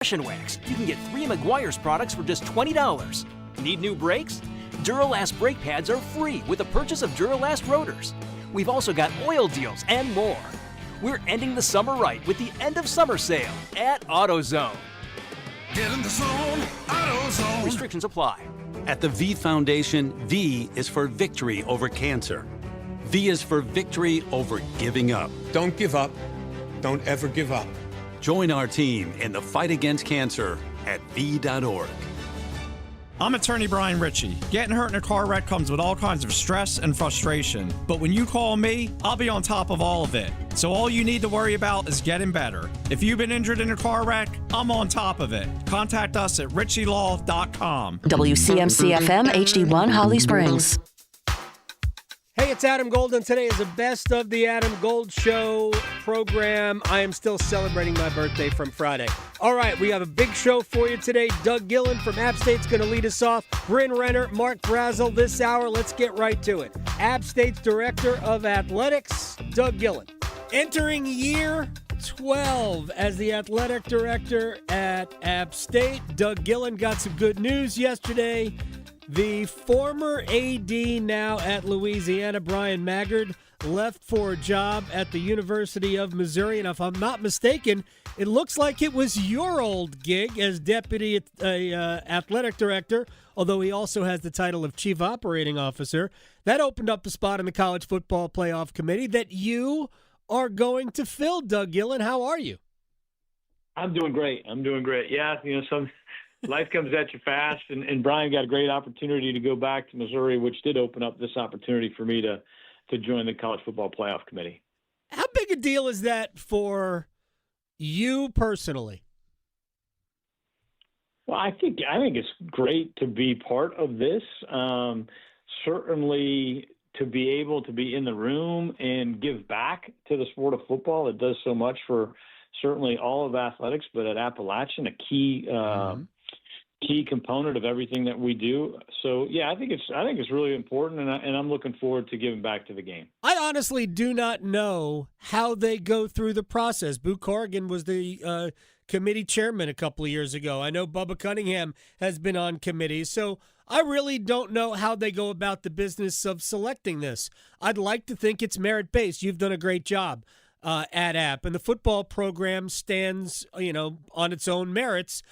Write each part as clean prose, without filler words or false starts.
Compression wax. You can get 3 McGuire's products for just $20. Need new brakes? Duralast brake pads are free with the purchase of Duralast rotors. We've also got oil deals and more. We're ending the summer right with the end of summer sale at AutoZone. Get in the zone, AutoZone. Restrictions apply. At the V Foundation, V is for victory over cancer. V is for victory over giving up. Don't give up. Don't ever give up. Join our team in the fight against cancer at V.org. I'm attorney Brian Ritchie. Getting hurt in a car wreck comes with all kinds of stress and frustration. But when you call me, I'll be on top of all of it. So all you need to worry about is getting better. If you've been injured in a car wreck, I'm on top of it. Contact us at ritchielaw.com. WCMC-FM HD1 Holly Springs. Hey, it's Adam Gold, and today is the Best of the Adam Gold Show program. I am still celebrating my birthday from Friday. All right, we have a big show for you today. Doug Gillen from App State's going to lead us off. Bryn Renner, Mark Brazel this hour. Let's get right to it. App State's Director of Athletics, Doug Gillen. Entering year 12 as the athletic director at App State, Doug Gillen got some good news yesterday. The former AD now at Louisiana, Brian Maggard, left for a job at the University of Missouri. And if I'm not mistaken, it looks like it was your old gig as deputy athletic director, although he also has the title of chief operating officer. That opened up a spot in the College Football Playoff Committee that you are going to fill. Doug Gillen, how are you? I'm doing great. Yeah, life comes at you fast, and Brian got a great opportunity to go back to Missouri, which did open up this opportunity for me to join the College Football Playoff Committee. How big a deal is that for you personally? Well, I think it's great to be part of this. Certainly to be able to be in the room and give back to the sport of football. It does so much for certainly all of athletics, but at Appalachian, a key component of everything that we do. So yeah, I think it's really important, and I'm looking forward to giving back to the game. I honestly do not know how they go through the process. Boo Corrigan was the committee chairman a couple of years ago. I know Bubba Cunningham has been on committees, so I really don't know how they go about the business of selecting this. I'd like to think it's merit-based. You've done a great job at App, and the football program stands, on its own merits.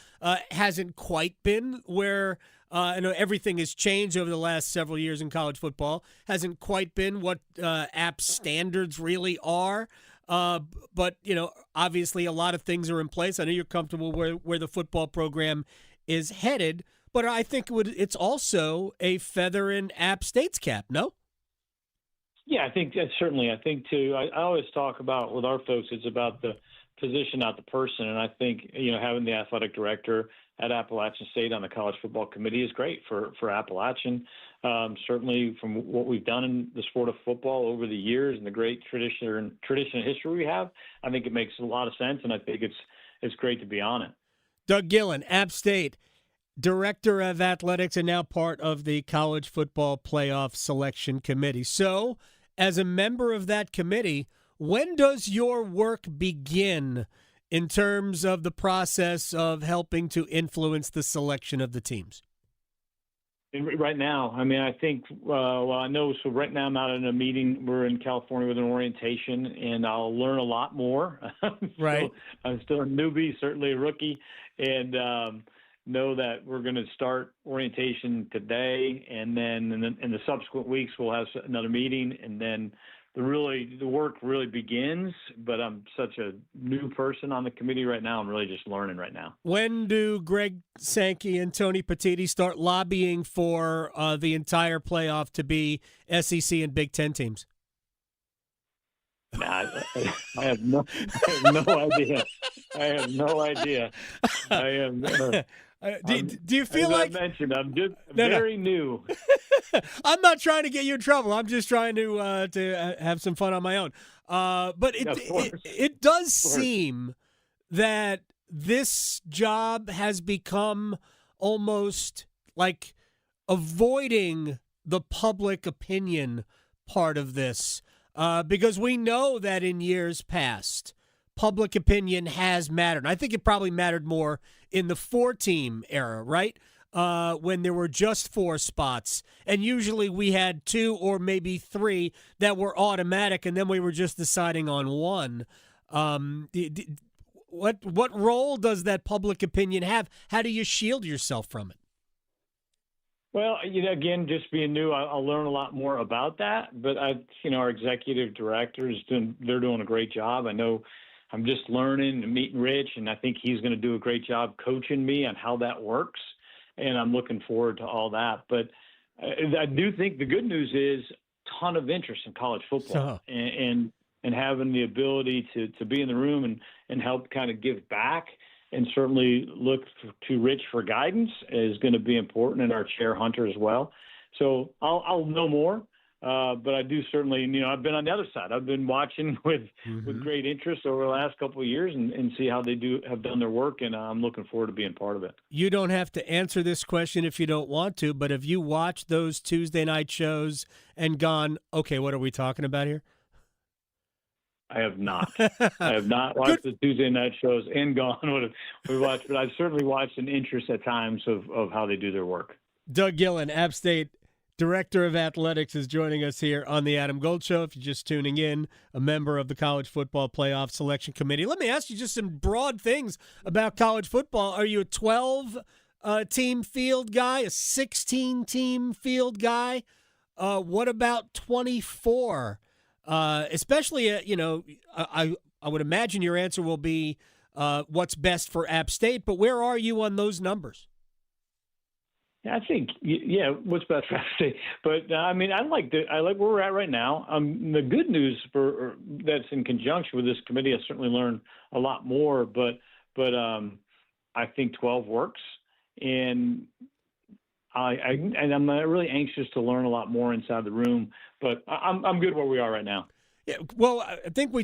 Hasn't quite been where I know everything has changed over the last several years in college football. Hasn't quite been what App standards really are. But obviously a lot of things are in place. I know you're comfortable where the football program is headed, but I think it's also a feather in App State's cap. No. Yeah, I think that certainly. I think too. I always talk about with our folks, it's about the position, not the person. And I think having the athletic director at Appalachian State on the College Football Committee is great for Appalachian. Certainly, from what we've done in the sport of football over the years and the great tradition and history we have, I think it makes a lot of sense, and I think it's great to be on it. Doug Gillen, App State, Director of Athletics, and now part of the College Football Playoff Selection Committee. So, as a member of that committee, when does your work begin in terms of the process of helping to influence the selection of the teams? Right now, I think, I know, so right now I'm not in a meeting. We're in California with an orientation, and I'll learn a lot more. Right. I'm still a newbie, certainly a rookie, and know that we're going to start orientation today, and then in the subsequent weeks we'll have another meeting, and then the work really begins. But I'm such a new person on the committee right now. I'm really just learning right now. When do Greg Sankey and Tony Petitti start lobbying for the entire playoff to be SEC and Big Ten teams? I have no idea. I have no idea. I am. Do you feel like I mentioned? I'm just very new. I'm not trying to get you in trouble. I'm just trying to have some fun on my own. But it does seem that this job has become almost like avoiding the public opinion part of this, because we know that in years past, public opinion has mattered. I think it probably mattered more in the 4-team era, right? When there were just 4 spots. And usually we had 2 or maybe 3 that were automatic, and then we were just deciding on one. What role does that public opinion have? How do you shield yourself from it? Well, again, just being new, I'll learn a lot more about that. But our executive directors they're doing a great job. I know I'm just learning and meeting Rich, and I think he's going to do a great job coaching me on how that works. And I'm looking forward to all that. But I do think the good news is ton of interest in college football and having the ability to be in the room and help kind of give back and certainly look to Rich for guidance is going to be important, and our chair Hunter as well. So I'll know more. But I do certainly, I've been on the other side. I've been watching with great interest over the last couple of years and see how they have done their work, and I'm looking forward to being part of it. You don't have to answer this question if you don't want to, but have you watched those Tuesday night shows and gone, okay, what are we talking about here? I have not. I have not watched the Tuesday night shows and gone what we watched, but I've certainly watched an interest at times of how they do their work. Doug Gillen, App State Director of Athletics, is joining us here on the Adam Gold Show. If you're just tuning in, a member of the College Football Playoff Selection Committee. Let me ask you just some broad things about college football. Are you a 12-team field guy, a 16-team field guy? What about 24? Especially, I would imagine your answer will be what's best for App State, but where are you on those numbers? I think, what's best for App State. But, I like where we're at right now. The good news that's in conjunction with this committee, I certainly learned a lot more, but I think 12 works. And I'm really anxious to learn a lot more inside the room, but I'm good where we are right now. Yeah, well, I think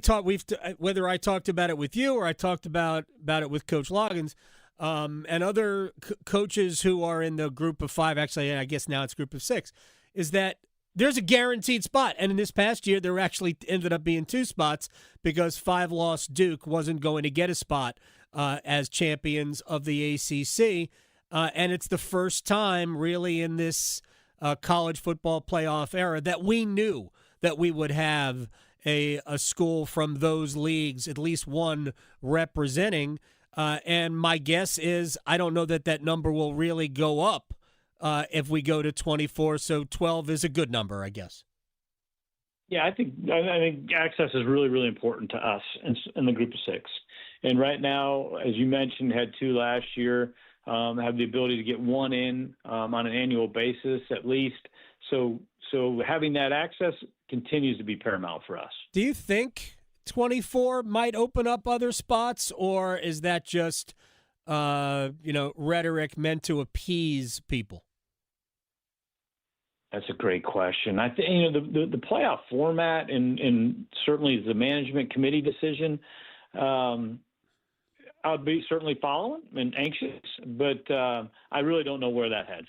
whether I talked about it with you or I talked about it with Coach Loggins, and other coaches who are in the group of 5, actually, I guess now it's group of 6, is that there's a guaranteed spot. And in this past year, there actually ended up being 2 spots because 5-loss Duke wasn't going to get a spot as champions of the ACC. And it's the first time really in this college football playoff era that we knew that we would have a school from those leagues, at least one representing. And my guess is I don't know that number will really go up if we go to 24. So 12 is a good number, I guess. Yeah, I think access is really, really important to us in the group of 6. And right now, as you mentioned, had 2 last year, have the ability to get 1 in on an annual basis at least. So having that access continues to be paramount for us. Do you think 24 might open up other spots, or is that just rhetoric meant to appease people? That's a great question. I think the playoff format and certainly the management committee decision. I'd be certainly following and anxious, but I really don't know where that heads.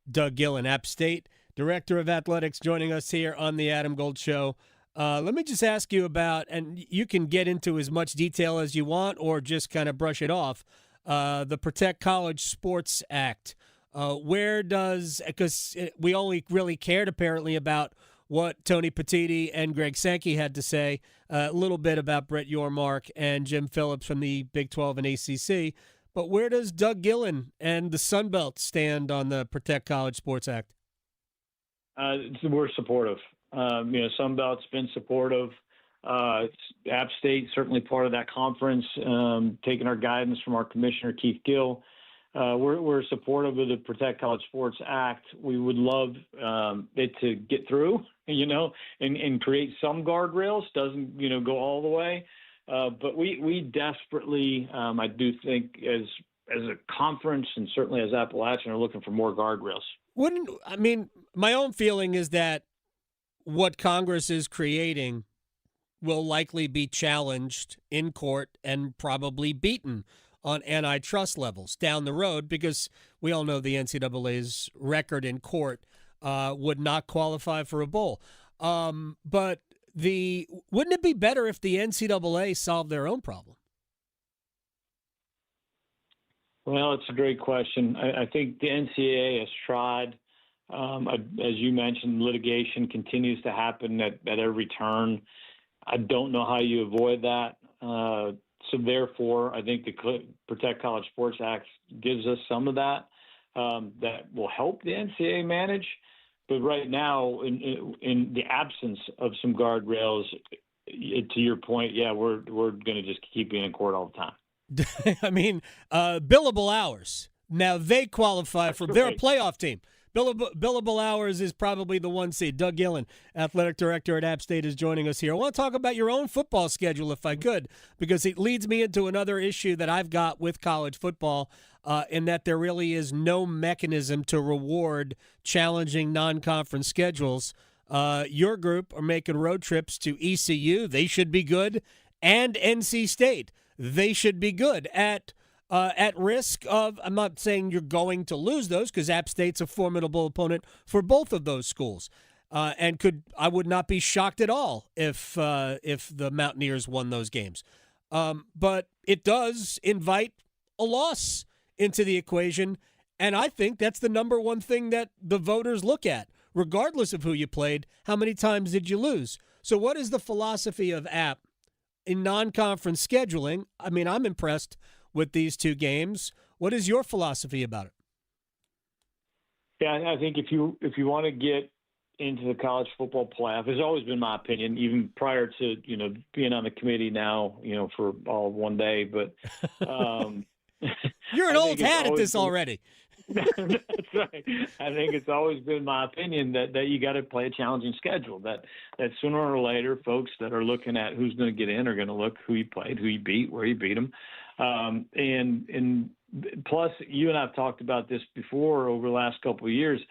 Doug Gillen, App State Director of Athletics, joining us here on the Adam Gold Show. Let me just ask you about, and you can get into as much detail as you want or just kind of brush it off, the Protect College Sports Act. Because we only really cared apparently about what Tony Petitti and Greg Sankey had to say, a little bit about Brett Yormark and Jim Phillips from the Big 12 and ACC. But where does Doug Gillen and the Sun Belt stand on the Protect College Sports Act? We're supportive. Sun Belt's been supportive. App State, certainly part of that conference, taking our guidance from our commissioner, Keith Gill. We're supportive of the Protect College Sports Act. We would love it to get through, and create some guardrails. Doesn't, go all the way. But we desperately, I do think, as a conference and certainly as Appalachian, are looking for more guardrails. My own feeling is that what Congress is creating will likely be challenged in court and probably beaten on antitrust levels down the road, because we all know the NCAA's record in court would not qualify for a bowl. But wouldn't it be better if the NCAA solved their own problem? Well, it's a great question. I think the NCAA has tried. As you mentioned, litigation continues to happen at every turn. I don't know how you avoid that. So therefore, I think the Protect College Sports Act gives us some of that that will help the NCAA manage. But right now, in the absence of some guardrails, to your point, yeah, we're going to just keep being in court all the time. I mean, billable hours. Now they qualify for. They're a playoff team. Billable hours is probably the one seed. Doug Gillen, athletic director at App State, is joining us here. I want to talk about your own football schedule, if I could, because it leads me into another issue that I've got with college football, in that there really is no mechanism to reward challenging non-conference schedules. Your group are making road trips to ECU. They should be good. And NC State. They should be good at risk of, I'm not saying you're going to lose those because App State's a formidable opponent for both of those schools. I would not be shocked at all if the Mountaineers won those games. But it does invite a loss into the equation, and I think that's the number one thing that the voters look at, regardless of who you played. How many times did you lose? So what is the philosophy of App in non-conference scheduling? I mean, I'm impressed with these two games. What is your philosophy about it? Yeah, I think if you want to get into the college football playoff, it's always been my opinion, even prior to being on the committee now, for all one day. But you're an old hat at this already. That's right. I think it's always been my opinion that you got to play a challenging schedule. That sooner or later, folks that are looking at who's going to get in are going to look who you played, who you beat, where you beat them. And plus, you and I have talked about this before over the last couple of years.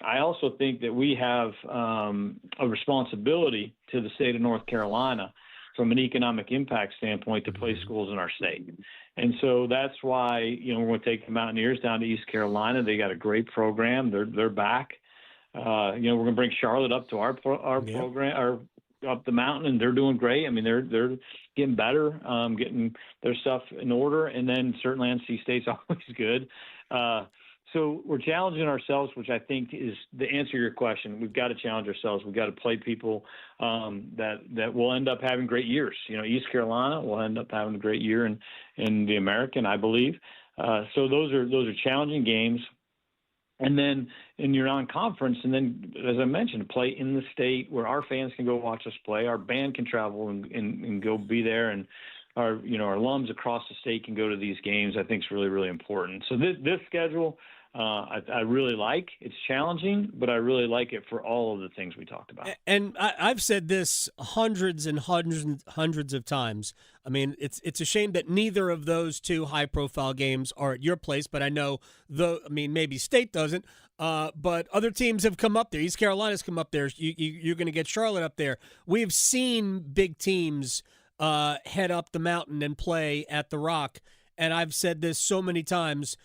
I also think that we have a responsibility to the state of North Carolina from an economic impact standpoint to play schools in our state. And so that's why, we're going to take the Mountaineers down to East Carolina. They got a great program. They're back. We're going to bring Charlotte up to our program, or up the mountain, and they're doing great. I mean, they're getting better, getting their stuff in order. And then certainly NC State's always good. So we're challenging ourselves, which I think is the answer to your question. We've got to challenge ourselves. We've got to play people that will end up having great years. East Carolina will end up having a great year in the American, I believe. So those are challenging games. And then in your non-conference, and then, as I mentioned, play in the state where our fans can go watch us play. Our band can travel and go be there, and our alums across the state can go to these games. I think is really, really important. So this schedule, I really like. It's challenging, but I really like it for all of the things we talked about. And I've said this hundreds and hundreds of times. I mean, it's a shame that neither of those two high-profile games are at your place, but I know maybe State doesn't. But other teams have come up there. East Carolina's come up there. You're going to get Charlotte up there. We've seen big teams head up the mountain and play at the Rock, and I've said this so many times.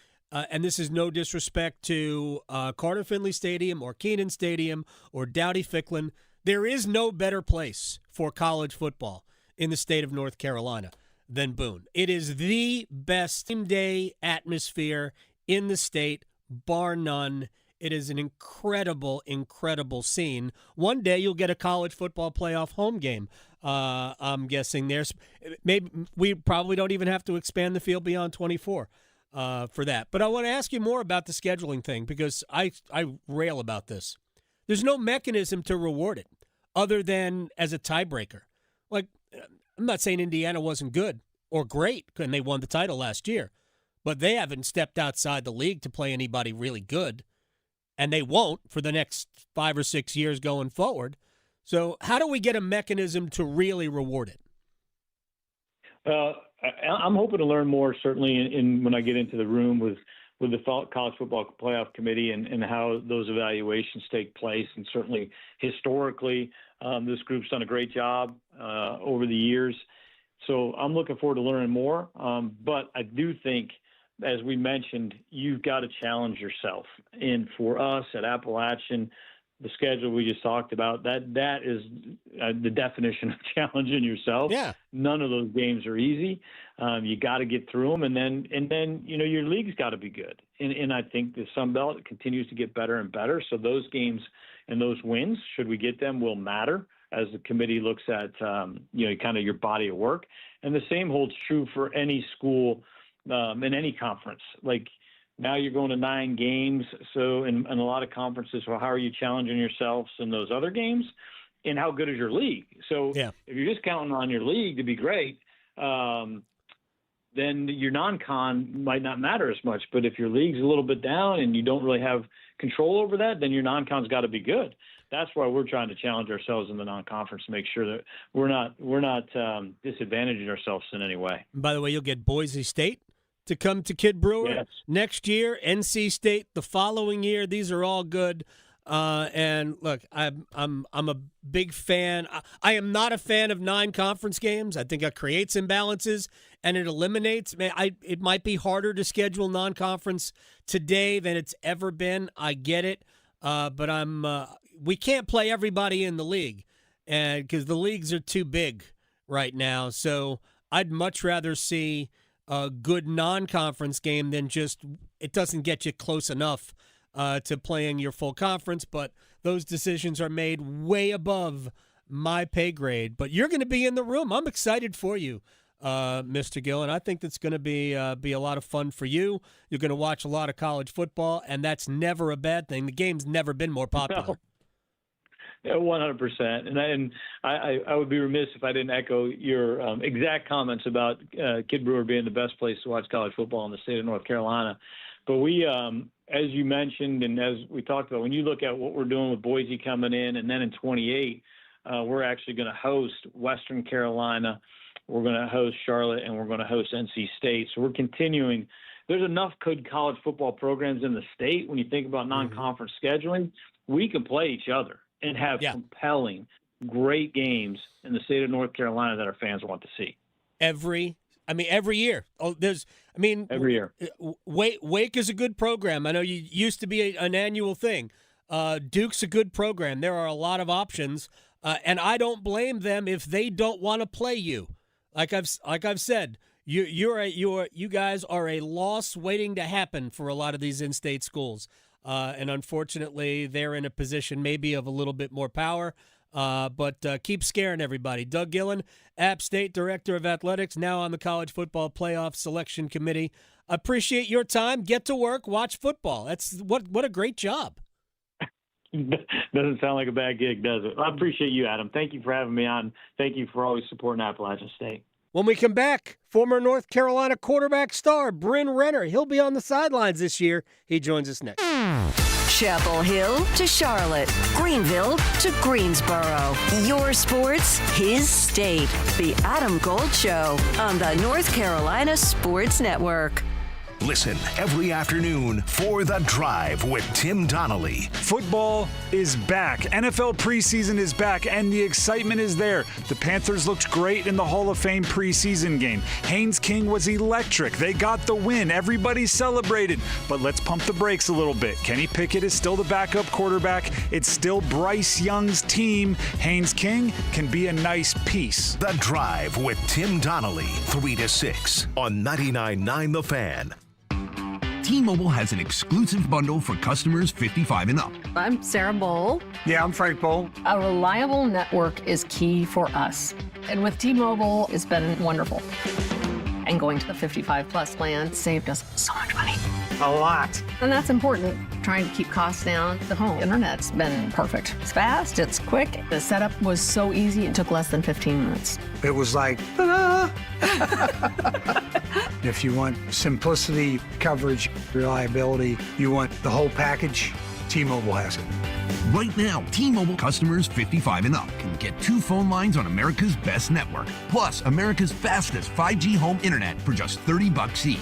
And this is no disrespect to Carter Finley Stadium or Kenan Stadium or Dowdy-Ficklin. There is no better place for college football in the state of North Carolina than Boone. It is the best day atmosphere in the state, bar none. It is an incredible, incredible scene. One day you'll get a college football playoff home game. I'm guessing maybe we probably don't even have to expand the field beyond 24. For that. But I want to ask you more about the scheduling thing because I rail about this. There's no mechanism to reward it other than as a tiebreaker. Like, I'm not saying Indiana wasn't good or great and they won the title last year, but they haven't stepped outside the league to play anybody really good, and they won't for the next 5 or 6 years going forward. So how do we get a mechanism to really reward it? I'm hoping to learn more, certainly, when I get into the room with the College Football Playoff Committee and how those evaluations take place. And certainly, historically, this group's done a great job over the years. So I'm looking forward to learning more. But I do think, as we mentioned, you've got to challenge yourself. And for us at Appalachian, the schedule we just talked about, that is the definition of challenging yourself. Yeah. None of those games are easy. You got to get through them, and then your league's got to be good. And I think the Sun Belt continues to get better and better. So those games and those wins, should we get them, will matter as the committee looks at kind of your body of work. And the same holds true for any school in any conference. Like now you're going to 9 games. So in a lot of conferences, well, how are you challenging yourselves in those other games? And how good is your league? So if you're just counting on your league to be great, then your non-con might not matter as much. But if your league's a little bit down and you don't really have control over that, then your non-con's got to be good. That's why we're trying to challenge ourselves in the non-conference to make sure that we're not disadvantaging ourselves in any way. And by the way, you'll get Boise State to come to Kid Brewer next year, NC State the following year. These are all good. And look, I'm a big fan. I am not a fan of 9 conference games. I think it creates imbalances and it eliminates. It might be harder to schedule non-conference today than it's ever been. I get it, but we can't play everybody in the league, and because the leagues are too big right now. So I'd much rather see a good non-conference game than just it doesn't get you close enough to playing your full conference, but those decisions are made way above my pay grade. But you're going to be in the room. I'm excited for you, Mr. Gill, and I think that's going to be a lot of fun for you. You're going to watch a lot of college football, and that's never a bad thing. The game's never been more popular. No. Yeah, 100%. And I would be remiss if I didn't echo your exact comments about Kid Brewer being the best place to watch college football in the state of North Carolina. But we, as you mentioned, and as we talked about, when you look at what we're doing with Boise coming in, and then in 28, we're actually going to host Western Carolina, we're going to host Charlotte, and we're going to host NC State. So we're continuing. There's enough good college football programs in the state. When you think about non-conference scheduling, we can play each other and have compelling, great games in the state of North Carolina that our fans want to see. Every year. Every year. Wake is a good program. I know you used to be an annual thing. Duke's a good program. There are a lot of options, and I don't blame them if they don't want to play you. Like I've said, you guys are a loss waiting to happen for a lot of these in-state schools, and unfortunately, they're in a position maybe of a little bit more power. But keep scaring everybody. Doug Gillen, App State Director of Athletics, now on the College Football Playoff Selection Committee. Appreciate your time. Get to work. Watch football. That's what a great job. Doesn't sound like a bad gig, does it? I appreciate you, Adam. Thank you for having me on. Thank you for always supporting Appalachian State. When we come back, former North Carolina quarterback star Bryn Renner. He'll be on the sidelines this year. He joins us next. Chapel Hill to Charlotte, Greenville to Greensboro. Your sports, his state. The Adam Gold Show on the North Carolina Sports Network. Listen every afternoon for The Drive with Tim Donnelly. Football is back. NFL preseason is back, and the excitement is there. The Panthers looked great in the Hall of Fame preseason game. Haynes King was electric. They got the win. Everybody celebrated. But let's pump the brakes a little bit. Kenny Pickett is still the backup quarterback. It's still Bryce Young's team. Haynes King can be a nice piece. The Drive with Tim Donnelly, 3 to 6 on 99.9 The Fan. T-Mobile has an exclusive bundle for customers 55 and up. I'm Sarah Bowl. Yeah, I'm Frank Bowl. A reliable network is key for us. And with T-Mobile, it's been wonderful. And going to the 55-plus plan saved us so much money. A lot. And that's important. Trying to keep costs down. The home internet's been perfect. It's fast, it's quick. The setup was so easy, it took less than 15 minutes. It was like, ta-da! If you want simplicity, coverage, reliability, you want the whole package, T-Mobile has it. Right now, T-Mobile customers 55 and up can get 2 phone lines on America's best network, plus America's fastest 5G home internet for just $30 each.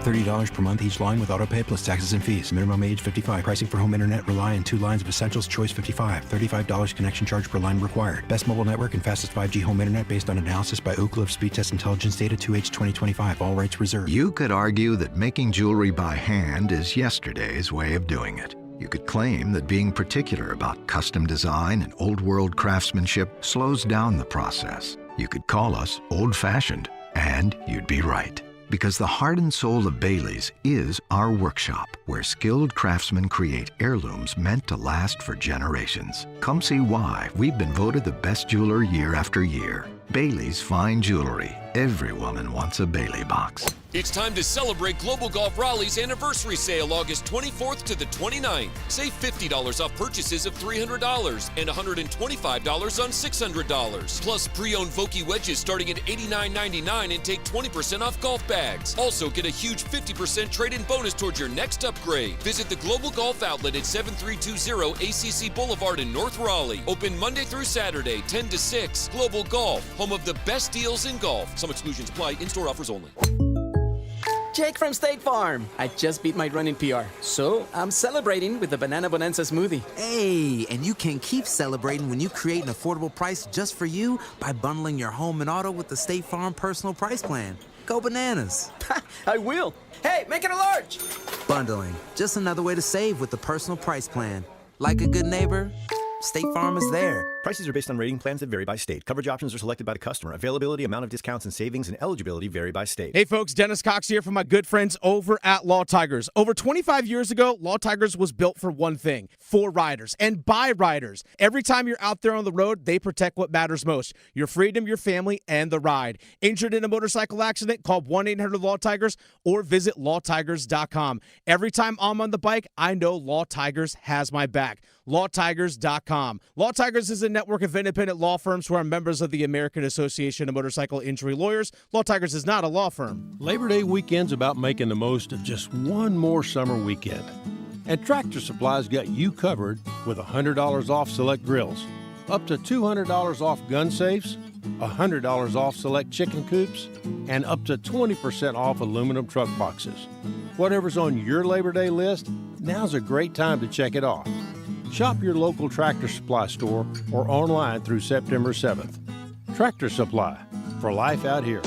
$30 per month each line with autopay plus taxes and fees. Minimum age 55. Pricing for home internet rely on 2 lines of Essentials. Choice 55. $35 connection charge per line required. Best mobile network and fastest 5G home internet based on analysis by Ookla of Speed Test Intelligence data 2H 2025. All rights reserved. You could argue that making jewelry by hand is yesterday's way of doing it. You could claim that being particular about custom design and old-world craftsmanship slows down the process. You could call us old-fashioned, and you'd be right. Because the heart and soul of Bailey's is our workshop, where skilled craftsmen create heirlooms meant to last for generations. Come see why we've been voted the best jeweler year after year. Bailey's Fine Jewelry. Every woman wants a Bailey box. It's time to celebrate Global Golf Raleigh's anniversary sale August 24th to the 29th. Save $50 off purchases of $300 and $125 on $600. Plus pre-owned Vokey wedges starting at $89.99 and take 20% off golf bags. Also get a huge 50% trade-in bonus towards your next upgrade. Visit the Global Golf Outlet at 7320 ACC Boulevard in North Raleigh. Open Monday through Saturday, 10 to 6. Global Golf, home of the best deals in golf. Some exclusions apply. In-store offers only. Jake from State Farm. I just beat my running PR, so I'm celebrating with the Banana Bonanza smoothie. Hey, and you can keep celebrating when you create an affordable price just for you by bundling your home and auto with the State Farm Personal Price Plan. Go bananas. I will. Hey, make it a large. Bundling, just another way to save with the Personal Price Plan. Like a good neighbor, State Farm is there. Prices are based on rating plans that vary by state. Coverage options are selected by the customer. Availability, amount of discounts and savings, and eligibility vary by state. Hey folks, Dennis Cox here from my good friends over at Law Tigers. Over 25 years ago, Law Tigers was built for one thing, for riders and by riders. Every time you're out there on the road, they protect what matters most, your freedom, your family, and the ride. Injured in a motorcycle accident? Call 1-800-LAW-TIGERS or visit lawtigers.com. Every time I'm on the bike, I know Law Tigers has my back. LawTigers.com. Law Tigers is a network of independent law firms who are members of the American Association of Motorcycle Injury Lawyers. Law Tigers is not a law firm. Labor Day weekend's about making the most of just one more summer weekend. And Tractor Supply's got you covered with $100 off select grills, up to $200 off gun safes, $100 off select chicken coops, and up to 20% off aluminum truck boxes. Whatever's on your Labor Day list, now's a great time to check it off. Shop your local Tractor Supply store or online through September 7th. Tractor Supply, for life out here.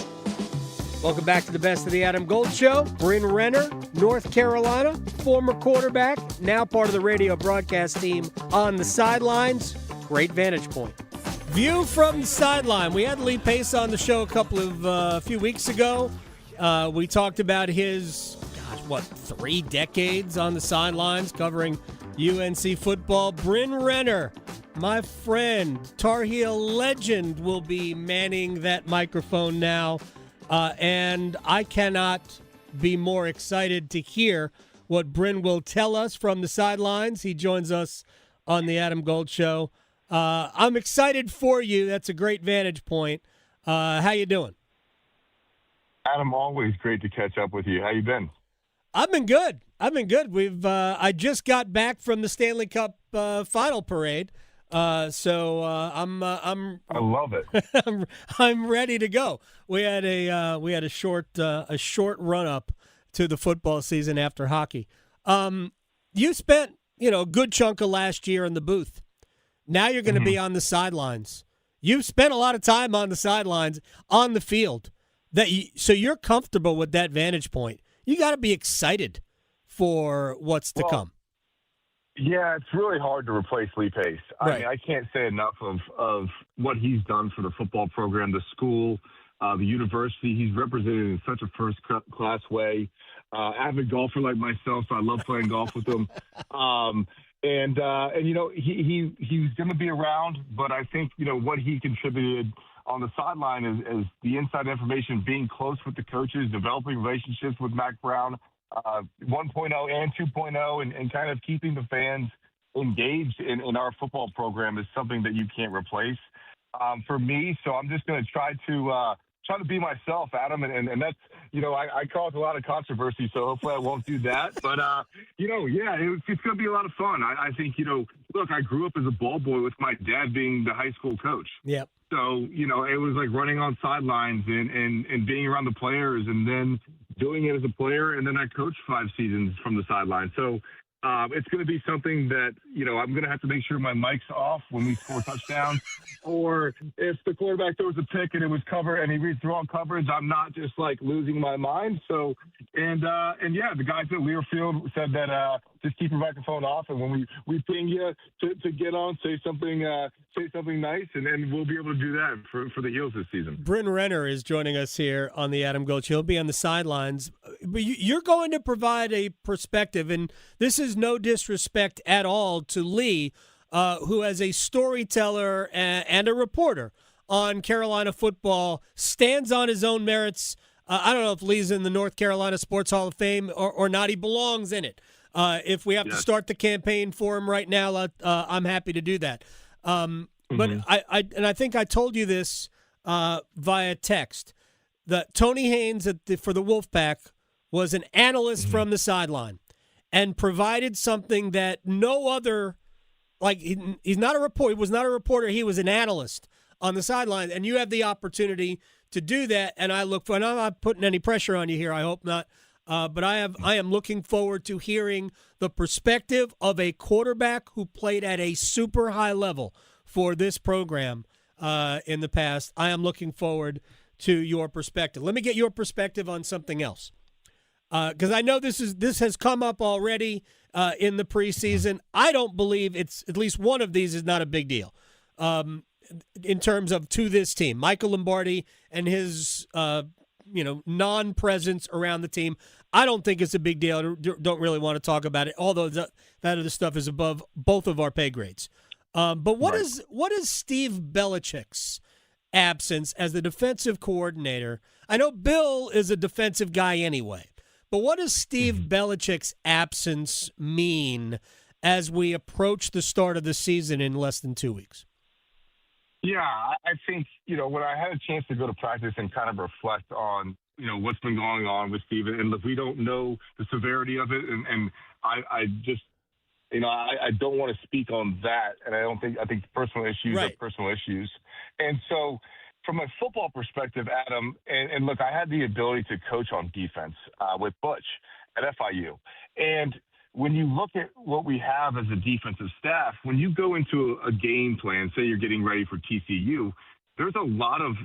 Welcome back to the Best of the Adam Gold Show. Bryn Renner, North Carolina, former quarterback, now part of the radio broadcast team on the sidelines. Great vantage point. View from the sideline. We had Lee Pace on the show a few weeks ago. We talked about his, 3 decades on the sidelines covering UNC football. Bryn Renner, my friend, Tar Heel legend, will be manning that microphone now. And I cannot be more excited to hear what Bryn will tell us from the sidelines. He joins us on the Adam Gold Show. I'm excited for you. That's a great vantage point. How you doing? Adam, always great to catch up with you. How you been? I've been good. I just got back from the Stanley Cup final parade, so I love it. I'm ready to go. We had a short run up to the football season after hockey. You spent a good chunk of last year in the booth. Now you're going to be on the sidelines. You've spent a lot of time on the sidelines, on the field. So you're comfortable with that vantage point. You got to be excited for what's to come. Yeah, it's really hard to replace Lee Pace. Right. I mean, I can't say enough of what he's done for the football program, the school, the university. He's represented in such a first-class way. Avid golfer like myself, so I love playing golf with him. And he's going to be around, but I think, what he contributed on the sideline is the inside information, being close with the coaches, developing relationships with Mac Brown, 1.0 and 2.0, and kind of keeping the fans engaged in our football program is something that you can't replace for me. So I'm just going to try to be myself, Adam, and that's, I caused a lot of controversy, so hopefully I won't do that. But, it's going to be a lot of fun. I think, look, I grew up as a ball boy with my dad being the high school coach. Yep. So, it was like running on sidelines and being around the players and then doing it as a player. And then I coached 5 seasons from the sideline. So, It's going to be something that, I'm going to have to make sure my mic's off when we score touchdowns. Or if the quarterback throws a pick and it was covered and he reads the wrong coverage, I'm not just like losing my mind. So, and yeah, the guys at Learfield said that just keep your microphone off. And when we ping you to get on, say something nice, and then we'll be able to do that for the Heels this season. Bryn Renner is joining us here on the Adam Gold Show. He'll be on the sidelines. But you're going to provide a perspective, and this is no disrespect at all to Lee, who as a storyteller and a reporter on Carolina football stands on his own merits. I don't know if Lee's in the North Carolina Sports Hall of Fame or not. He belongs in it. If we have to start the campaign for him right now, I'm happy to do that. But I think I told you this via text, that Tony Haynes for the Wolfpack was an analyst from the sideline and provided something that no other, like he's not a reporter. He was not a reporter. He was an analyst on the sideline, and you have the opportunity to do that. And I look for, and I'm not putting any pressure on you here. I hope not. But I am looking forward to hearing the perspective of a quarterback who played at a super high level for this program in the past. I am looking forward to your perspective. Let me get your perspective on something else, because I know this has come up already in the preseason. I don't believe it's at least one of these is not a big deal in terms of to this team. Michael Lombardi and his non-presence around the team. I don't think it's a big deal. I don't really want to talk about it, although that other stuff is above both of our pay grades. But what is Steve Belichick's absence as the defensive coordinator? I know Bill is a defensive guy anyway, but what does Steve Belichick's absence mean as we approach the start of the season in less than 2 weeks? Yeah, I think, when I had a chance to go to practice and kind of reflect on, what's been going on with Steve, and look, we don't know the severity of it, and I just, I don't want to speak on that, and I think personal issues are personal issues. And so from a football perspective, Adam, and look, I had the ability to coach on defense with Butch at FIU. And when you look at what we have as a defensive staff, when you go into a game plan, say you're getting ready for TCU, there's a lot of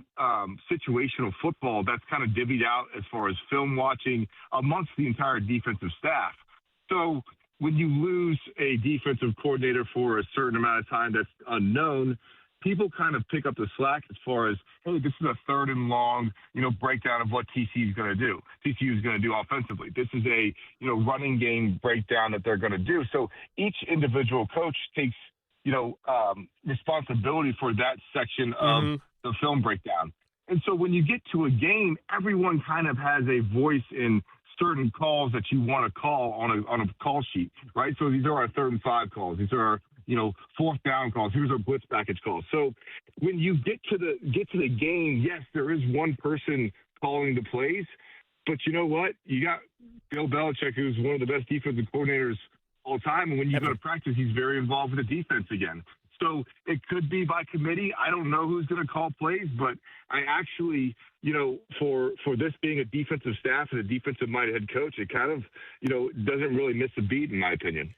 situational football that's kind of divvied out as far as film watching amongst the entire defensive staff. So when you lose a defensive coordinator for a certain amount of time that's unknown, people kind of pick up the slack as far as, hey, this is a third and long, breakdown of what TCU is going to do. TCU is going to do offensively. This is a, running game breakdown that they're going to do. So each individual coach takes, responsibility for that section of the film breakdown. And so when you get to a game, everyone kind of has a voice in certain calls that you want to call on a call sheet, right? So these are our 3rd and 5 calls. These are our, 4th down calls. Here's our blitz package calls. So when you get to the game, yes, there is one person calling the plays, but you know what? You got Bill Belichick, who's one of the best defensive coordinators all time. And when you go to practice, he's very involved with the defense again. So it could be by committee. I don't know who's going to call plays, but I actually, for this being a defensive staff and a defensive-minded head coach, it kind of, doesn't really miss a beat in my opinion.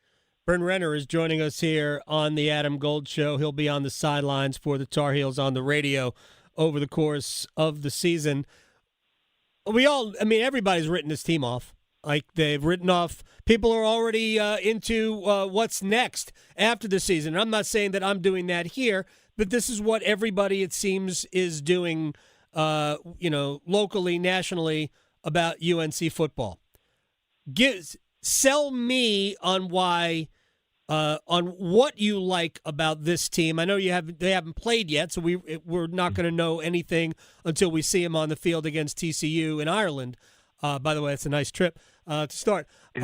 Bryn Renner is joining us here on the Adam Gold Show. He'll be on the sidelines for the Tar Heels on the radio over the course of the season. Everybody's written this team off. Like, they've written off. People are already into what's next after the season. I'm not saying that I'm doing that here, but this is what everybody, it seems, is doing, locally, nationally about UNC football. Sell me on why, on what you like about this team. I know they haven't played yet, so we're not going to know anything until we see them on the field against TCU in Ireland. By the way, it's a nice trip to start. You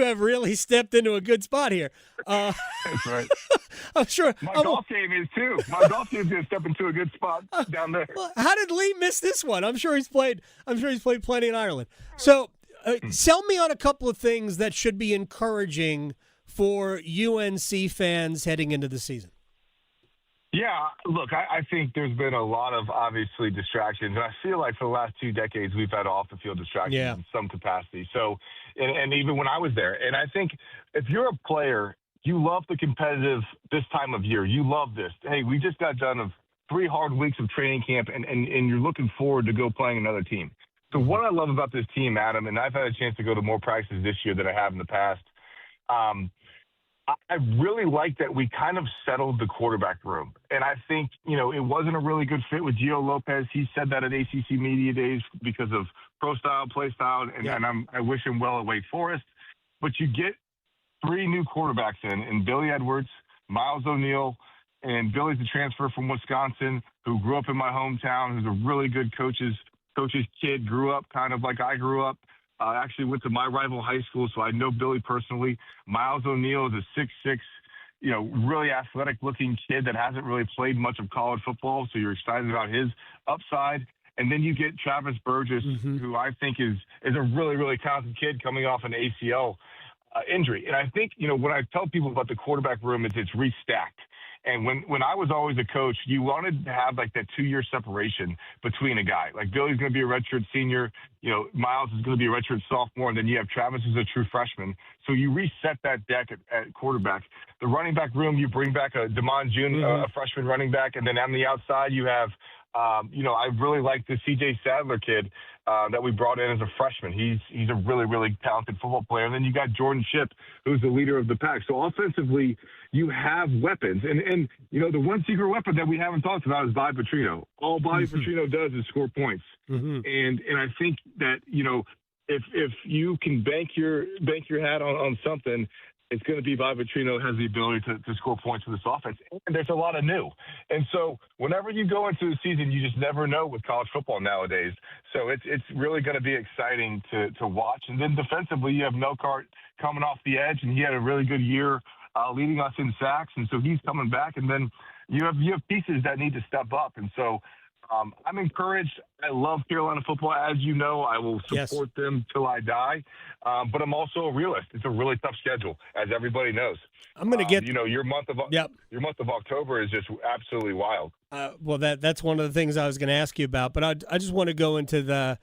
have really stepped into a good spot here. That's right. I'm sure. My golf game is too. My golf game's going to step into a good spot down there. Well, how did Lee miss this one? I'm sure he's played plenty in Ireland. So, sell me on a couple of things that should be encouraging for UNC fans heading into the season. Yeah, look, I think there's been a lot of obviously distractions, and I feel like for the last 2 decades we've had off the field distractions in some capacity. So, and even when I was there, and I think if you're a player, you love the competitive this time of year. You love this. Hey, we just got done of 3 hard weeks of training camp, and you're looking forward to go playing another team. So what I love about this team, Adam, and I've had a chance to go to more practices this year than I have in the past. I really like that we kind of settled the quarterback room. And I think, it wasn't a really good fit with Gio Lopez. He said that at ACC Media Days because of pro style, play style, and I wish him well at Wake Forest. But you get 3 new quarterbacks in Billy Edwards, Miles O'Neill, and Billy's a transfer from Wisconsin who grew up in my hometown, who's a really good coach's kid, grew up kind of like I grew up. Actually went to my rival high school, so I know Billy personally. Miles O'Neill is a 6'6", really athletic-looking kid that hasn't really played much of college football, so you're excited about his upside. And then you get Travis Burgess, who I think is a really, really talented kid coming off an ACL injury. And I think, when I tell people about the quarterback room, it's restacked. And when I was always a coach, you wanted to have like that 2-year separation between a guy. Like Billy's going to be a redshirt senior, Miles is going to be a redshirt sophomore, and then you have Travis as a true freshman. So you reset that deck at quarterback. The running back room, you bring back a DeMond June, a freshman running back, and then on the outside you have, I really like the C.J. Sadler kid that we brought in as a freshman. He's a really, really talented football player. And then you got Jordan Shipp, who's the leader of the pack. So offensively, you have weapons. And the one secret weapon that we haven't talked about is Bobby Petrino. All Bobby Petrino does is score points. And I think that, if you can bank your hat on something, it's going to be Bobby Petrino has the ability to score points for this offense. And there's a lot of new. And so whenever you go into the season, you just never know with college football nowadays. So it's really going to be exciting to watch. And then defensively, you have Melkart coming off the edge, and he had a really good year leading us in sacks. And so he's coming back. And then you have pieces that need to step up. And so I'm encouraged. I love Carolina football. As you know, I will support them till I die. But I'm also a realist. It's a really tough schedule, as everybody knows. I'm going to get your month of October is just absolutely wild. Well, that's one of the things I was going to ask you about. But I just want to go into the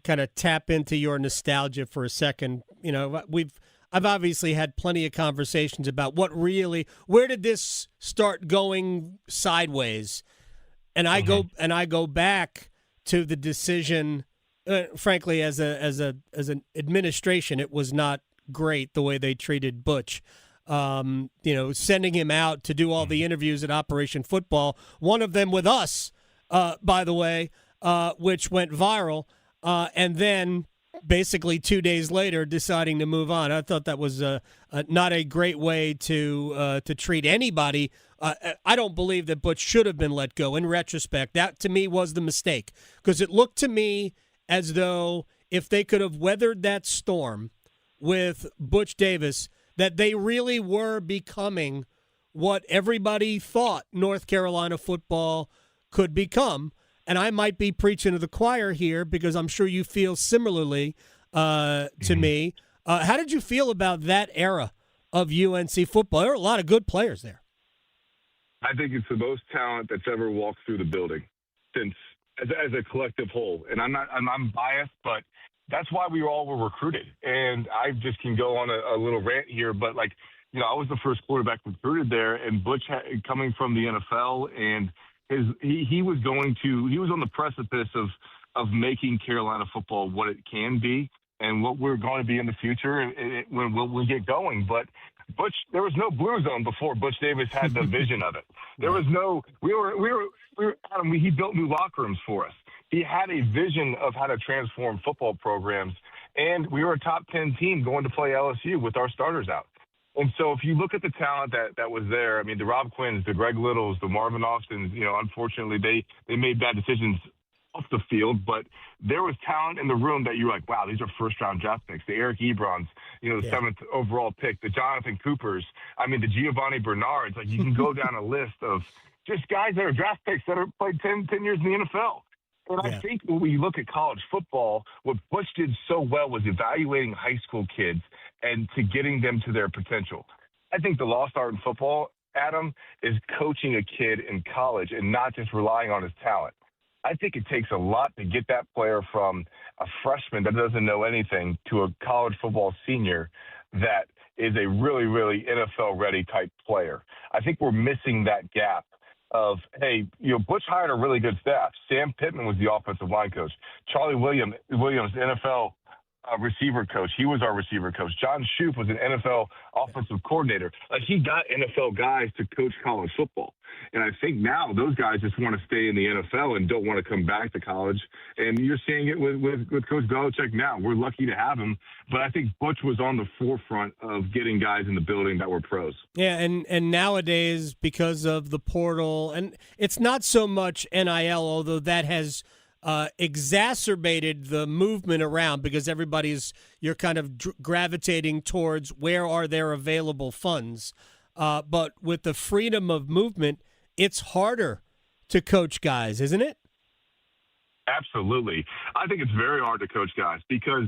kind of tap into your nostalgia for a second. I've obviously had plenty of conversations about where did this start going sideways. And I go back to the decision. Frankly, as an administration, it was not great the way they treated Butch. Sending him out to do all the interviews at Operation Football. One of them with us, by the way, which went viral, and then basically 2 days later deciding to move on. I thought that was not a great way to treat anybody. I don't believe that Butch should have been let go. In retrospect, that to me was the mistake, because it looked to me as though if they could have weathered that storm with Butch Davis, that they really were becoming what everybody thought North Carolina football could become. And I might be preaching to the choir here because I'm sure you feel similarly to me. How did you feel about that era of UNC football? There were a lot of good players there. I think it's the most talent that's ever walked through the building since as a collective whole. And I'm biased, but that's why we all were recruited. And I just can go on a little rant here, but I was the first quarterback recruited there, and Butch coming from the NFL, and he was on the precipice of making Carolina football what it can be and what we're going to be in the future when we get going. But Butch, there was no blue zone before Butch Davis had the vision of it. There was no, he built new locker rooms for us. He had a vision of how to transform football programs, and we were a top 10 team going to play LSU with our starters out. And so if you look at the talent that was there, I mean, the Rob Quinns, the Greg Littles, the Marvin Austins, unfortunately they made bad decisions off the field, but there was talent in the room that you're like, wow, these are first-round draft picks. The Eric Ebrons, the 7th overall pick, the Jonathan Coopers, the Giovanni Bernards. You can go down a list of just guys that are draft picks that are played 10 years in the NFL. And I think when we look at college football, what Butch did so well was evaluating high school kids and to getting them to their potential. I think the lost art in football, Adam, is coaching a kid in college and not just relying on his talent. I think it takes a lot to get that player from a freshman that doesn't know anything to a college football senior that is a really, really NFL-ready type player. I think we're missing that gap of, hey, Butch hired a really good staff. Sam Pittman was the offensive line coach. Charlie Williams, NFL receiver coach. He was our receiver coach. John Shoup was an NFL offensive coordinator. He got NFL guys to coach college football. And I think now those guys just want to stay in the NFL and don't want to come back to college. And you're seeing it with Coach Belichick now. We're lucky to have him. But I think Butch was on the forefront of getting guys in the building that were pros. Yeah, and nowadays, because of the portal, and it's not so much NIL, although that has exacerbated the movement around because you're kind of gravitating towards where are there available funds. But with the freedom of movement, it's harder to coach guys, isn't it? Absolutely. I think it's very hard to coach guys because,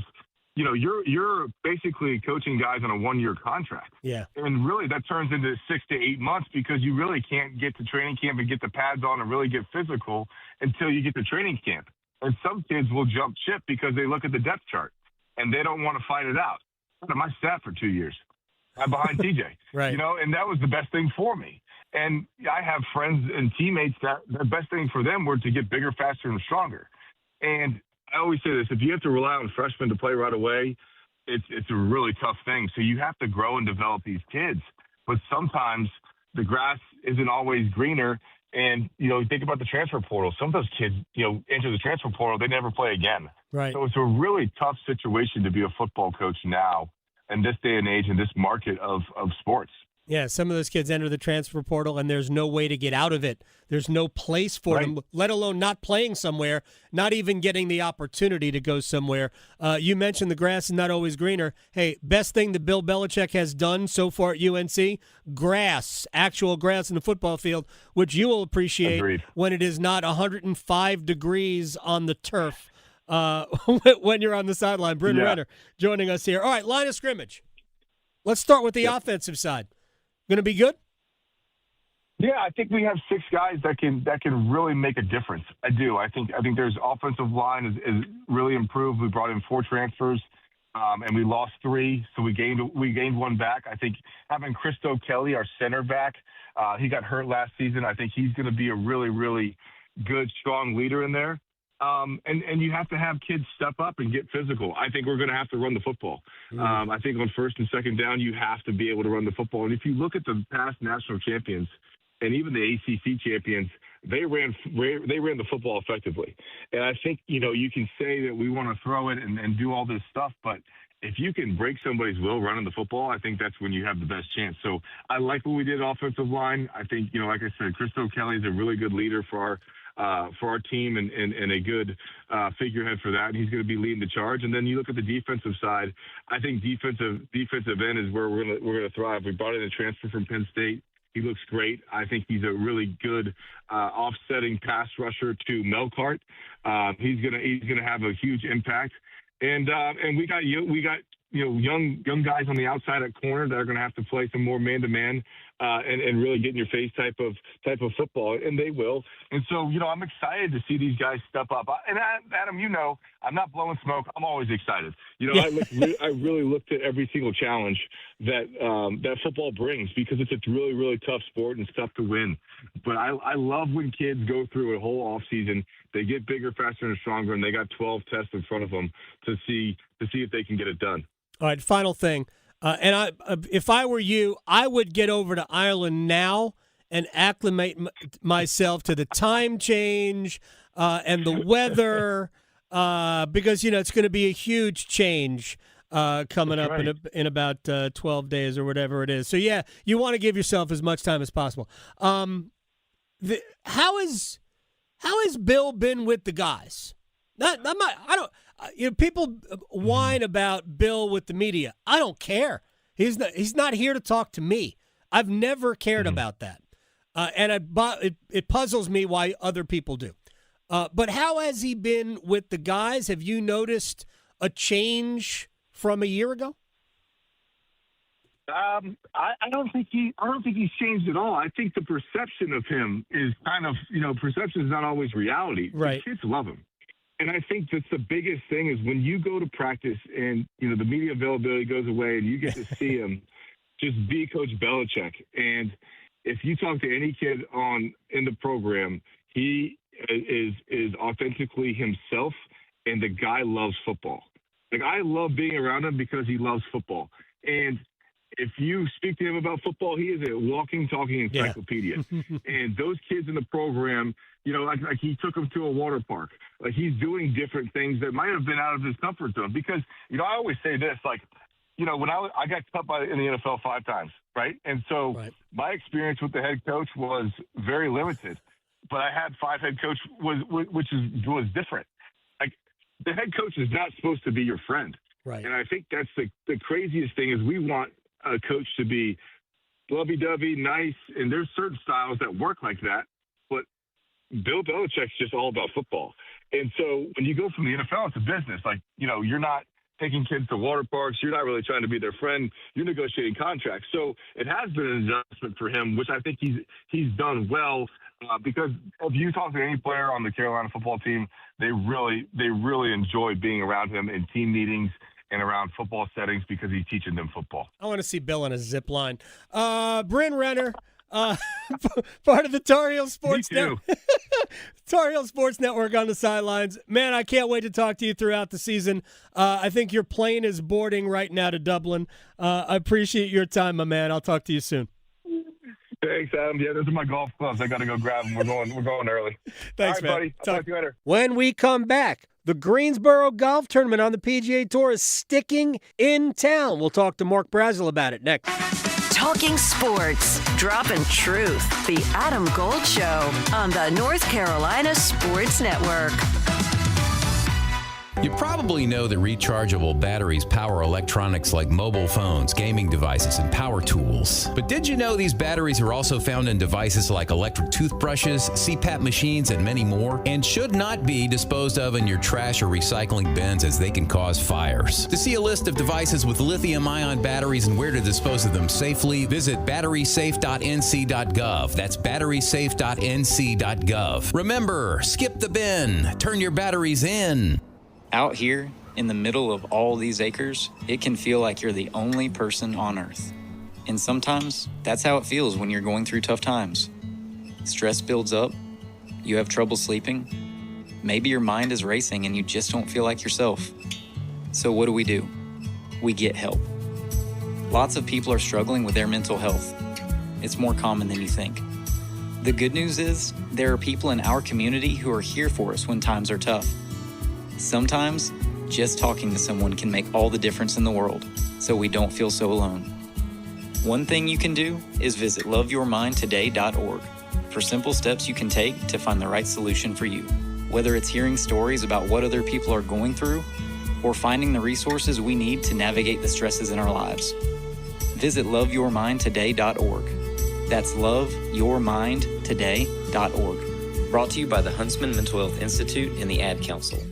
you're basically coaching guys on a 1-year contract. Yeah. And really that turns into 6 to 8 months because you really can't get to training camp and get the pads on and really get physical until you get to training camp. And some kids will jump ship because they look at the depth chart and they don't want to fight it out. I sat for 2 years. I'm behind TJ. Right. And that was the best thing for me. And I have friends and teammates that the best thing for them were to get bigger, faster, and stronger. And I always say this, if you have to rely on freshmen to play right away, it's a really tough thing. So you have to grow and develop these kids. But sometimes the grass isn't always greener. And, think about the transfer portal. Some of those kids, enter the transfer portal, they never play again. Right. So it's a really tough situation to be a football coach now in this day and age, in this market of sports. Yeah, some of those kids enter the transfer portal, and there's no way to get out of it. There's no place for them, let alone not playing somewhere, not even getting the opportunity to go somewhere. You mentioned the grass is not always greener. Hey, best thing that Bill Belichick has done so far at UNC, grass, actual grass in the football field, which you will appreciate when it is not 105 degrees on the turf when you're on the sideline. Bryn Renner joining us here. All right, line of scrimmage. Let's start with the offensive side. Going to be good? Yeah, I think we have 6 guys that can really make a difference. I do. I think there's offensive line is really improved. We brought in 4 transfers, and we lost 3, so we gained 1 back. I think having Christo Kelly, our center back, he got hurt last season. I think he's going to be a really, really good, strong leader in there. And you have to have kids step up and get physical. I think we're going to have to run the football. I think on first and second down, you have to be able to run the football. And if you look at the past national champions and even the ACC champions, they ran the football effectively. And I think, you can say that we want to throw it and do all this stuff, but if you can break somebody's will running the football, I think that's when you have the best chance. So I like what we did offensive line. I think, like I said, Christo Kelly is a really good leader for our team and a good figurehead for that. And he's going to be leading the charge. And then you look at the defensive side. I think defensive end is where we're going to thrive. We brought in a transfer from Penn State. He looks great. I think he's a really good offsetting pass rusher to Melcart. He's gonna have a huge impact. And we got young guys on the outside at corner that are going to have to play some more man-to-man and really get in your face type of football, and they will. And so, I'm excited to see these guys step up. And Adam, I'm not blowing smoke. I'm always excited. I really looked at every single challenge that football brings because it's a really, really tough sport and it's tough to win. But I love when kids go through a whole off season. They get bigger, faster, and stronger, and they got 12 tests in front of them to see if they can get it done. All right, final thing. If I were you, I would get over to Ireland now and acclimate myself to the time change and the weather because, it's going to be a huge change coming up in about 12 days or whatever it is. So, yeah, you want to give yourself as much time as possible. How has Bill been with the guys? People whine about Bill with the media. I don't care. He's not here to talk to me. I've never cared about that. And it puzzles me why other people do. But how has he been with the guys? Have you noticed a change from a year ago? I don't think he's changed at all. I think the perception of him is kind of, perception is not always reality. Right. The kids love him. And I think that's the biggest thing is when you go to practice and, the media availability goes away and you get to see him just be Coach Belichick. And if you talk to any kid in the program, he is authentically himself, and the guy loves football. Like, I love being around him because he loves football. And if you speak to him about football, he is a walking, talking encyclopedia. And those kids in the program, like he took them to a water park. Like, he's doing different things that might have been out of his comfort zone. Because, I always say this, like, when I got cut in the NFL 5 times, right? And so my experience with the head coach was very limited. But I had 5 head coach which was different. Like, the head coach is not supposed to be your friend. Right. And I think that's the craziest thing is we want a coach to be lovey-dovey, nice, and there's certain styles that work like that. But Bill Belichick's just all about football. And so when you go from the NFL, it's a business. Like, you're not taking kids to water parks. You're not really trying to be their friend. You're negotiating contracts. So it has been an adjustment for him, which I think he's done well. Because if you talk to any player on the Carolina football team, they really enjoy being around him in team meetings and around football settings because he's teaching them football. I want to see Bill on a zip line. Bryn Renner, part of the Tar Heel Sports Network. Tar Heel Sports Network on the sidelines. Man, I can't wait to talk to you throughout the season. I think your plane is boarding right now to Dublin. I appreciate your time, my man. I'll talk to you soon. Thanks, Adam. Yeah, those are my golf clubs. I got to go grab them. We're going early. Thanks, all right, man. buddy. I'll talk to you later. When we come back, the Greensboro Golf Tournament on the PGA Tour is sticking in town. We'll talk to Mark Brazel about it next. Talking sports, dropping truth. The Adam Gold Show on the North Carolina Sports Network. You probably know that rechargeable batteries power electronics like mobile phones, gaming devices, and power tools. But did you know these batteries are also found in devices like electric toothbrushes, CPAP machines, and many more, and should not be disposed of in your trash or recycling bins as they can cause fires? To see a list of devices with lithium-ion batteries and where to dispose of them safely, visit batterysafe.nc.gov. That's batterysafe.nc.gov. Remember, skip the bin. Turn your batteries in. Out here, in the middle of all these acres, it can feel like you're the only person on Earth. And sometimes, that's how it feels when you're going through tough times. Stress builds up, you have trouble sleeping, maybe your mind is racing and you just don't feel like yourself. So what do? We get help. Lots of people are struggling with their mental health. It's more common than you think. The good news is, there are people in our community who are here for us when times are tough. Sometimes, just talking to someone can make all the difference in the world, so we don't feel so alone. One thing you can do is visit loveyourmindtoday.org for simple steps you can take to find the right solution for you. Whether it's hearing stories about what other people are going through, or finding the resources we need to navigate the stresses in our lives. Visit loveyourmindtoday.org. That's loveyourmindtoday.org. Brought to you by the Huntsman Mental Health Institute and the Ad Council.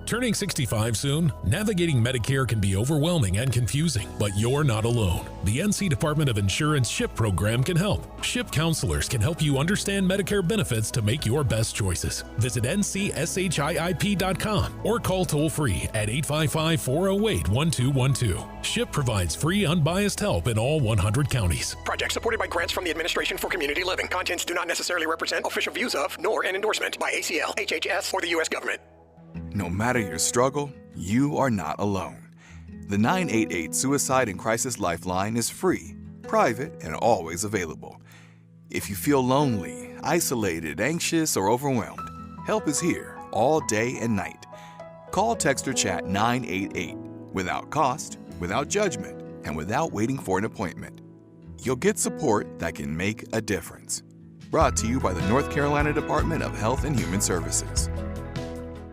Turning 65 soon? Navigating Medicare can be overwhelming and confusing, but you're not alone. The NC Department of Insurance SHIP program can help. SHIP counselors can help you understand Medicare benefits to make your best choices. Visit ncship.com or call toll-free at 855-408-1212. SHIP provides free, unbiased help in all 100 counties. Project supported by grants from the Administration for Community Living. Contents do not necessarily represent official views of, nor an endorsement by ACL, HHS, or the U.S. government. No matter your struggle, you are not alone. The 988 Suicide and Crisis Lifeline is free, private, and always available. If you feel lonely, isolated, anxious, or overwhelmed, help is here all day and night. Call, text, or chat 988 without cost, without judgment, and without waiting for an appointment. You'll get support that can make a difference. Brought to you by the North Carolina Department of Health and Human Services.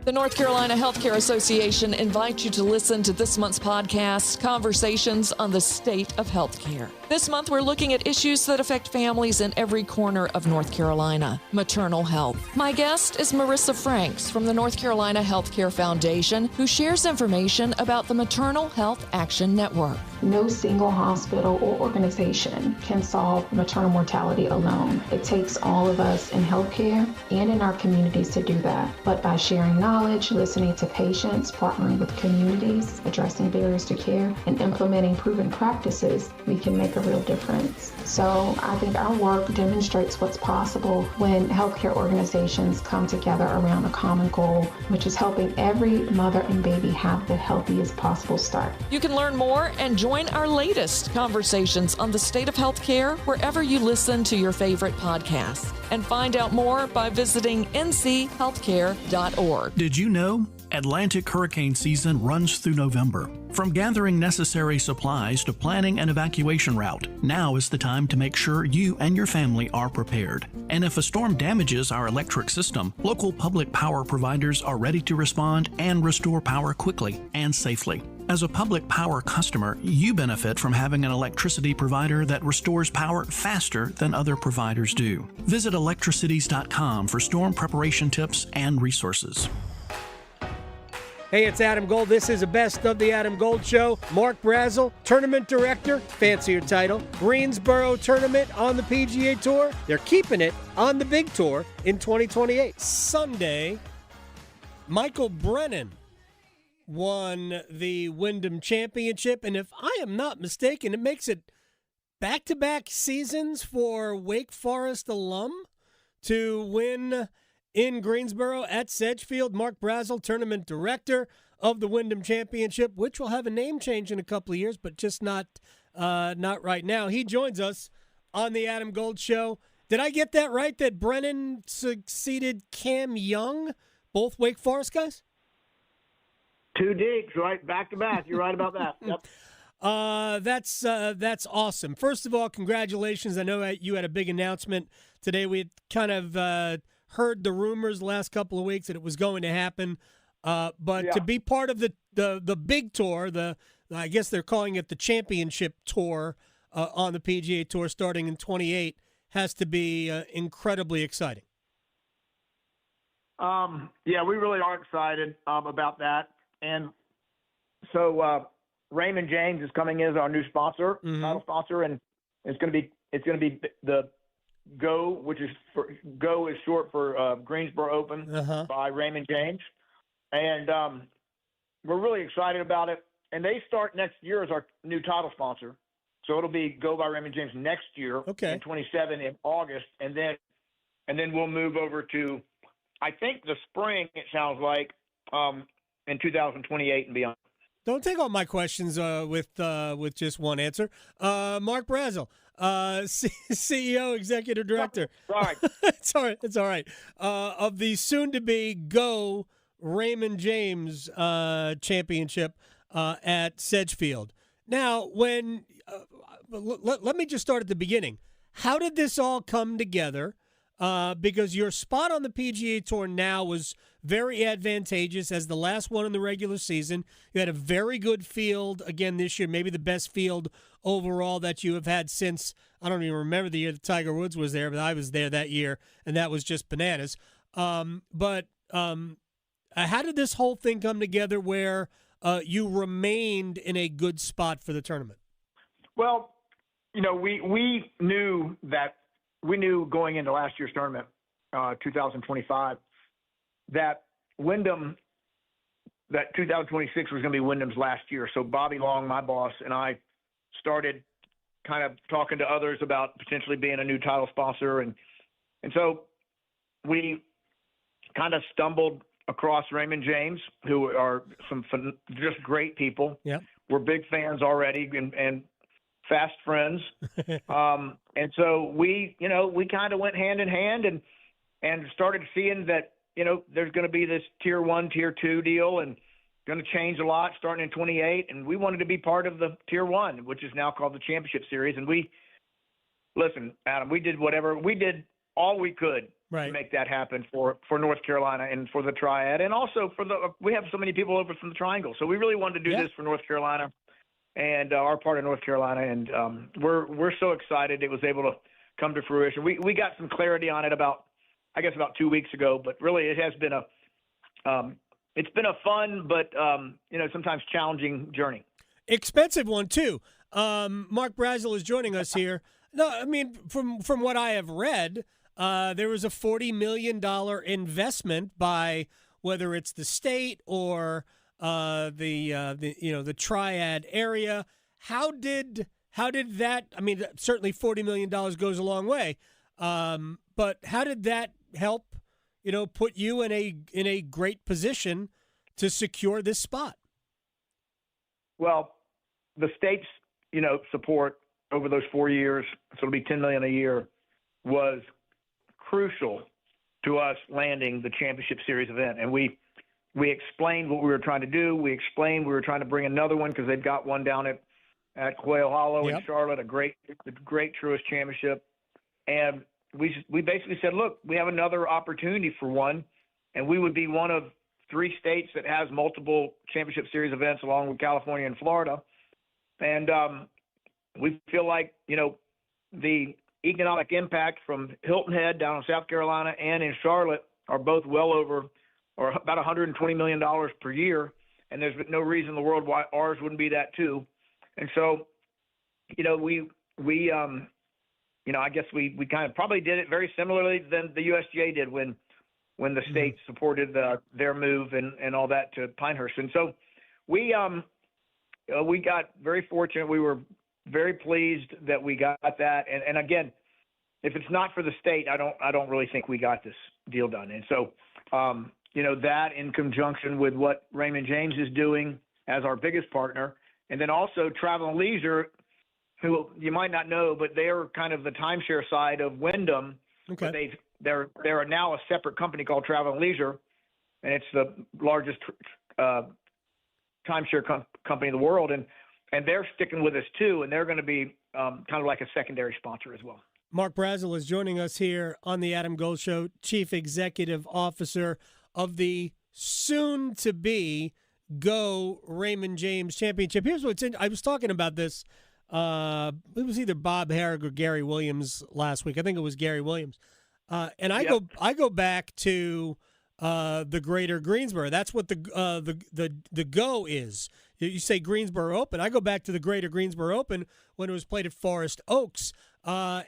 The North Carolina Healthcare Association invites you to listen to this month's podcast, Conversations on the State of Healthcare. This month, we're looking at issues that affect families in every corner of North Carolina. Maternal health. My guest is Marissa Franks from the North Carolina Healthcare Foundation, who shares information about the Maternal Health Action Network. No single hospital or organization can solve maternal mortality alone. It takes all of us in healthcare and in our communities to do that. But by sharing knowledge, listening to patients, partnering with communities, addressing barriers to care, and implementing proven practices, we can make a real difference. So I think our work demonstrates what's possible when healthcare organizations come together around a common goal, which is helping every mother and baby have the healthiest possible start. You can learn more and join our latest conversations on the state of healthcare wherever you listen to your favorite podcasts. And find out more by visiting nchealthcare.org. Did you know? Atlantic hurricane season runs through November. From gathering necessary supplies to planning an evacuation route, now is the time to make sure you and your family are prepared. And if a storm damages our electric system, local public power providers are ready to respond and restore power quickly and safely. As a public power customer, you benefit from having an electricity provider that restores power faster than other providers do. Visit electricities.com for storm preparation tips and resources. Hey, it's Adam Gold. This is a Best of the Adam Gold Show. Mark Brazel, tournament director, fancier title. Greensboro tournament on the PGA Tour. They're keeping it on the big tour in 2028. Sunday, Michael Brennan won the Wyndham Championship, and if I am not mistaken, it makes it back-to-back seasons for Wake Forest alum to win in Greensboro at Sedgefield. Mark Brazel, tournament director of the Wyndham Championship, which will have a name change in a couple of years, but just not right now. He joins us on the Adam Gold Show. Did I get that right, that Brennan succeeded Cam Young, both Wake Forest guys? Two digs, right? Back to back. You're right about that. Yep. That's awesome. First of all, congratulations. I know you had a big announcement today. We had kind of heard the rumors the last couple of weeks that it was going to happen. But to be part of the big tour, I guess they're calling it the championship tour on the PGA Tour starting in 28, has to be incredibly exciting. Yeah, we really are excited about that. And so Raymond James is coming in as our new sponsor, title sponsor, and it's going to be the Go, which is Go is short for Greensboro Open by Raymond James, and we're really excited about it. And they start next year as our new title sponsor, so it'll be Go by Raymond James next year, in 27 in August, and then we'll move over to, I think, the spring. It sounds like in 2028 and beyond. Don't take all my questions with just one answer. Mark Brazel, CEO, Executive Director. Sorry. It's all right. Of the soon-to-be Go Raymond James Championship at Sedgefield. Now, when let me just start at the beginning. How did this all come together? Because your spot on the PGA Tour now was very advantageous as the last one in the regular season. You had a very good field again this year, maybe the best field overall that you have had since, I don't even remember the year that Tiger Woods was there, but I was there that year, and that was just bananas. But how did this whole thing come together where you remained in a good spot for the tournament? Well, we knew going into last year's tournament, 2025, that Wyndham, that 2026 was going to be Wyndham's last year. So Bobby Long, my boss, and I started kind of talking to others about potentially being a new title sponsor. And so we kind of stumbled across Raymond James, who are some just great people. Yeah. We're big fans already and fast friends. And so we kind of went hand in hand and started seeing that, there's going to be this tier 1, tier 2 deal and going to change a lot starting in 28. And we wanted to be part of the tier 1, which is now called the Championship Series. And listen, Adam, we did all we could to make that happen for North Carolina and for the Triad. And also we have so many people over from the Triangle. So we really wanted to do this for North Carolina. and our part of North Carolina, and we're so excited it was able to come to fruition. We got some clarity on it about 2 weeks ago, but really it has been it's been a fun but sometimes challenging journey. Expensive one too. Mark Brazel is joining us here. No, I mean from what I have read, there was a $40 million investment by whether it's the state or the Triad area. How did that? I mean, certainly $40 million goes a long way, but how did that help? Put you in a great position to secure this spot. Well, the state's support over those 4 years, so it'll be $10 million a year, was crucial to us landing the championship series event. And we explained what we were trying to do. We explained we were trying to bring another one because they've got one down at Quail Hollow in Charlotte, a great Truist championship. And we basically said, look, we have another opportunity for one, and we would be one of 3 states that has multiple championship series events along with California and Florida. And we feel like, the economic impact from Hilton Head down in South Carolina and in Charlotte are both well over or about $120 million per year. And there's no reason in the world why ours wouldn't be that too. And so, I guess we kind of probably did it very similarly than the USGA did when the state supported their move and all that to Pinehurst. And so we got very fortunate. We were very pleased that we got that. And again, if it's not for the state, I don't really think we got this deal done. And so, that in conjunction with what Raymond James is doing as our biggest partner, and then also Travel and Leisure, who you might not know, but they're kind of the timeshare side of Wyndham. Okay. They're now a separate company called Travel and Leisure, and it's the largest timeshare company in the world, and they're sticking with us too, and they're going to be kind of like a secondary sponsor as well. Mark Brazel is joining us here on the Adam Gold Show, Chief Executive Officer of the soon-to-be Go Raymond James Championship. Here's what's I was talking about this. It was either Bob Herrig or Gary Williams last week. I think it was Gary Williams. And I go back to the Greater Greensboro. That's what the Go is. You say Greensboro Open. I go back to the Greater Greensboro Open when it was played at Forest Oaks. I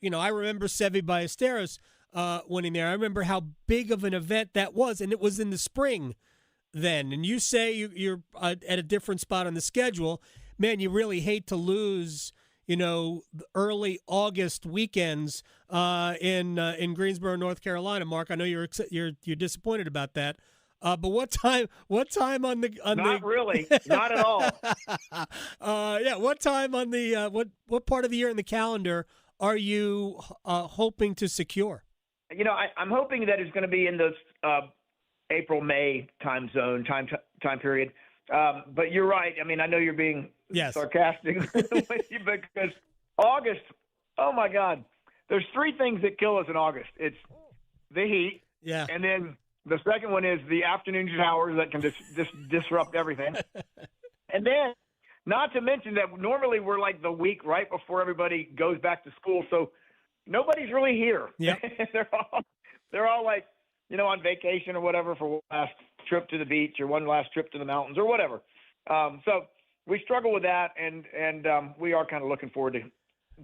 remember Seve Ballesteros winning there. I remember how big of an event that was, and it was in the spring then. And you say you're at a different spot on the schedule. Man, you really hate to lose, the early August weekends in Greensboro, North Carolina. Mark, I know you're disappointed about that. But what time on the not really, not at all. What time on the what part of the year in the calendar are you hoping to secure? I'm hoping that it's going to be in the April-May time period. But you're right. I mean, I know you're being sarcastic because August, oh my God, there's 3 things that kill us in August. It's the heat. Yeah. And then the second one is the afternoon showers that can just disrupt everything. And then, not to mention that normally we're like the week right before everybody goes back to school. So nobody's really here. Yeah. they're all like, on vacation or whatever for one last trip to the beach or one last trip to the mountains or whatever. So we struggle with that, and we are kind of looking forward to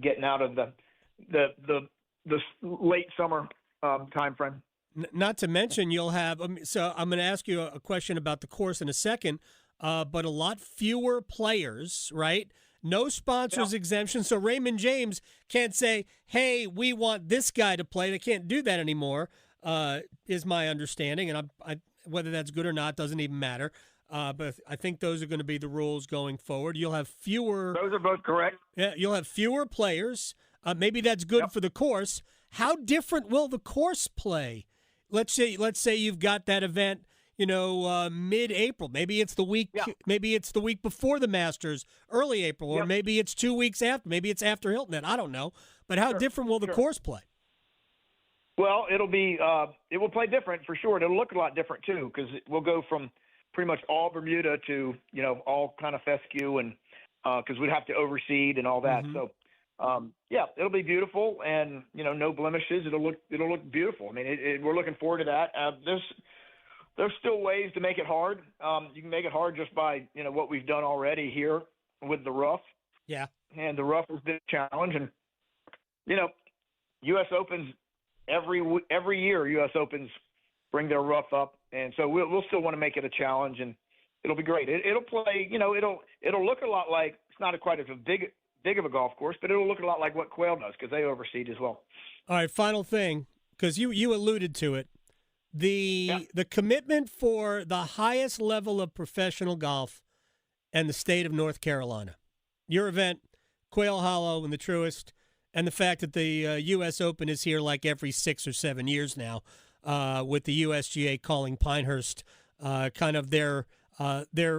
getting out of the late summer time frame. Not to mention you'll have so I'm going to ask you a question about the course in a second, but a lot fewer players, right? No sponsors exemption, so Raymond James can't say, hey, we want this guy to play. They can't do that anymore, is my understanding, and I whether that's good or not doesn't even matter. But I think those are going to be the rules going forward. You'll have fewer. Those are both correct. Yeah, you'll have fewer players. Maybe that's good for the course. How different will the course play? Let's say you've got that event, mid-April. Maybe it's the week. Yeah. Maybe it's the week before the Masters, early April, or maybe it's 2 weeks after. Maybe it's after Hilton Head. I don't know. But how different will the course play? Well, it will play different for sure. It'll look a lot different too, because we'll go from pretty much all Bermuda to, all kind of fescue, and because we'd have to overseed and all that. So, it'll be beautiful, and no blemishes. It'll look beautiful. I mean, we're looking forward to that. There's still ways to make it hard. You can make it hard just by what we've done already here with the rough. Yeah. And the rough has been a challenge, and U.S. Opens every year. U.S. Opens bring their rough up, and so we'll still want to make it a challenge, and it'll be great. It'll play. It'll look a lot like, it's not quite as big of a golf course, but it'll look a lot like what Quail does because they overseed as well. All right, final thing, because you alluded to it, the commitment for the highest level of professional golf in the state of North Carolina. Your event, Quail Hollow and the Truist, and the fact that the U.S. Open is here like every 6 or 7 years now, with the USGA calling Pinehurst kind of their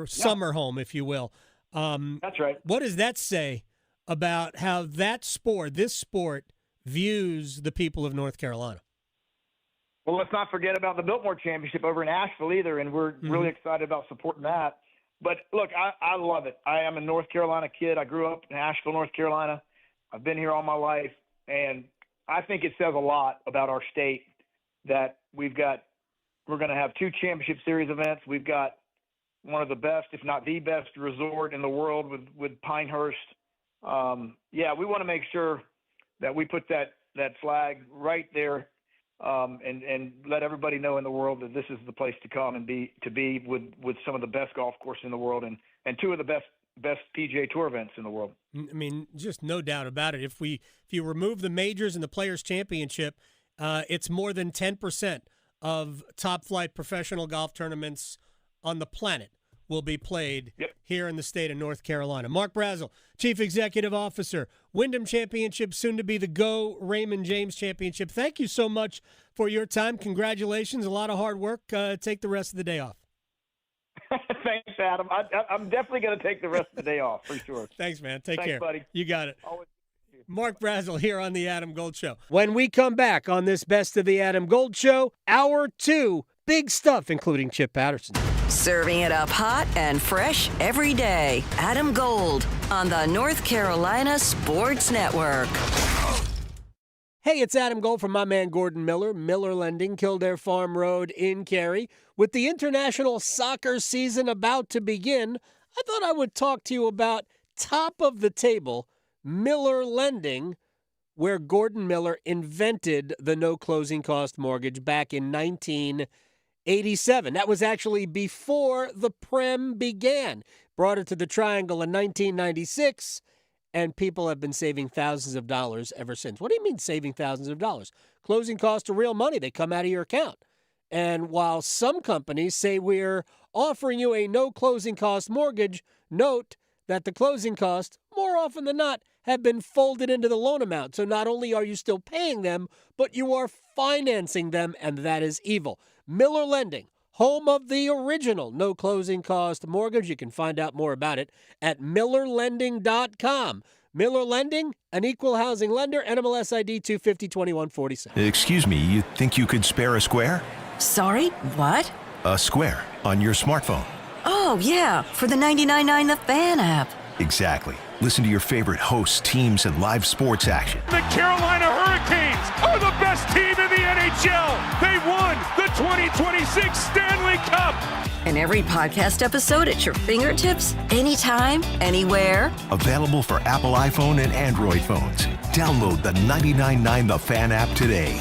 summer home, if you will. That's right. What does that say about how this sport, views the people of North Carolina? Well, let's not forget about the Biltmore Championship over in Asheville either, and we're really excited about supporting that. But, look, I love it. I am a North Carolina kid. I grew up in Asheville, North Carolina. I've been here all my life, and I think it says a lot about our state that we're going to have 2 championship series events. We've got one of the best, if not the best, resort in the world with Pinehurst. We want to make sure that we put that flag right there, and let everybody know in the world that this is the place to come and be with some of the best golf courses in the world, and 2 of the best PGA Tour events in the world. I mean, just no doubt about it. If you remove the majors and the Players Championship, it's more than 10% of top-flight professional golf tournaments on the planet will be played here in the state of North Carolina. Mark Brazel, Chief Executive Officer, Wyndham Championship, soon to be the Go Raymond James Championship. Thank you so much for your time. Congratulations. A lot of hard work. Take the rest of the day off. Thanks, Adam. I'm definitely going to take the rest of the day off for sure. Thanks, man. Thanks, care, buddy. You got it. Always. Mark Brazel here on the Adam Gold Show. When we come back on this Best of the Adam Gold Show, Hour 2, big stuff, including Chip Patterson. Serving it up hot and fresh every day. Adam Gold on the North Carolina Sports Network. Hey, it's Adam Gold from my man Gordon Miller, Miller Lending, Kildare Farm Road in Cary. With the international soccer season about to begin, I thought I would talk to you about top of the table Miller Lending, where Gordon Miller invented the no closing cost mortgage back in 1987. That was actually before the Prem began. Brought it to the Triangle in 1996, and people have been saving thousands of dollars ever since. What do you mean saving thousands of dollars? Closing costs are real money. They come out of your account. And while some companies say we're offering you a no closing cost mortgage, note that the closing costs, more often than not, have been folded into the loan amount. So not only are you still paying them, but you are financing them, and that is evil. Miller Lending, home of the original no closing cost mortgage. You can find out more about it at MillerLending.com. Miller Lending, an equal housing lender, NMLS ID 2502147. Excuse me, you think you could spare a square? Sorry, what? A square on your smartphone. Oh, yeah, for the 99.9 The Fan app. Exactly. Listen to your favorite hosts, teams, and live sports action. The Carolina Hurricanes are the best team in the NHL. They won the 2026 Stanley Cup. And every podcast episode at your fingertips, anytime, anywhere. Available for Apple iPhone and Android phones. Download the 99.9 The Fan app today.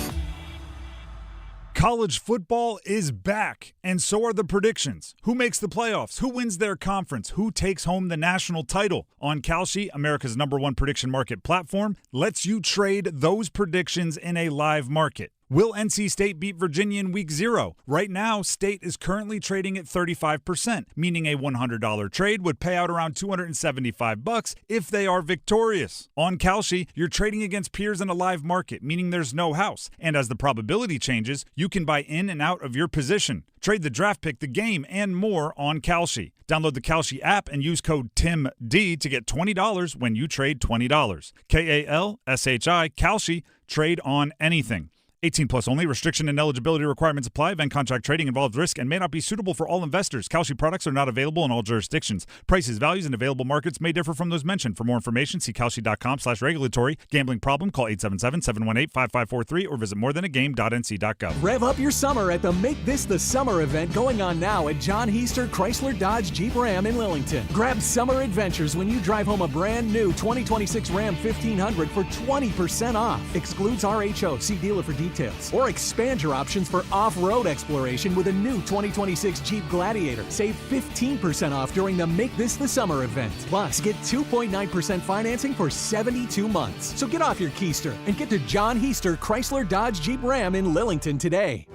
College football is back, and so are the predictions. Who makes the playoffs? Who wins their conference? Who takes home the national title? On Kalshi, America's #1 prediction market platform, lets you trade those predictions in a live market. Will NC State beat Virginia in Week 0? Right now, State is currently trading at 35%, meaning a $100 trade would pay out around $275 if they are victorious. On Kalshi, you're trading against peers in a live market, meaning there's no house. And as the probability changes, you can buy in and out of your position. Trade the draft pick, the game, and more on Kalshi. Download the Kalshi app and use code TIMD to get $20 when you trade $20. KALSHI, Kalshi, trade on anything. 18 plus only. Restriction and eligibility requirements apply. Event contract trading involves risk and may not be suitable for all investors. Kalshi products are not available in all jurisdictions. Prices, values, and available markets may differ from those mentioned. For more information, see kalshi.com/regulatory. Gambling problem? Call 877-718-5543 or visit morethanagame.nc.gov. Rev up your summer at the Make This the Summer event going on now at John Heister Chrysler Dodge Jeep Ram in Lillington. Grab summer adventures when you drive home a brand new 2026 Ram 1500 for 20% off. Excludes RHO. See dealer for details. Or expand your options for off-road exploration with a new 2026 Jeep Gladiator. Save 15% off during the Make This the Summer event. Plus, get 2.9% financing for 72 months. So get off your keister and get to John Heister Chrysler Dodge Jeep Ram in Lillington today.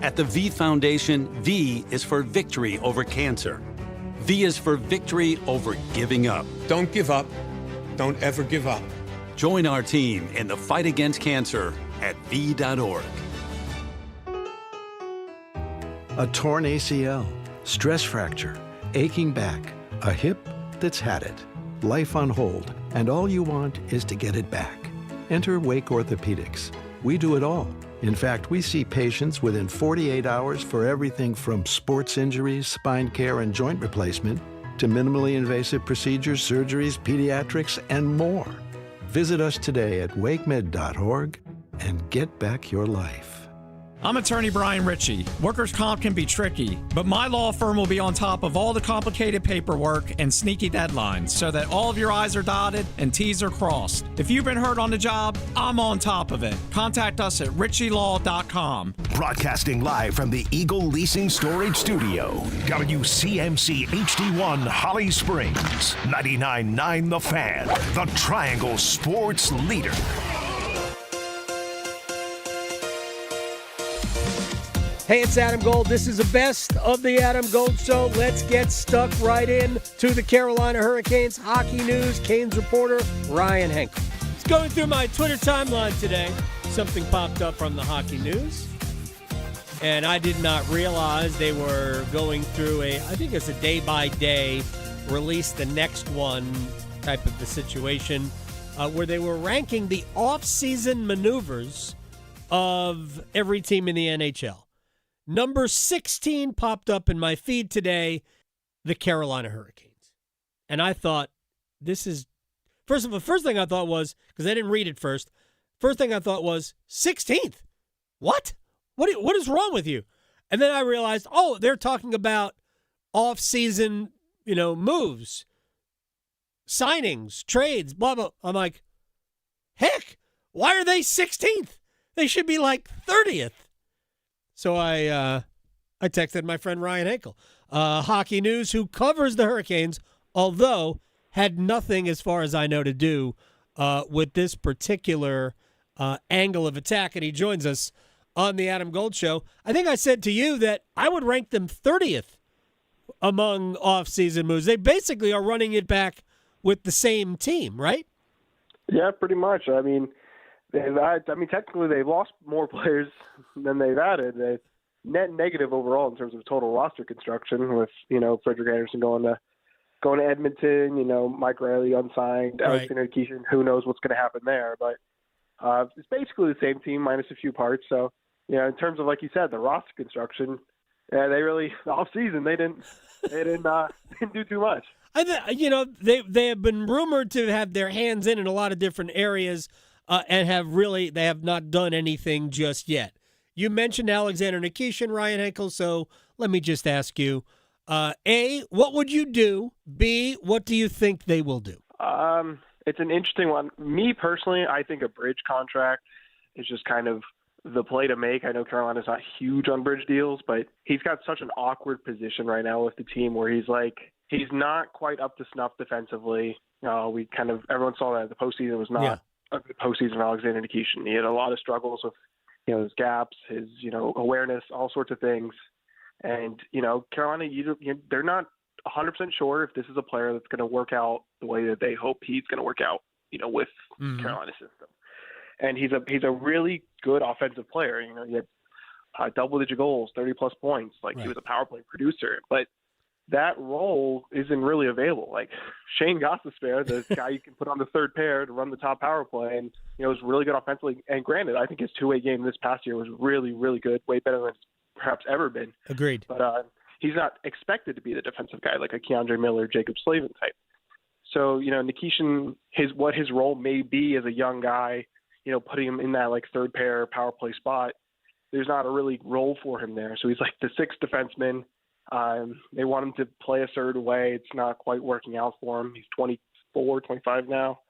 At the V Foundation, V is for victory over cancer. V is for victory over giving up. Don't give up. Don't ever give up. Join our team in the fight against cancer at V.org. A torn ACL, stress fracture, aching back, a hip that's had it, life on hold, and all you want is to get it back. Enter Wake Orthopedics. We do it all. In fact, we see patients within 48 hours for everything from sports injuries, spine care, and joint replacement to minimally invasive procedures, surgeries, pediatrics, and more. Visit us today at wakemed.org and get back your life. I'm attorney Brian Ritchie. Workers' comp can be tricky, but my law firm will be on top of all the complicated paperwork and sneaky deadlines so that all of your I's are dotted and T's are crossed. If you've been hurt on the job, I'm on top of it. Contact us at ritchielaw.com. Broadcasting live from the Eagle Leasing Storage Studio. WCMC HD1 Holly Springs. 99.9 The Fan. The Triangle Sports Leader. Hey, it's Adam Gold. This is the best of the Adam Gold Show. Let's get stuck right in to the Carolina Hurricanes hockey news. Canes reporter Ryan Henkel. It's going through my Twitter timeline today. Something popped up from the hockey news, and I did not realize they were going through I think it's a day-by-day release the next one type of the situation where they were ranking the off-season maneuvers of every team in the NHL. Number 16 popped up in my feed today, the Carolina Hurricanes. And I thought, this is... First thing I thought was, because I didn't read it first thing I thought was, 16th? What? What is wrong with you? And then I realized, they're talking about off-season, moves, signings, trades, blah, blah. I'm like, heck, why are they 16th? They should be like 30th. So I texted my friend Ryan Henkel, Hockey News, who covers the Hurricanes, although had nothing, as far as I know, to do with this particular angle of attack. And he joins us on the Adam Gold Show. I think I said to you that I would rank them 30th among off-season moves. They basically are running it back with the same team, right? Yeah, pretty much. I mean, technically they've lost more players than they've added. They net negative overall in terms of total roster construction with, Frederick Anderson going to Edmonton, Mike Riley unsigned, Right. Alexander Keeshan, who knows what's going to happen there. But it's basically the same team minus a few parts. So, in terms of, like you said, the roster construction, they really, off season, they didn't do too much. They have been rumored to have their hands in a lot of different areas. And they have not done anything just yet. You mentioned Alexander Nikishin, Ryan Henkel, so let me just ask you, A, what would you do? B, what do you think they will do? It's an interesting one. Me personally, I think a bridge contract is just kind of the play to make. I know Carolina's not huge on bridge deals, but he's got such an awkward position right now with the team where he's not quite up to snuff defensively. Everyone saw that the postseason was not a good postseason for Alexander Nikishin. He had a lot of struggles with, his gaps, his, awareness, all sorts of things. And, Carolina, they're not 100% sure if this is a player that's going to work out the way that they hope he's going to work out, with Carolina's system. And he's a really good offensive player. He had double-digit goals, 30-plus points. He was a power play producer. But that role isn't really available. Like Shane Gostisbehere, the guy you can put on the third pair to run the top power play, and was really good offensively. And granted, I think his two-way game this past year was really, really good, way better than it's perhaps ever been. Agreed. But he's not expected to be the defensive guy like a Keandre Miller, Jacob Slavin type. So Nikishin, what his role may be as a young guy, putting him in that like third pair power play spot, there's not a really role for him there. So he's like the sixth defenseman. They want him to play a certain way. It's not quite working out for him. He's 24, 25 now.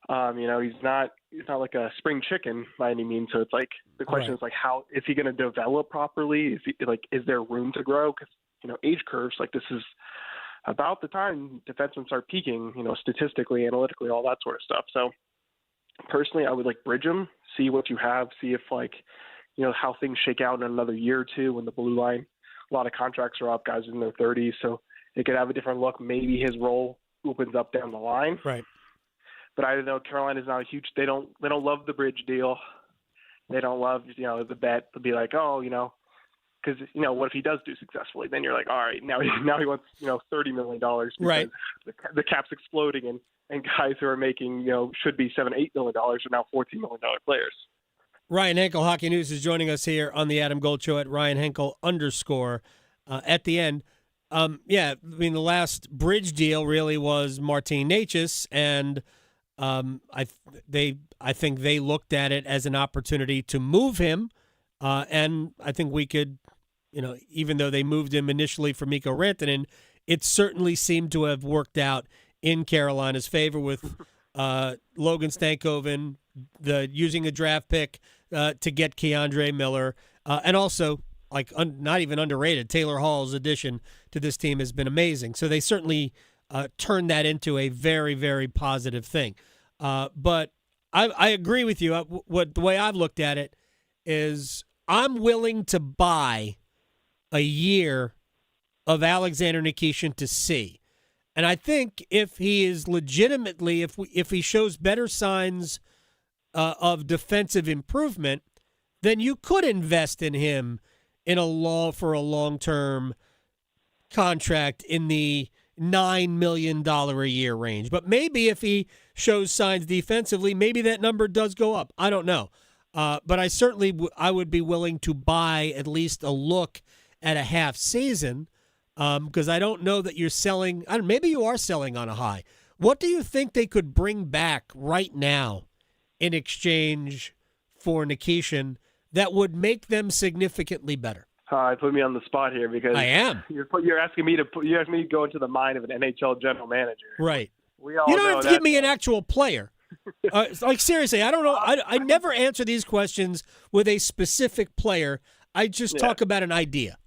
He's not like a spring chicken by any means. So it's like the question is like, how is he going to develop properly? Is there room to grow? Because age curves, like this is about the time defensemen start peaking. Statistically, analytically, all that sort of stuff. So personally, I would like bridge him, see what you have, see if how things shake out in another year or two when the blue line. A lot of contracts are up, guys in their 30s, so they could have a different look. Maybe his role opens up down the line. Right. But I don't know. Carolina's not a huge. They don't love the bridge deal. They don't love the bet to be like, because what if he does do successfully? Then you're like, all right, now he wants $30 million because the cap's exploding and guys who are making should be $7-8 million are now $14 million players. Ryan Henkel, Hockey News, is joining us here on the Adam Gold Show at Ryan Henkel _. At the end, the last bridge deal really was Martin Necas, and I think they looked at it as an opportunity to move him, and I think we could, even though they moved him initially for Mikko Rantanen, it certainly seemed to have worked out in Carolina's favor with Logan Stankoven, using a draft pick to get Keandre Miller, and also not even underrated, Taylor Hall's addition to this team has been amazing. So they certainly turned that into a very, very positive thing. But I agree with you. The way I've looked at it is I'm willing to buy a year of Alexander Nikishin to see. And I think if he is legitimately, if he shows better signs of defensive improvement, then you could invest in him for a long-term contract in the $9 million a year range. But maybe if he shows signs defensively, maybe that number does go up. I don't know. But I certainly I would be willing to buy at least a look at a half season because I don't know that you're selling. Maybe you are selling on a high. What do you think they could bring back right now in exchange for Nikishin that would make them significantly better? Put me on the spot here because I am. You're asking me to go into the mind of an NHL general manager. Right. We all you don't know have to give me an actual player. Seriously, I don't know. I never answer these questions with a specific player. I just talk about an idea.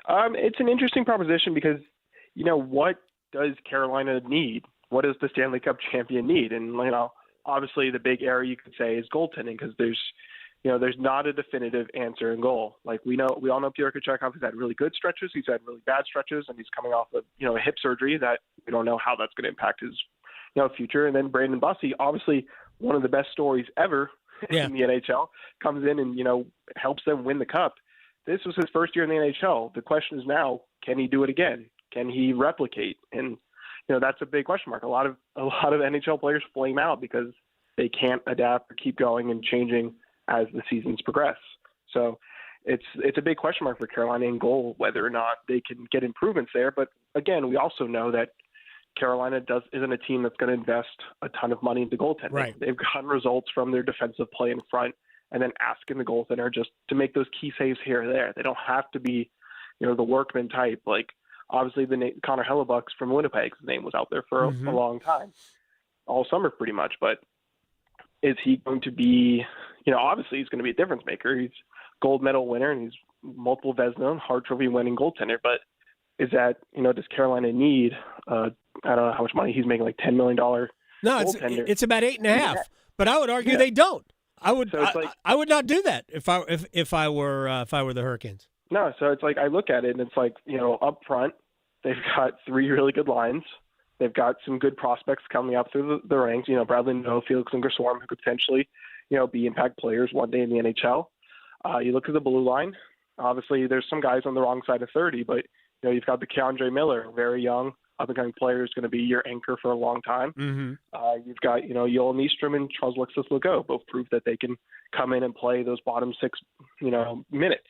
It's an interesting proposition because, what does Carolina need? What does the Stanley Cup champion need? And, obviously the big area you could say is goaltending because there's not a definitive answer in goal. Like we all know Pyotr Kochetkov has had really good stretches. He's had really bad stretches, and he's coming off of, a hip surgery that we don't know how that's going to impact his, future. And then Brandon Bussi, obviously one of the best stories ever in the NHL, comes in and, helps them win the cup. This was his first year in the NHL. The question is now, can he do it again? Can he replicate? And, that's a big question mark. A lot of NHL players flame out because they can't adapt or keep going and changing as the seasons progress. So it's a big question mark for Carolina in goal, whether or not they can get improvements there. But again, we also know that Carolina isn't a team that's going to invest a ton of money into goaltending. Right. They've gotten results from their defensive play in front and then asking the goaltender just to make those key saves here or there. They don't have to be, the workman type. Like obviously Connor Hellebuck's from Winnipeg's name was out there for a long time, all summer pretty much. But is he going to be, obviously he's going to be a difference maker. He's gold medal winner and he's multiple Vezina, Hart Trophy winning goaltender. But is that, does Carolina need, I don't know how much money he's making, like $10 million No, it's about 8.5. But I would argue they don't. I would not do that if I were the Hurricanes. No, so it's like I look at it and it's like, up front, they've got 3 really good lines. They've got some good prospects coming up through the ranks. Bradley Noe, Felix Ingerswarm, who could potentially, be impact players one day in the NHL. You look at the blue line. Obviously, there's some guys on the wrong side of 30, but you've got the Keandre Miller, very young, up-and-coming player, is going to be your anchor for a long time. Mm-hmm. You've got, Yoel Nystrom and Charles Alexis Legault, both prove that they can come in and play those bottom 6, minutes.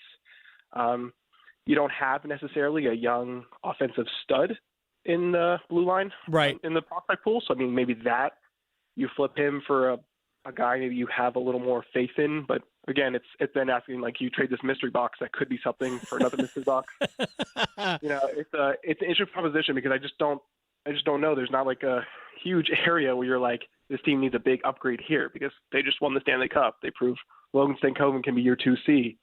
You don't have necessarily a young offensive stud in the blue line, right, in the prospect pool. So, maybe that you flip him for a guy maybe you have a little more faith in. But again, it's then asking, like, you trade this mystery box that could be something for another mystery box. It's an interesting proposition because I just don't know. There's not like a huge area where you're like, this team needs a big upgrade here because they just won the Stanley Cup. They prove Logan Stankoven can be your 2C.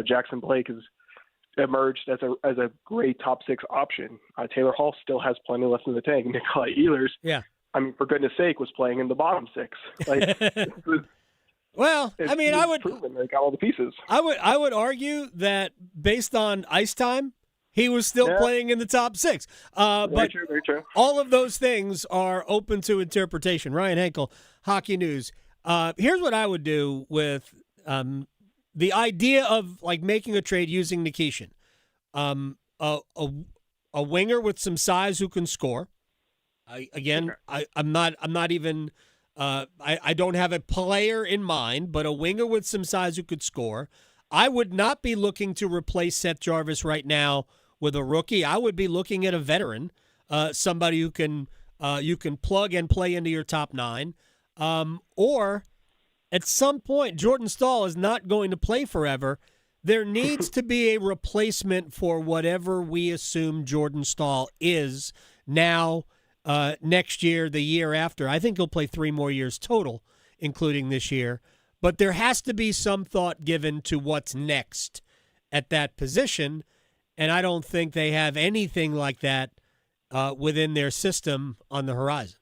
Jackson Blake has emerged as a great top 6 option. Taylor Hall still has plenty left in the tank. Nikolai Ehlers, for goodness sake, was playing in the bottom 6. Well, I would proven they got all the pieces. I would argue that based on ice time, he was still playing in the top 6. But very true. All of those things are open to interpretation. Ryan Henkel, Hockey News. Here's what I would do with the idea of like making a trade using Nikishin. A winger with some size who can score. I'm not even. I don't have a player in mind, but a winger with some size who could score. I would not be looking to replace Seth Jarvis right now with a rookie. I would be looking at a veteran, somebody who can you can plug and play into your top 9. Or at some point, Jordan Staal is not going to play forever. There needs to be a replacement for whatever we assume Jordan Staal is now. Next year, the year after. I think he'll play 3 more years total, including this year. But there has to be some thought given to what's next at that position, and I don't think they have anything like that within their system on the horizon.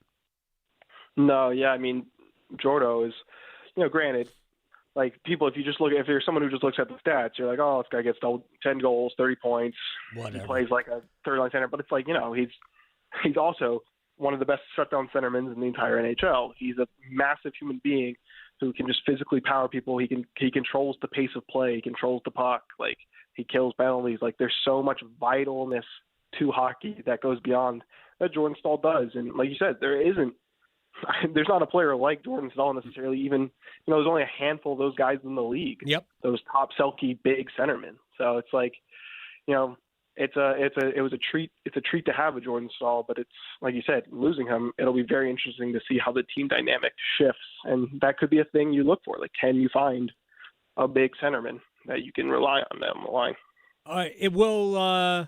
No, Jordo is, granted, like people, if you're someone who just looks at the stats, you're like, oh, this guy gets 10 goals, 30 points. Whatever. He plays like a third-line center, but it's like, he's also one of the best shutdown centermen in the entire NHL. He's a massive human being who can just physically power people. He controls the pace of play. He controls the puck. Like, he kills penalties. Like, there's so much vitalness to hockey that goes beyond that Jordan Staal does. And like you said, there's not a player like Jordan Staal necessarily. Even, there's only a handful of those guys in the league. Yep. Those top selkie big centermen. So it's like, it was a treat. It's a treat to have a Jordan Staal, but it's like you said, losing him, it'll be very interesting to see how the team dynamic shifts, and that could be a thing you look for. Like, can you find a big centerman that you can rely on down the line? All right, it will.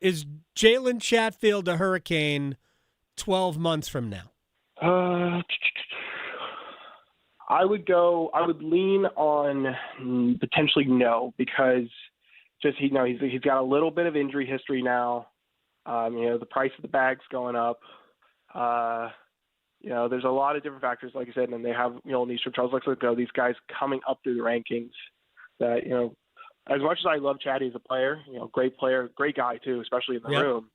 Is Jalen Chatfield a Hurricane 12 months from now? I would lean on potentially no, because just he's got a little bit of injury history now. The price of the bag's going up. There's a lot of different factors, like I said, and they have Nystrom, Charles Alexis Legault, these guys coming up through the rankings. That as much as I love Chatty as a player, great player, great guy too, especially in the room.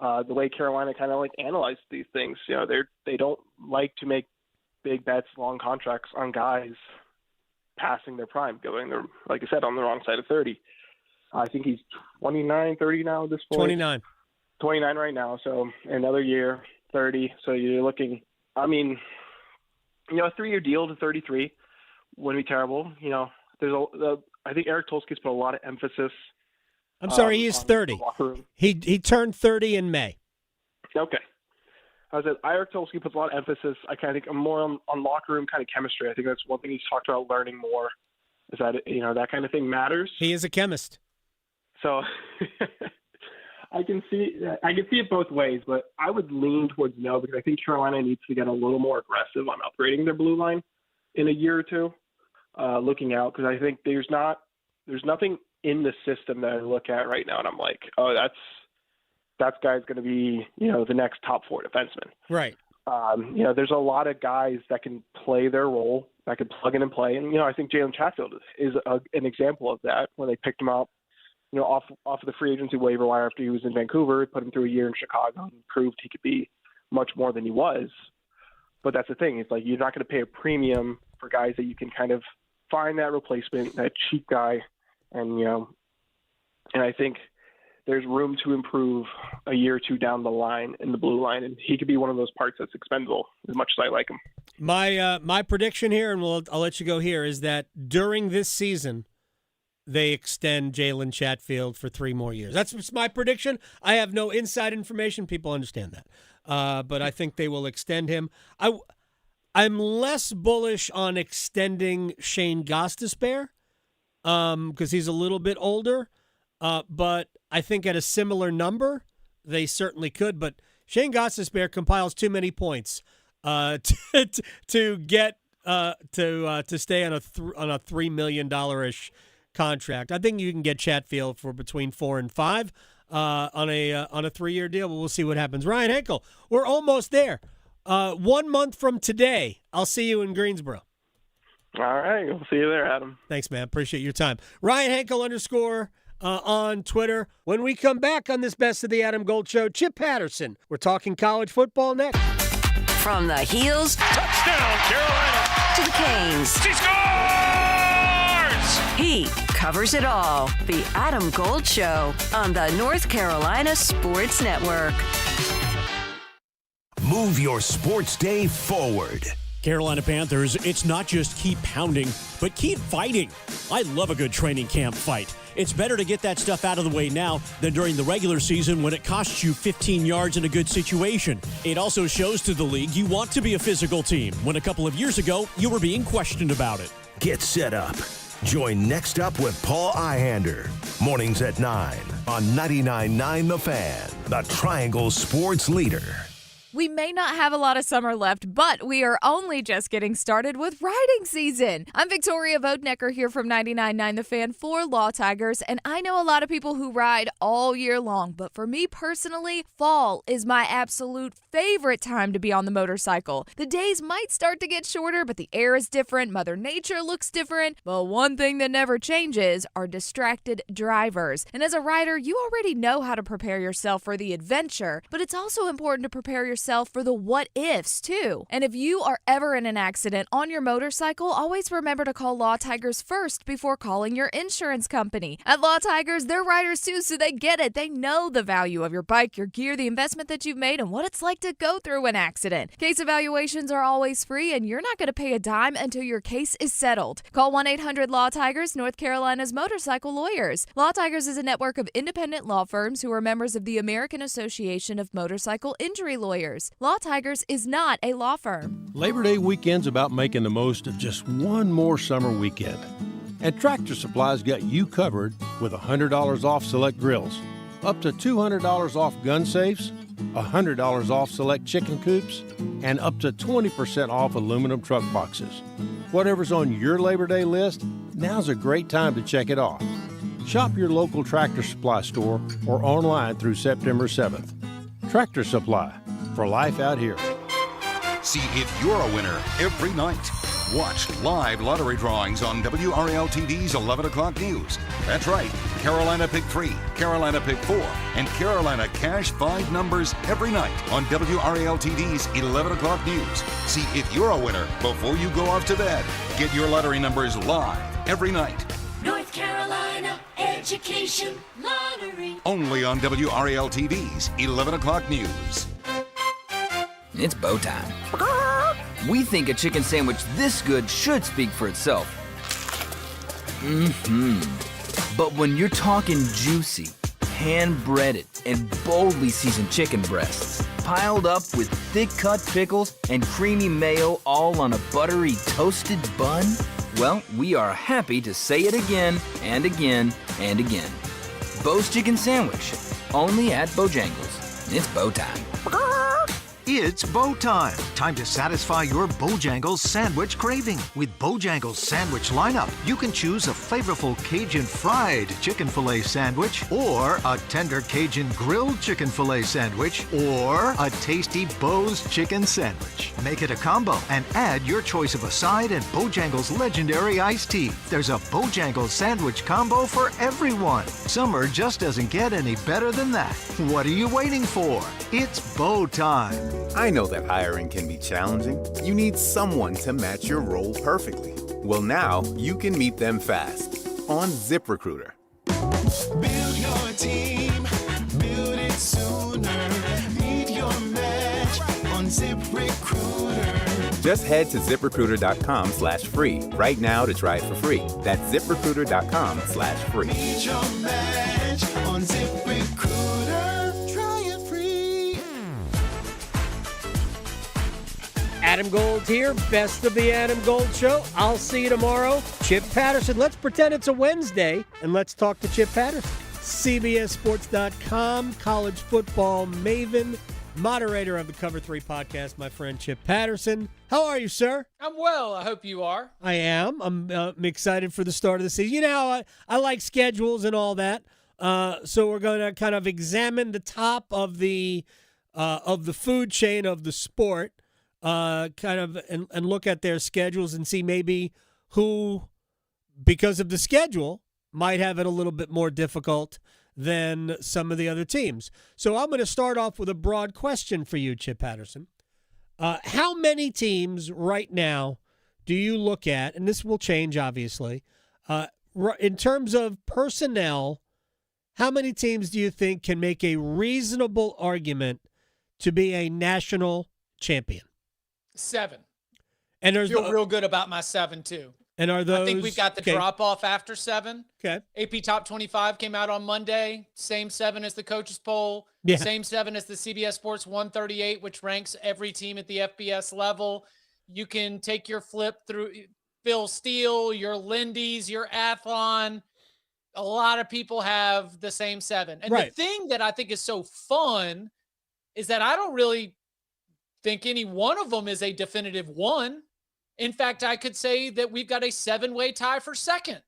The way Carolina kind of analyze these things, they don't like to make big bets, long contracts on guys passing their prime, going like I said, on the wrong side of 30. I think he's 29, 30 now at this point. 29 right now. So another year, 30. So you're looking, a 3-year deal to 33 wouldn't be terrible. I think Eric Tolsky's put a lot of emphasis. I'm sorry, he is 30. He turned 30 in May. Okay. I said Eric Tolsky puts a lot of emphasis. I kind of think more on locker room kind of chemistry. I think that's one thing he's talked about learning more. Is that that kind of thing matters. He is a chemist. So I can see it both ways, but I would lean towards no, because I think Carolina needs to get a little more aggressive on upgrading their blue line in a year or two, looking out, because I think there's nothing in the system that I look at right now and I'm like, oh, that guy's going to be the next top 4 defenseman. Right. There's a lot of guys that can play their role, that can plug in and play, and I think Jalen Chatfield is an example of that. When they picked him up, off of the free agency waiver wire after he was in Vancouver, put him through a year in Chicago, and proved he could be much more than he was. But that's the thing. It's like you're not going to pay a premium for guys that you can kind of find that replacement, that cheap guy. And, and I think there's room to improve a year or two down the line in the blue line, and he could be one of those parts that's expendable as much as I like him. My prediction here, and I'll let you go here, is that during this season, they extend Jalen Chatfield for 3 more years. That's my prediction. I have no inside information. People understand that. But I think they will extend him. I'm less bullish on extending Shane Gostisbehere because he's a little bit older. But I think at a similar number, they certainly could. But Shane Gostisbehere compiles too many points to get to stay on a $3 million-ish contract. I think you can get Chatfield for between 4 and 5 on a 3-year deal, but we'll see what happens. Ryan Henkel, we're almost there. 1 month from today, I'll see you in Greensboro. All right, we'll see you there, Adam. Thanks, man. Appreciate your time. Ryan Henkel _ on Twitter. When we come back on this Best of the Adam Gold Show, Chip Patterson. We're talking college football next. From the heels, touchdown, Carolina, to the canes. She scores! He covers it all. The Adam Gold Show on the North Carolina Sports Network. Move your sports day forward. Carolina Panthers, it's not just keep pounding, but keep fighting. I love a good training camp fight. It's better to get that stuff out of the way now than during the regular season when it costs you 15 yards in a good situation. It also shows to the league you want to be a physical team when a couple of years ago you were being questioned about it. Get set up. Join Next Up with Paul Ihander. Mornings at 9 on 99.9 The Fan, the Triangle Sports Leader. We may not have a lot of summer left, but we are only just getting started with riding season. I'm Victoria Vodnecker here from 99.9 The Fan for Law Tigers, and I know a lot of people who ride all year long, but for me personally, fall is my absolute favorite time to be on the motorcycle. The days might start to get shorter, but the air is different, Mother Nature looks different, but one thing that never changes are distracted drivers. And as a rider, you already know how to prepare yourself for the adventure, but it's also important to prepare yourself for the what ifs too. And if you are ever in an accident on your motorcycle, always remember to call Law Tigers first before calling your insurance company. At Law Tigers, they're riders too, so they get it. They know the value of your bike, your gear, the investment that you've made, and what it's like to go through an accident. Case evaluations are always free, and you're not going to pay a dime until your case is settled. Call 1-800-LAW-TIGERS, North Carolina's motorcycle lawyers. Law Tigers is a network of independent law firms who are members of the American Association of Motorcycle Injury Lawyers. Law Tigers is not a law firm. Labor Day weekend's about making the most of just one more summer weekend. And Tractor Supply's got you covered with $100 off select grills, up to $200 off gun safes, $100 off select chicken coops, and up to 20% off aluminum truck boxes. Whatever's on your Labor Day list, now's a great time to check it off. Shop your local Tractor Supply store or online through September 7th. Tractor Supply, for life out here. See if you're a winner every night. Watch live lottery drawings on WRAL-TV's 11 o'clock news. That's right, Carolina Pick 3, Carolina Pick 4, and Carolina Cash 5 numbers every night on WRAL-TV's 11 o'clock news. See if you're a winner before you go off to bed. Get your lottery numbers live every night. North Carolina Education Lottery. Only on WRAL-TV's 11 o'clock news. It's bow time. We think a chicken sandwich this good should speak for itself. But when you're talking juicy, hand-breaded, and boldly seasoned chicken breasts, piled up with thick-cut pickles and creamy mayo all on a buttery toasted bun, well, we are happy to say it again and again and again. Bo's Chicken Sandwich, only at Bojangles. It's bow time. It's bow time. Time to satisfy your Bojangles sandwich craving. With Bojangles sandwich lineup, you can choose a flavorful Cajun fried chicken filet sandwich, or a tender Cajun grilled chicken filet sandwich, or a tasty Bo's chicken sandwich. Make it a combo and add your choice of a side and Bojangles legendary iced tea. There's a Bojangles sandwich combo for everyone. Summer just doesn't get any better than that. What are you waiting for? It's bow time. I know that hiring can be challenging. You need someone to match your role perfectly. Well, now you can meet them fast on ZipRecruiter. Build your team. ZipRecruiter. Just head to ZipRecruiter.com/free right now to try it for free. That's ZipRecruiter.com/free. Need your match on ZipRecruiter. Try it free. Adam Gold here, best of the Adam Gold Show. I'll see you tomorrow. Chip Patterson. Let's pretend it's a Wednesday, and let's talk to Chip Patterson. CBSSports.com, college football maven, moderator of the Cover 3 podcast, my friend Chip Patterson. How are you, sir? I'm well. I hope you are. I am. I'm excited for the start of the season. You know how I like schedules and all that. So we're going to kind of examine the top of the food chain of the sport, and look at their schedules and see maybe who, because of the schedule, might have it a little bit more difficult than some of the other teams. So I'm going to start off with a broad question for you, Chip Patterson. How many teams right now do you look at, and this will change obviously, in terms of personnel, how many teams do you think can make a reasonable argument to be a national champion? 7. And I feel real good about my 7 too. And are those? I think we've got the drop off after 7. Okay. AP Top 25 came out on Monday. Same 7 as the coaches poll. Yeah. Same 7 as the CBS Sports 138, which ranks every team at the FBS level. You can take your flip through Phil Steele, your Lindy's, your Athlon. A lot of people have the same 7. And right. The thing that I think is so fun is that I don't really think any one of them is a definitive 1. In fact, I could say that we've got a 7-way tie for second.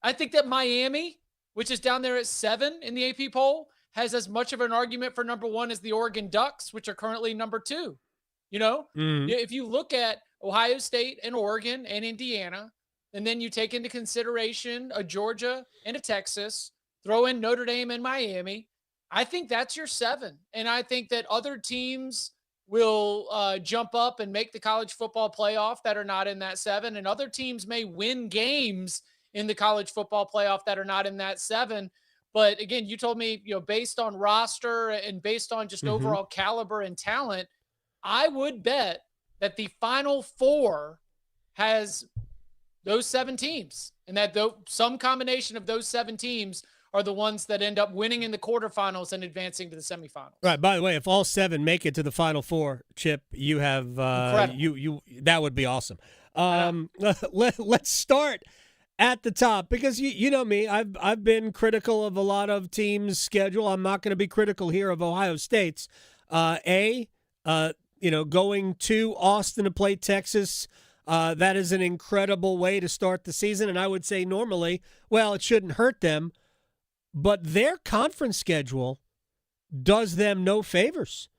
I think that Miami, which is down there at 7 in the AP poll, has as much of an argument for number 1 as the Oregon Ducks, which are currently number 2. You know, if you look at Ohio State and Oregon and Indiana, and then you take into consideration a Georgia and a Texas, throw in Notre Dame and Miami, I think that's your 7. And I think that other teams will jump up and make the college football playoff that are not in that 7. And other teams may win games in the college football playoff that are not in that 7. But again, you told me, based on roster and based on just overall caliber and talent, I would bet that the Final 4 has those 7 teams, and that some combination of those 7 teams are the ones that end up winning in the quarterfinals and advancing to the semifinals. Right. By the way, if all 7 make it to the Final 4, Chip, you have you that would be awesome. Let's start at the top, because you know me, I've been critical of a lot of teams' schedule. I'm not going to be critical here of Ohio State's. Going to Austin to play Texas. That is an incredible way to start the season, and I would say normally, it shouldn't hurt them. But their conference schedule does them no favors.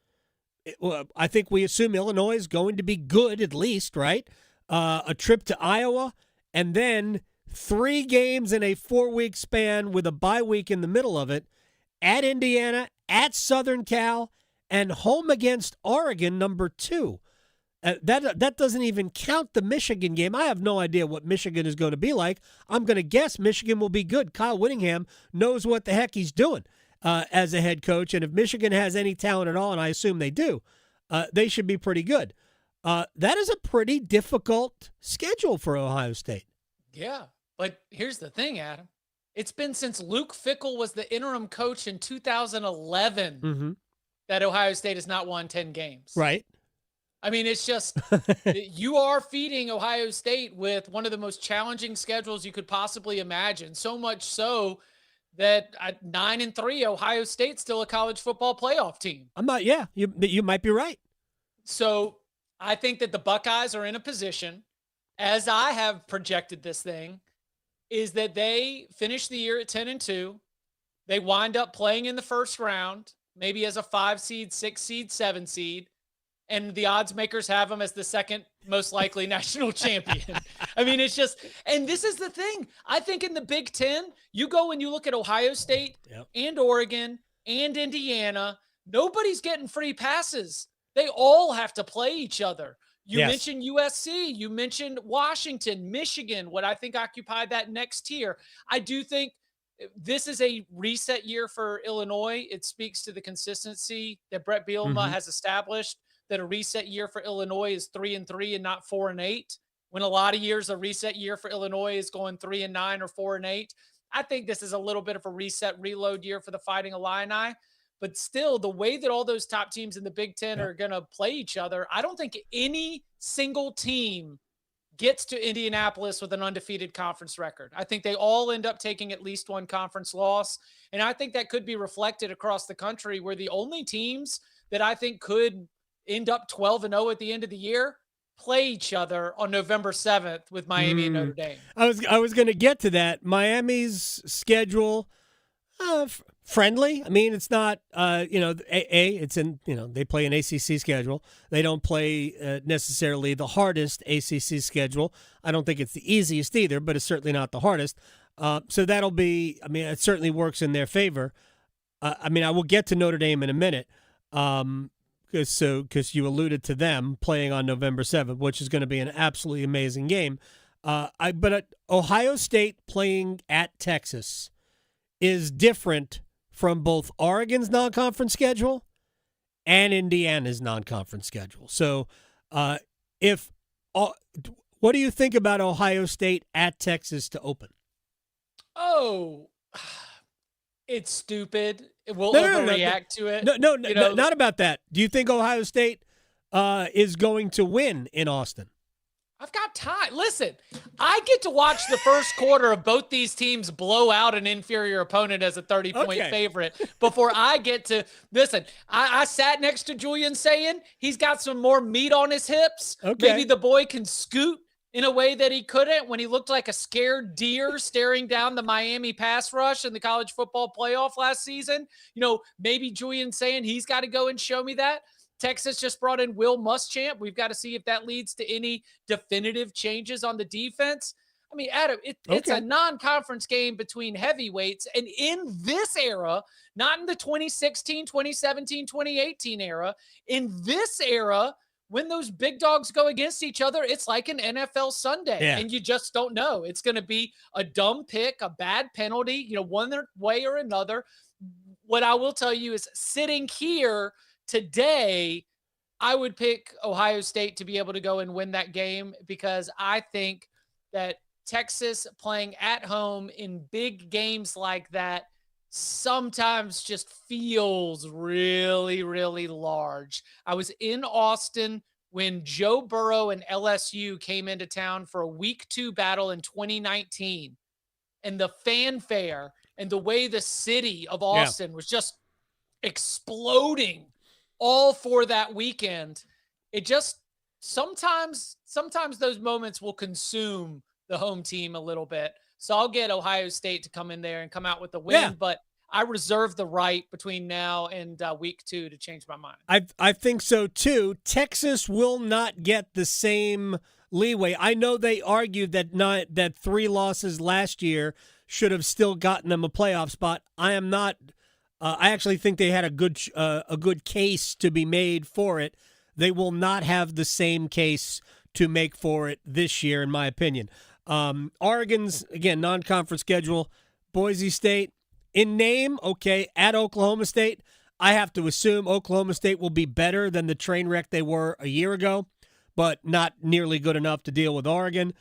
I think we assume Illinois is going to be good at least, right? A trip to Iowa, and then 3 games in a 4-week span with a bye week in the middle of it, at Indiana, at Southern Cal, and home against Oregon, number 2. That doesn't even count the Michigan game. I have no idea what Michigan is going to be like. I'm going to guess Michigan will be good. Kyle Whittingham knows what the heck he's doing as a head coach, and if Michigan has any talent at all, and I assume they do, they should be pretty good. That is a pretty difficult schedule for Ohio State. Yeah, but here's the thing, Adam. It's been since Luke Fickell was the interim coach in 2011 that Ohio State has not won 10 games. Right. I mean, it's just you are feeding Ohio State with one of the most challenging schedules you could possibly imagine. So much so that at 9-3, Ohio State's still a college football playoff team. You might be right. So I think that the Buckeyes are in a position, as I have projected this thing, is that they finish the year at 10-2. They wind up playing in the first round, maybe as a 5 seed, 6 seed, 7 seed. And the odds makers have them as the second most likely national champion. I mean, it's just, and this is the thing. I think in the Big Ten, you go and you look at Ohio State and Oregon and Indiana, nobody's getting free passes. They all have to play each other. You mentioned USC, you mentioned Washington, Michigan, what I think occupied that next tier. I do think this is a reset year for Illinois. It speaks to the consistency that Brett Bielema has established that a reset year for Illinois is 3-3 and not 4-8. When a lot of years a reset year for Illinois is going 3-9 or 4-8. I think this is a little bit of a reset reload year for the Fighting Illini. But still, the way that all those top teams in the Big Ten are going to play each other, I don't think any single team gets to Indianapolis with an undefeated conference record. I think they all end up taking at least one conference loss. And I think that could be reflected across the country, where the only teams that I think could end up 12-0 at the end of the year play each other on November 7th with Miami and Notre Dame. I was going to get to that. Miami's schedule, friendly. I mean, it's not, it's in, they play an ACC schedule. They don't play necessarily the hardest ACC schedule. I don't think it's the easiest either, but it's certainly not the hardest. So that'll be, it certainly works in their favor. I will get to Notre Dame in a minute. Because you alluded to them playing on November 7th, which is going to be an absolutely amazing game. But Ohio State playing at Texas is different from both Oregon's non-conference schedule and Indiana's non-conference schedule. So what do you think about Ohio State at Texas to open? Oh, it's stupid. We'll overreact to it. No, not about that. Do you think Ohio State is going to win in Austin? I've got time. Listen, I get to watch the first quarter of both these teams blow out an inferior opponent as a 30-point favorite before I get to – listen, I sat next to Julian saying he's got some more meat on his hips. Okay. Maybe the boy can scoot in a way that he couldn't when he looked like a scared deer staring down the Miami pass rush in the college football playoff last season. Maybe Julian saying he's got to go and show me that. Texas just brought in Will Muschamp. We've got to see if that leads to any definitive changes on the defense. Adam, it's a non-conference game between heavyweights. And in this era, not in the 2016, 2017, 2018 era, in this era, when those big dogs go against each other, it's like an NFL Sunday, and you just don't know. It's going to be a dumb pick, a bad penalty, one way or another. What I will tell you is, sitting here today, I would pick Ohio State to be able to go and win that game, because I think that Texas playing at home in big games like that sometimes just feels really, really large. I was in Austin when Joe Burrow and LSU came into town for a week 2 battle in 2019, and the fanfare and the way the city of Austin was just exploding all for that weekend. It just sometimes those moments will consume the home team a little bit. So I'll get Ohio State to come in there and come out with the win, but I reserve the right between now and week 2 to change my mind. I think so too. Texas will not get the same leeway. I know they argued that 3 losses last year should have still gotten them a playoff spot. I am not. I actually think they had a good case to be made for it. They will not have the same case to make for it this year, in my opinion. Oregon's, again, non-conference schedule. Boise State, in name, at Oklahoma State. I have to assume Oklahoma State will be better than the train wreck they were a year ago, but not nearly good enough to deal with Oregon.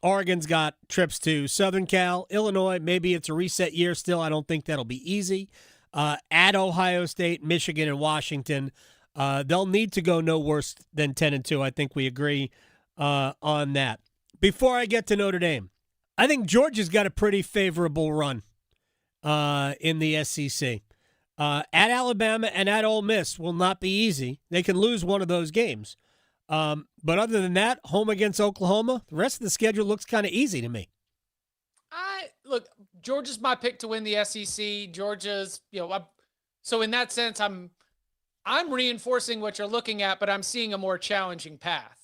Oregon's got trips to Southern Cal, Illinois. Maybe it's a reset year still. I don't think that'll be easy. At Ohio State, Michigan, and Washington. They'll need to go no worse than 10-2. I think we agree on that. Before I get to Notre Dame, I think Georgia's got a pretty favorable run in the SEC. At Alabama and at Ole Miss will not be easy. They can lose one of those games. But other than that, home against Oklahoma, the rest of the schedule looks kind of easy to me. Look, Georgia's my pick to win the SEC. Georgia's, so in that sense, I'm reinforcing what you're looking at, but I'm seeing a more challenging path.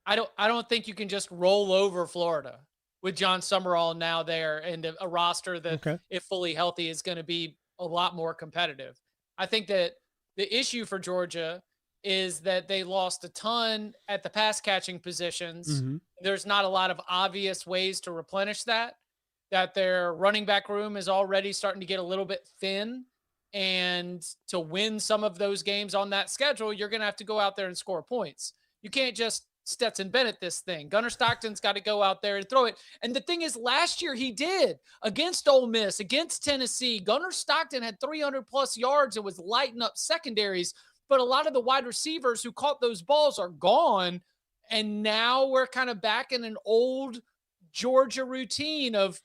I don't think you can just roll over Florida with John Summerall now there and a roster that, if fully healthy, is going to be a lot more competitive. I think that the issue for Georgia is that they lost a ton at the pass catching positions. Mm-hmm. There's not a lot of obvious ways to replenish that their running back room is already starting to get a little bit thin. And to win some of those games on that schedule, you're going to have to go out there and score points. You can't just Stetson Bennett this thing. Gunnar Stockton's got to go out there and throw it. And the thing is, last year he did against Ole Miss, against Tennessee. Gunnar Stockton had 300-plus yards and was lighting up secondaries. But a lot of the wide receivers who caught those balls are gone. And now we're kind of back in an old Georgia routine of,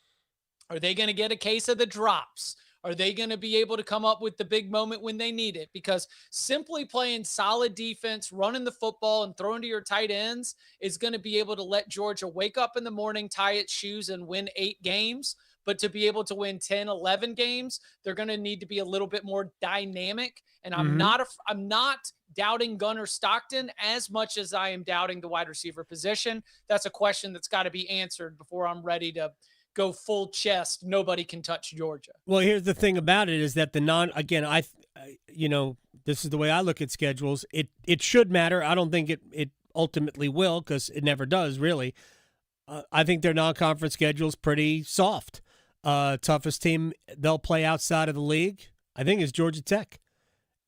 are they going to get a case of the drops? Are they going to be able to come up with the big moment when they need it? Because simply playing solid defense, running the football, and throwing to your tight ends is going to be able to let Georgia wake up in the morning, tie its shoes, and win 8 games. But to be able to win 10, 11 games, they're going to need to be a little bit more dynamic. And I'm not doubting Gunnar Stockton as much as I am doubting the wide receiver position. That's a question that's got to be answered before I'm ready to go full chest. Nobody can touch Georgia. Well, here's the thing about it is that this is the way I look at schedules. It should matter. I don't think it ultimately will, because it never does, really. I think their non-conference schedule is pretty soft. Toughest team they'll play outside of the league, I think, is Georgia Tech.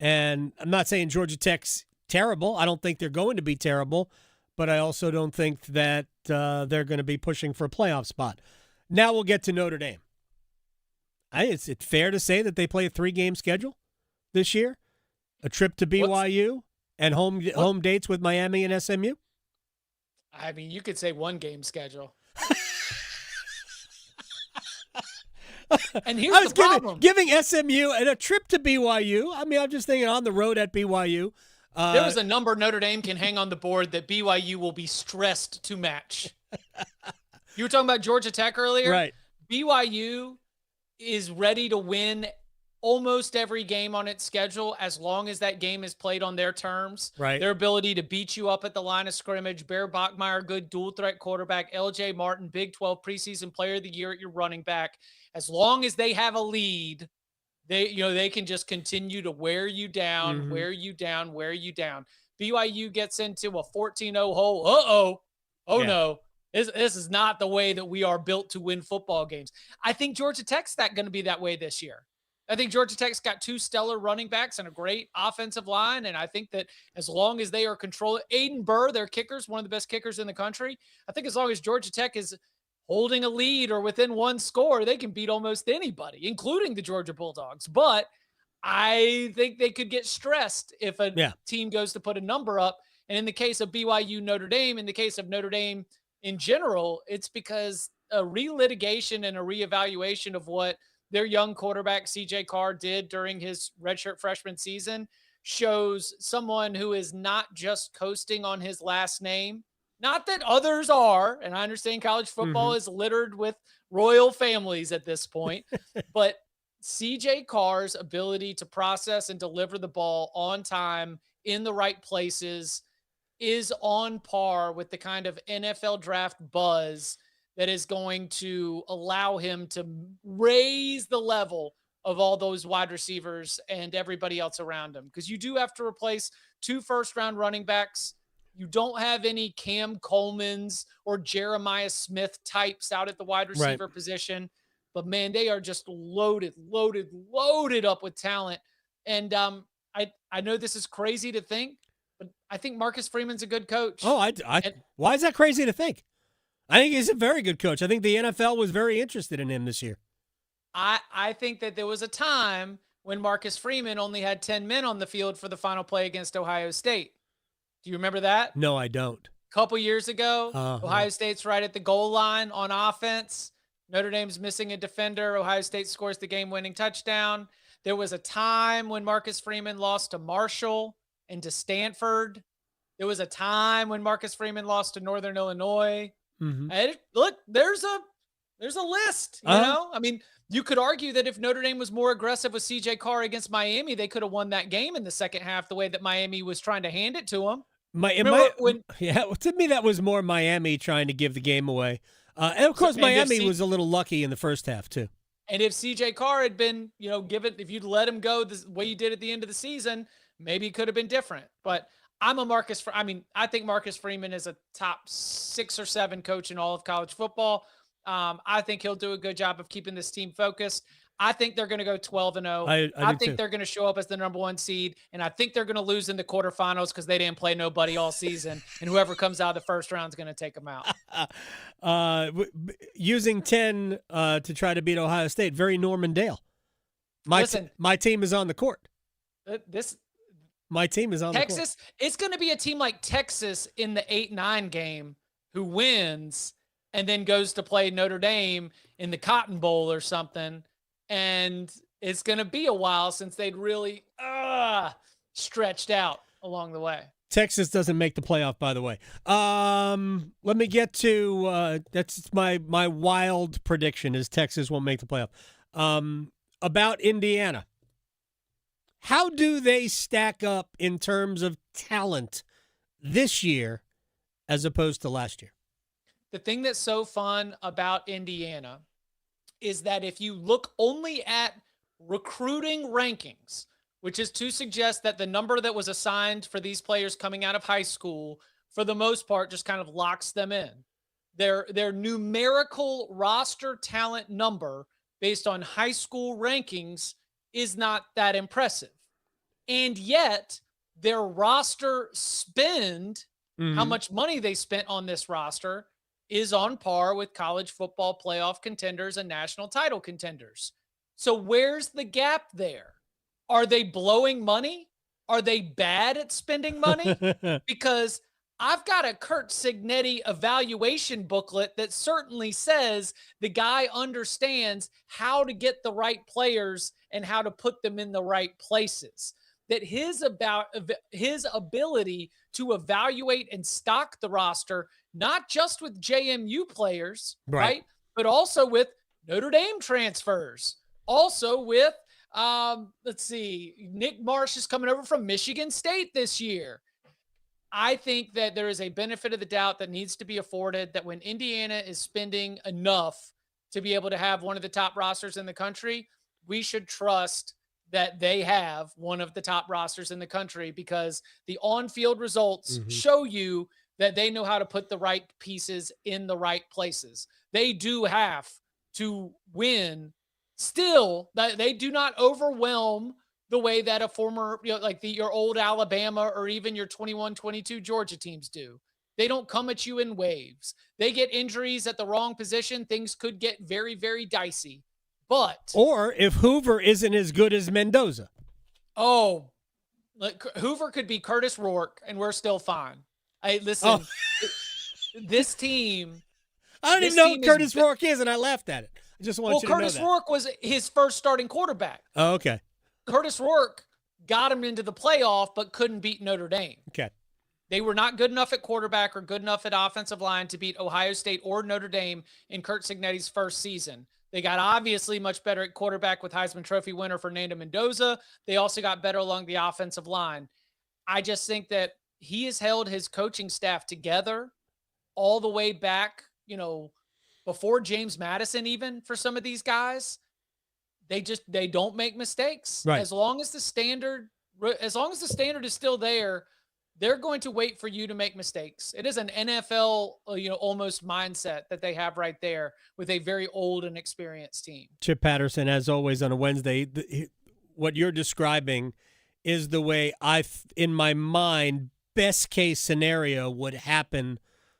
And I'm not saying Georgia Tech's terrible. I don't think they're going to be terrible, but I also don't think that they're going to be pushing for a playoff spot. Now we'll get to Notre Dame. Is it fair to say that they play a 3-game schedule this year? A trip to BYU and home dates with Miami and SMU? I mean, you could say 1-game schedule. And here's the problem. Giving SMU and a trip to BYU. I mean, I'm just thinking on the road at BYU. There was a number Notre Dame can hang on the board that BYU will be stressed to match. You were talking about Georgia Tech earlier? Right. BYU is ready to win almost every game on its schedule as long as that game is played on their terms. Right. Their ability to beat you up at the line of scrimmage, Bear Bachmeier, good dual-threat quarterback, LJ Martin, Big 12 preseason player of the year at your running back. As long as they have a lead, they can just continue to wear you down, wear you down. BYU gets into a 14-0 hole. No. This is not the way that we are built to win football games. I think Georgia Tech's going to be that way this year. I think Georgia Tech's got 2 stellar running backs and a great offensive line, and I think that as long as they are controlling Aiden Burr, their kicker's one of the best kickers in the country. I think as long as Georgia Tech is holding a lead or within 1 score, they can beat almost anybody, including the Georgia Bulldogs. But I think they could get stressed if a team goes to put a number up. And in the case of BYU Notre Dame, in the case of Notre Dame in general, it's because a relitigation and a reevaluation of what their young quarterback CJ Carr did during his redshirt freshman season shows someone who is not just coasting on his last name. Not that others are, and I understand college football is littered with royal families at this point, but CJ Carr's ability to process and deliver the ball on time in the right places is on par with the kind of NFL draft buzz that is going to allow him to raise the level of all those wide receivers and everybody else around him. Because you do have to replace 2 first-round running backs. You don't have any Cam Colemans or Jeremiah Smith types out at the wide receiver position. But, man, they are just loaded up with talent. And I know this is crazy to think, but I think Marcus Freeman's a good coach. Why is that crazy to think? I think he's a very good coach. I think the NFL was very interested in him this year. I think that there was a time when Marcus Freeman only had 10 men on the field for the final play against Ohio State. Do you remember that? No, I don't. A couple years ago, Ohio State's right at the goal line on offense. Notre Dame's missing a defender. Ohio State scores the game-winning touchdown. There was a time when Marcus Freeman lost to Marshall and to Stanford. There was a time when Marcus Freeman lost to Northern Illinois. And look, there's a list, you know? I mean, you could argue that if Notre Dame was more aggressive with CJ Carr against Miami, they could have won that game in the second half the way that Miami was trying to hand it to them. To me, that was more Miami trying to give the game away. And, of course, Miami was a little lucky in the first half, too. And if CJ Carr had been, if you'd let him go the way you did at the end of the season, maybe it could have been different. But I think Marcus Freeman is a top 6 or 7 coach in all of college football. I think he'll do a good job of keeping this team focused. I think they're going to go 12-0. I do think too. they're going to show up as the number 1 seed, and I think they're going to lose in the quarterfinals because they didn't play nobody all season, and whoever comes out of the first round is going to take them out. Using 10 to try to beat Ohio State, very Norman Dale. My team is on the court. My team is on Texas, the court. it's going to be a team like Texas in the 8-9 game who wins and then goes to play Notre Dame in the Cotton Bowl or something. And it's going to be a while since they'd really stretched out along the way. Texas doesn't make the playoff, by the way. Let me get to that's my wild prediction is Texas won't make the playoff. About Indiana. How do they stack up in terms of talent this year as opposed to last year? The thing that's so fun about Indiana is that if you look only at recruiting rankings, which is to suggest that the number that was assigned for these players coming out of high school, for the most part, just kind of locks them in. Their numerical roster talent number based on high school rankings is not that impressive. And yet their roster spend, how much money they spent on this roster, is on par with college football playoff contenders and national title contenders. So where's the gap there? Are they blowing money? Are they bad at spending money? Because I've got a Kurt Cignetti evaluation booklet that certainly says the guy understands how to get the right players and how to put them in the right places. That his ability to evaluate and stock the roster, not just with JMU players, right? But also with Notre Dame transfers. Also with, Nick Marsh is coming over from Michigan State this year. I think that there is a benefit of the doubt that needs to be afforded, that when Indiana is spending enough to be able to have one of the top rosters in the country, we should trust that they have one of the top rosters in the country, because the on-field results show you that they know how to put the right pieces in the right places. They do have to win still. They do not overwhelm the way that a former, your old Alabama or even your 21-22 Georgia teams do. They don't come at you in waves. They get injuries at the wrong position. Things could get very, very dicey. Or if Hoover isn't as good as Mendoza. Hoover could be Curtis Rourke, and we're still fine. This team. I don't even know who Curtis Rourke is, and I laughed at it. I just want you to know that. Curtis Rourke was his first starting quarterback. Oh, okay. Curtis Rourke got him into the playoff, but couldn't beat Notre Dame. Okay. They were not good enough at quarterback or good enough at offensive line to beat Ohio State or Notre Dame in Kurt Cignetti's first season. They got obviously much better at quarterback with Heisman Trophy winner Fernando Mendoza. They also got better along the offensive line. I just think that he has held his coaching staff together all the way back, before James Madison, even for some of these guys. They don't make mistakes. Right. As long as the standard is still there, they're going to wait for you to make mistakes. It is an NFL, almost mindset that they have right there with a very old and experienced team. Chip Patterson, as always on a Wednesday, what you're describing is the way in my mind, best case scenario would happen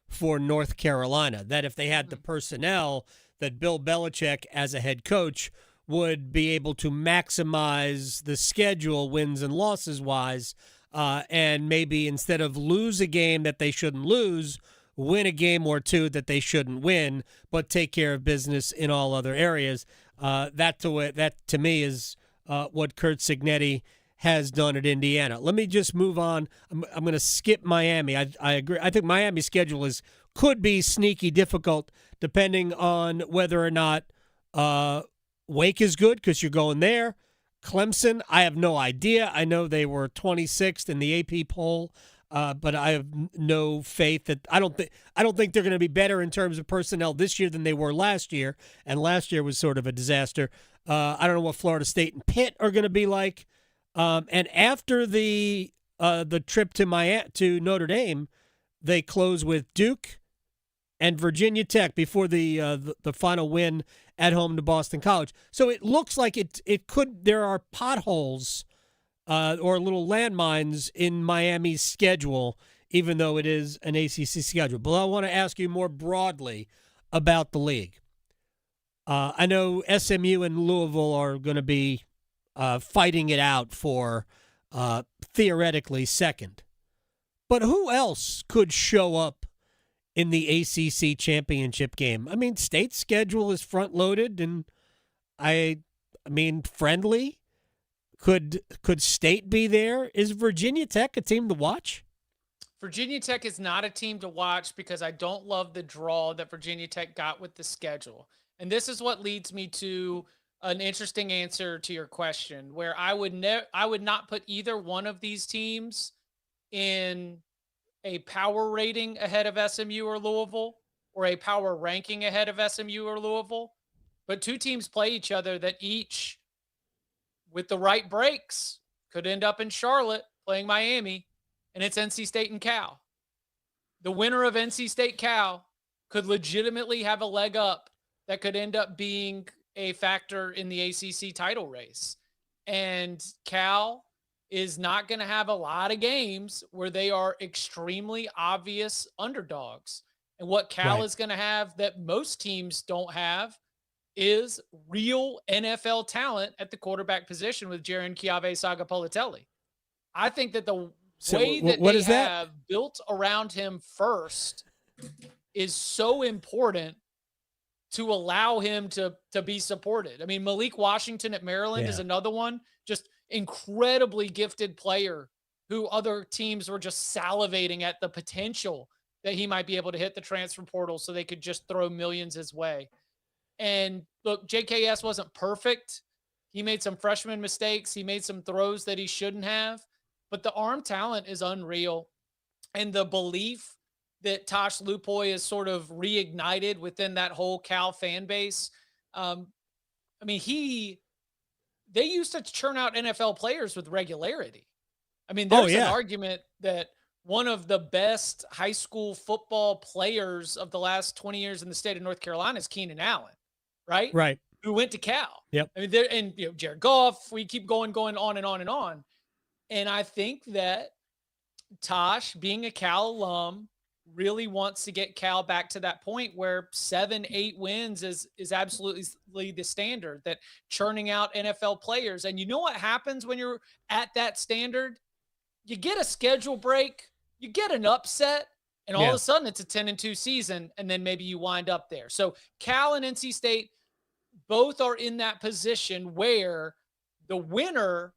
for North Carolina. That if they had the personnel, that Bill Belichick as a head coach would be able to maximize the schedule, wins and losses wise, and maybe instead of lose a game that they shouldn't lose, win a game or two that they shouldn't win, but take care of business in all other areas. That to me is what Kurt Cignetti has done at Indiana. Let me just move on. I'm going to skip Miami. I agree. I think Miami's schedule could be sneaky difficult depending on whether or not Wake is good, because you're going there. Clemson, I have no idea. I know they were 26th in the AP poll, but I have no faith that I don't think they're going to be better in terms of personnel this year than they were last year, and last year was sort of a disaster. I don't know what Florida State and Pitt are going to be like. And after the trip to Notre Dame, they close with Duke and Virginia Tech before the final win at home to Boston College. So it looks like it could. There are potholes or little landmines in Miami's schedule, even though it is an ACC schedule. But I want to ask you more broadly about the league. I know SMU and Louisville are going to be fighting it out for theoretically second. But who else could show up in the ACC championship game? I mean, State's schedule is front-loaded, and I mean, friendly. Could State be there? Is Virginia Tech a team to watch? Virginia Tech is not a team to watch because I don't love the draw that Virginia Tech got with the schedule. And this is what leads me to an interesting answer to your question, where I would not put either one of these teams in a power rating ahead of SMU or Louisville, or a power ranking ahead of SMU or Louisville. But two teams play each other that each, with the right breaks, could end up in Charlotte playing Miami, and it's NC State and Cal. The winner of NC State Cal could legitimately have a leg up that could end up being a factor in the ACC title race. And Cal is not going to have a lot of games where they are extremely obvious underdogs. And what Cal is going to have that most teams don't have is real NFL talent at the quarterback position with Jaron Sagapolitelli. I think that the way that they have built around him first is so important to allow him to be supported. I mean, Malik Washington at Maryland is another one, just incredibly gifted player who other teams were just salivating at the potential that he might be able to hit the transfer portal so they could just throw millions his way. And look, JKS wasn't perfect. He made some freshman mistakes. He made some throws that he shouldn't have, but the arm talent is unreal. And the belief that Tosh Lupoy is sort of reignited within that whole Cal fan base. I mean, they used to churn out NFL players with regularity. I mean, there's an argument that one of the best high school football players of the last 20 years in the state of North Carolina is Keenan Allen, right? Right. Who went to Cal. Yep. I mean, Jared Goff, we keep going on and on and on. And I think that Tosh, being a Cal alum, really wants to get Cal back to that point where 7-8 wins is absolutely the standard, that churning out NFL players. And you know what happens when you're at that standard? You get a schedule break, you get an upset, and all of a sudden it's a 10-2 season, and then maybe you wind up there. So Cal and NC State both are in that position where the winner,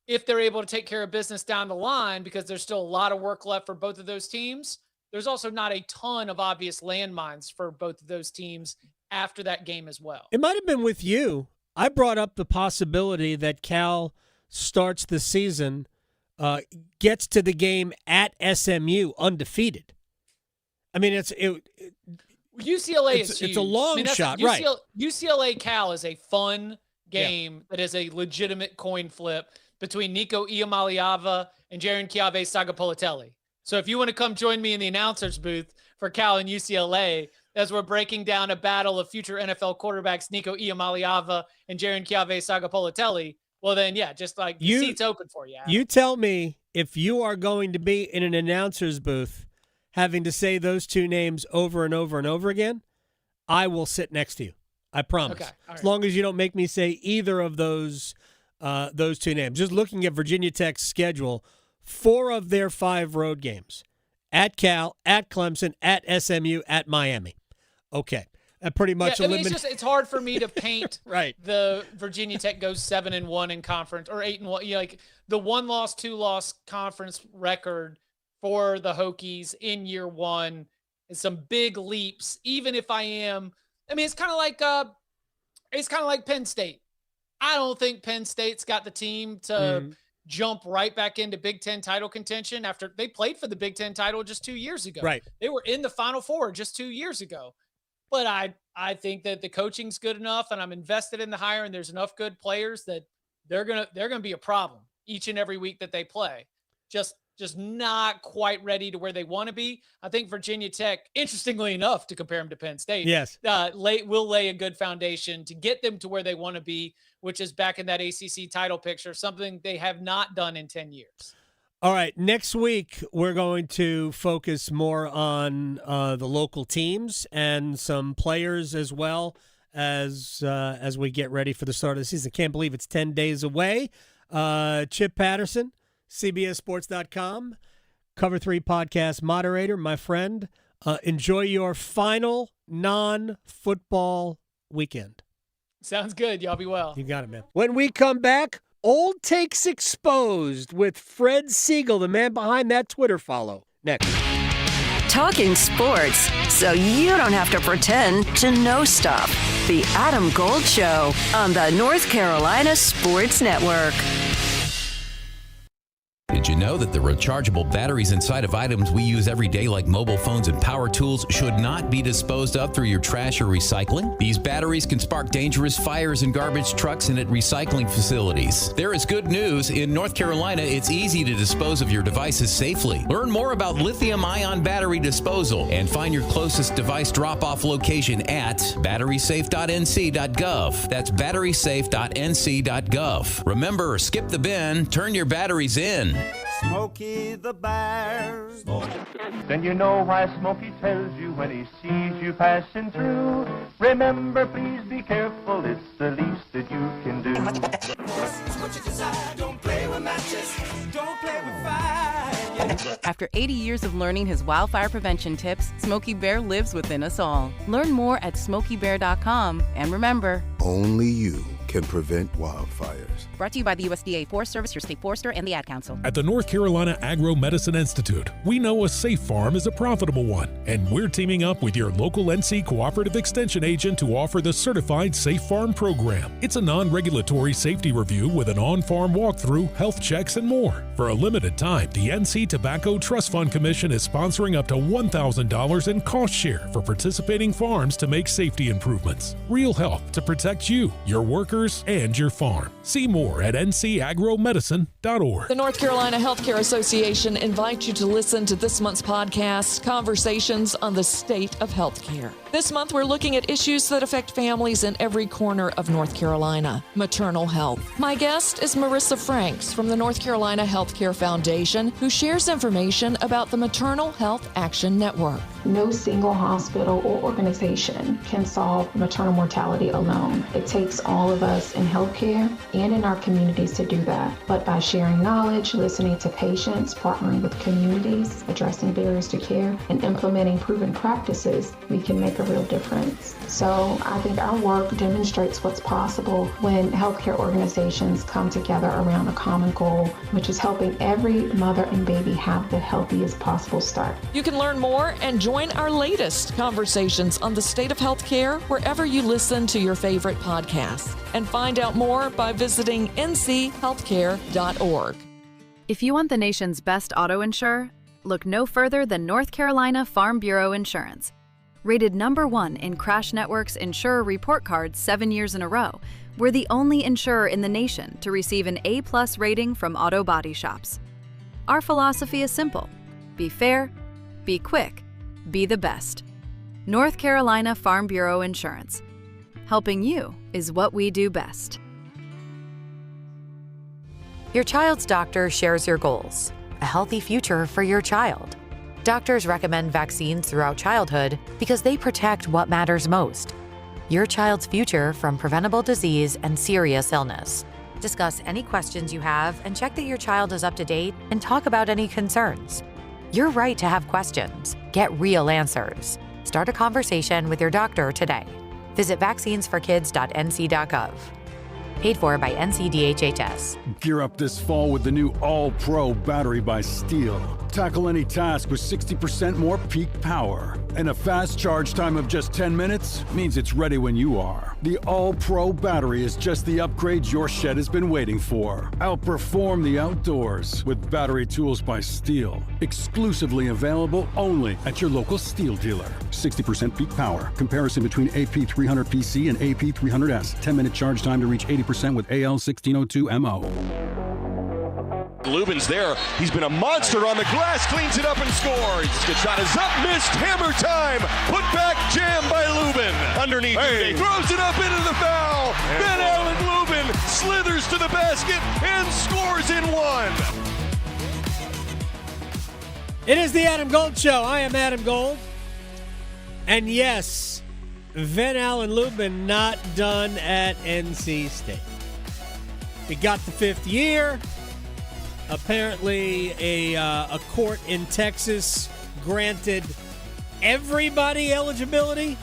if they're able to take care of business down the line, because there's still a lot of work left for both of those teams, there's also not a ton of obvious landmines for both of those teams after that game as well. It might have been with you. I brought up the possibility that Cal starts the season, gets to the game at SMU undefeated. I mean, UCLA is huge. It's a long shot, right? UCLA Cal is a fun game that is a legitimate coin flip between Nico Iamaleava and Jaron Sagapolitelli. So if you want to come join me in the announcer's booth for Cal and UCLA, as we're breaking down a battle of future NFL quarterbacks, Nico Iamaleava and Jaron Sagapolitelli, well then, just like the seat's open for you. Adam. You tell me if you are going to be in an announcer's booth having to say those two names over and over and over again, I will sit next to you. I promise. Okay, as long as you don't make me say either of those two names. Just looking at Virginia Tech's schedule, 4 of their 5 road games at Cal, at Clemson, at SMU, at Miami. Okay. That pretty much eliminates. It's hard for me to paint right. The Virginia Tech goes 7-1 in conference or 8-1. Like the 1-loss, 2-loss conference record for the Hokies in year one is some big leaps. Even if it's kind of like Penn State. I don't think Penn State's got the team to jump right back into Big Ten title contention after they played for the Big Ten title just 2 years ago. Right. They were in the Final Four just 2 years ago. But I think that the coaching's good enough, and I'm invested in the hire, and there's enough good players that they're gonna be a problem each and every week that they play. Just just not quite ready to where they want to be. I think Virginia Tech, interestingly enough, to compare them to Penn State, yes, will lay a good foundation to get them to where they want to be, which is back in that ACC title picture, something they have not done in 10 years. All right, next week we're going to focus more on the local teams and some players as well as we get ready for the start of the season. Can't believe it's 10 days away. Chip Patterson, CBSSports.com, Cover 3 podcast moderator, my friend. Enjoy your final non-football weekend. Sounds good. Y'all be well. You got it, man. When we come back, Old Takes Exposed with Fred Siegel, the man behind that Twitter follow. Next. Talking sports so you don't have to pretend to know stuff. The Adam Gold Show on the North Carolina Sports Network. Did you know that the rechargeable batteries inside of items we use every day like mobile phones and power tools should not be disposed of through your trash or recycling? These batteries can spark dangerous fires in garbage trucks and at recycling facilities. There is good news. In North Carolina, it's easy to dispose of your devices safely. Learn more about lithium-ion battery disposal and find your closest device drop-off location at batterysafe.nc.gov. That's batterysafe.nc.gov. Remember, skip the bin, turn your batteries in. Smokey the Bear. Then you know why Smokey tells you when he sees you passing through. Remember, please be careful, it's the least that you can do. Don't play with matches, don't play with fire. After 80 years of learning his wildfire prevention tips, Smokey Bear lives within us all. Learn more at SmokeyBear.com. And remember, only you can prevent wildfires. Brought to you by the USDA Forest Service, your state forester, and the Ad Council. At the North Carolina Agro-Medicine Institute, we know a safe farm is a profitable one, and we're teaming up with your local NC Cooperative Extension agent to offer the Certified Safe Farm program. It's a non-regulatory safety review with an on-farm walkthrough, health checks, and more. For a limited time, the NC Tobacco Trust Fund Commission is sponsoring up to $1,000 in cost share for participating farms to make safety improvements. Real help to protect you, your workers, and your farm. See more at ncagromedicine.org. The North Carolina Healthcare Association invites you to listen to this month's podcast, Conversations on the State of Healthcare. This month, we're looking at issues that affect families in every corner of North Carolina. Maternal health. My guest is Marissa Franks from the North Carolina Healthcare Foundation, who shares information about the Maternal Health Action Network. No single hospital or organization can solve maternal mortality alone. It takes all of us in healthcare and in our communities to do that. But by sharing knowledge, listening to patients, partnering with communities, addressing barriers to care, and implementing proven practices, we can make a real difference. So I think our work demonstrates what's possible when healthcare organizations come together around a common goal, which is helping every mother and baby have the healthiest possible start. You can learn more and join our latest Conversations on the State of Healthcare wherever you listen to your favorite podcasts. And find out more by visiting nchealthcare.org. If you want the nation's best auto insurer, look no further than North Carolina Farm Bureau Insurance. Rated #1 in Crash Network's Insurer Report Card 7 years in a row, we're the only insurer in the nation to receive an A+ rating from auto body shops. Our philosophy is simple: be fair, be quick, be the best. North Carolina Farm Bureau Insurance. Helping you is what we do best. Your child's doctor shares your goals: a healthy future for your child. Doctors recommend vaccines throughout childhood because they protect what matters most: your child's future from preventable disease and serious illness. Discuss any questions you have and check that your child is up to date and talk about any concerns. You're right to have questions. Get real answers. Start a conversation with your doctor today. Visit vaccinesforkids.nc.gov. Paid for by NCDHHS. Gear up this fall with the new All-Pro battery by Steel. Tackle any task with 60% more peak power. And a fast charge time of just 10 minutes means it's ready when you are. The All-Pro battery is just the upgrade your shed has been waiting for. Outperform the outdoors with battery tools by Steel. Exclusively available only at your local Steel dealer. 60% peak power. Comparison between AP300PC and AP300S. 10-minute charge time to reach 80% with AL1602MO. Lubin's there. He's been a monster on the glass, cleans it up and scores. The shot is up, missed, hammer time. Put back jam by Lubin. Underneath, he throws it up into the foul. Then Allen Lubin slithers to the basket and scores in one. It is the Adam Gold Show. I am Adam Gold. And yes, Van Allen Lubin not done at NC State. He got the 5th year. Apparently, a court in Texas granted everybody eligibility.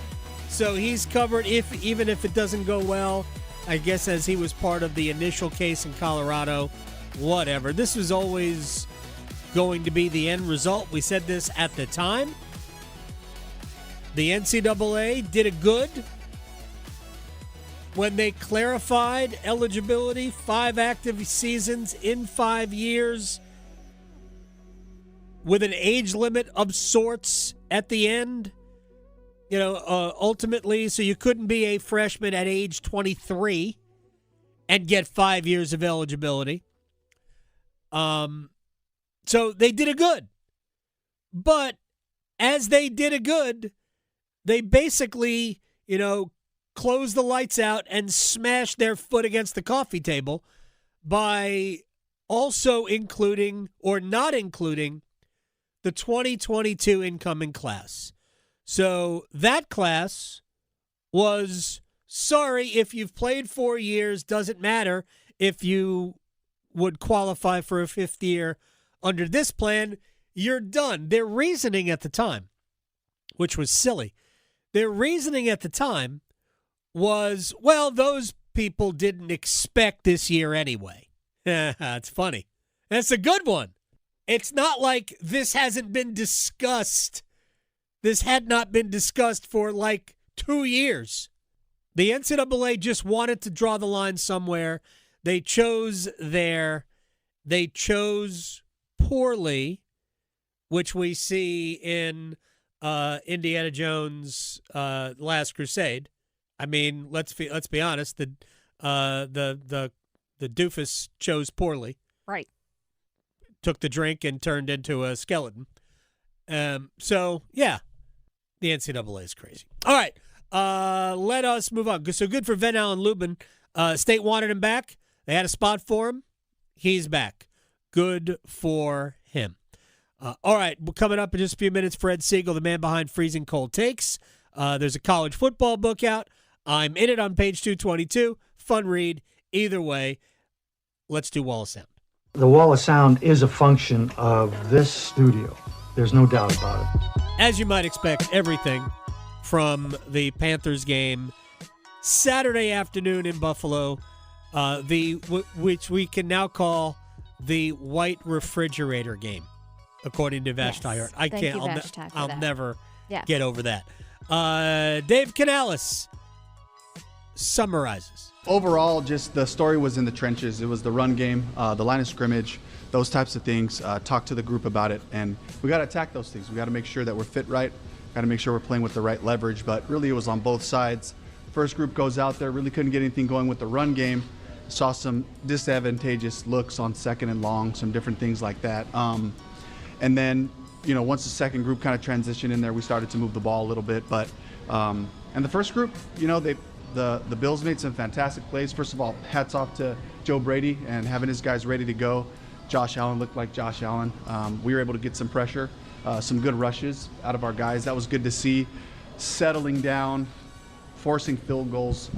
So he's covered even if it doesn't go well. I guess as he was part of the initial case in Colorado. Whatever. This was always going to be the end result. We said this at the time. The NCAA did a good when they clarified eligibility, 5 active seasons in 5 years with an age limit of sorts at the end. Ultimately, so you couldn't be a freshman at age 23 and get 5 years of eligibility. So they did a good. But as they did a good, they basically, closed the lights out and smashed their foot against the coffee table by also including or not including the 2022 incoming class. So that class was, sorry, if you've played 4 years, doesn't matter if you would qualify for a 5th year under this plan, you're done. Their reasoning at the time, which was silly, their reasoning at the time was, well, those people didn't expect this year anyway. It's funny. That's a good one. It's not like this hasn't been discussed. This had not been discussed for like 2 years. The NCAA just wanted to draw the line somewhere. They chose poorly, which we see in Indiana Jones' Last Crusade. I mean, let's be honest. The doofus chose poorly. Right. Took the drink and turned into a skeleton. So yeah, the NCAA is crazy. All right, let us move on. So good for Van Allen Lubin. State wanted him back. They had a spot for him. He's back. Good for him. All right, coming up in just a few minutes, Fred Siegel, the man behind Freezing Cold Takes. There's a college football book out. I'm in it on page 222. Fun read. Either way, let's do Wall of Sound. The Wall of Sound is a function of this studio. There's no doubt about it. As you might expect, everything from the Panthers game Saturday afternoon in Buffalo, which we can now call the white refrigerator game, according to Vashti Hart. I'll never get over that. Dave Canales summarizes. Overall, just the story was in the trenches. It was the run game, the line of scrimmage, those types of things. Talk to the group about it, and we got to attack those things. We got to make sure that we're fit right. Got to make sure we're playing with the right leverage. But really, it was on both sides. First group goes out there, really couldn't get anything going with the run game. Saw some disadvantageous looks on 2nd and long, some different things like that. And then, once the second group kind of transitioned in there, we started to move the ball a little bit. But and the first group, the Bills made some fantastic plays. First of all, hats off to Joe Brady and having his guys ready to go. Josh Allen looked like Josh Allen. We were able to get some pressure, some good rushes out of our guys. That was good to see. Settling down, forcing field goals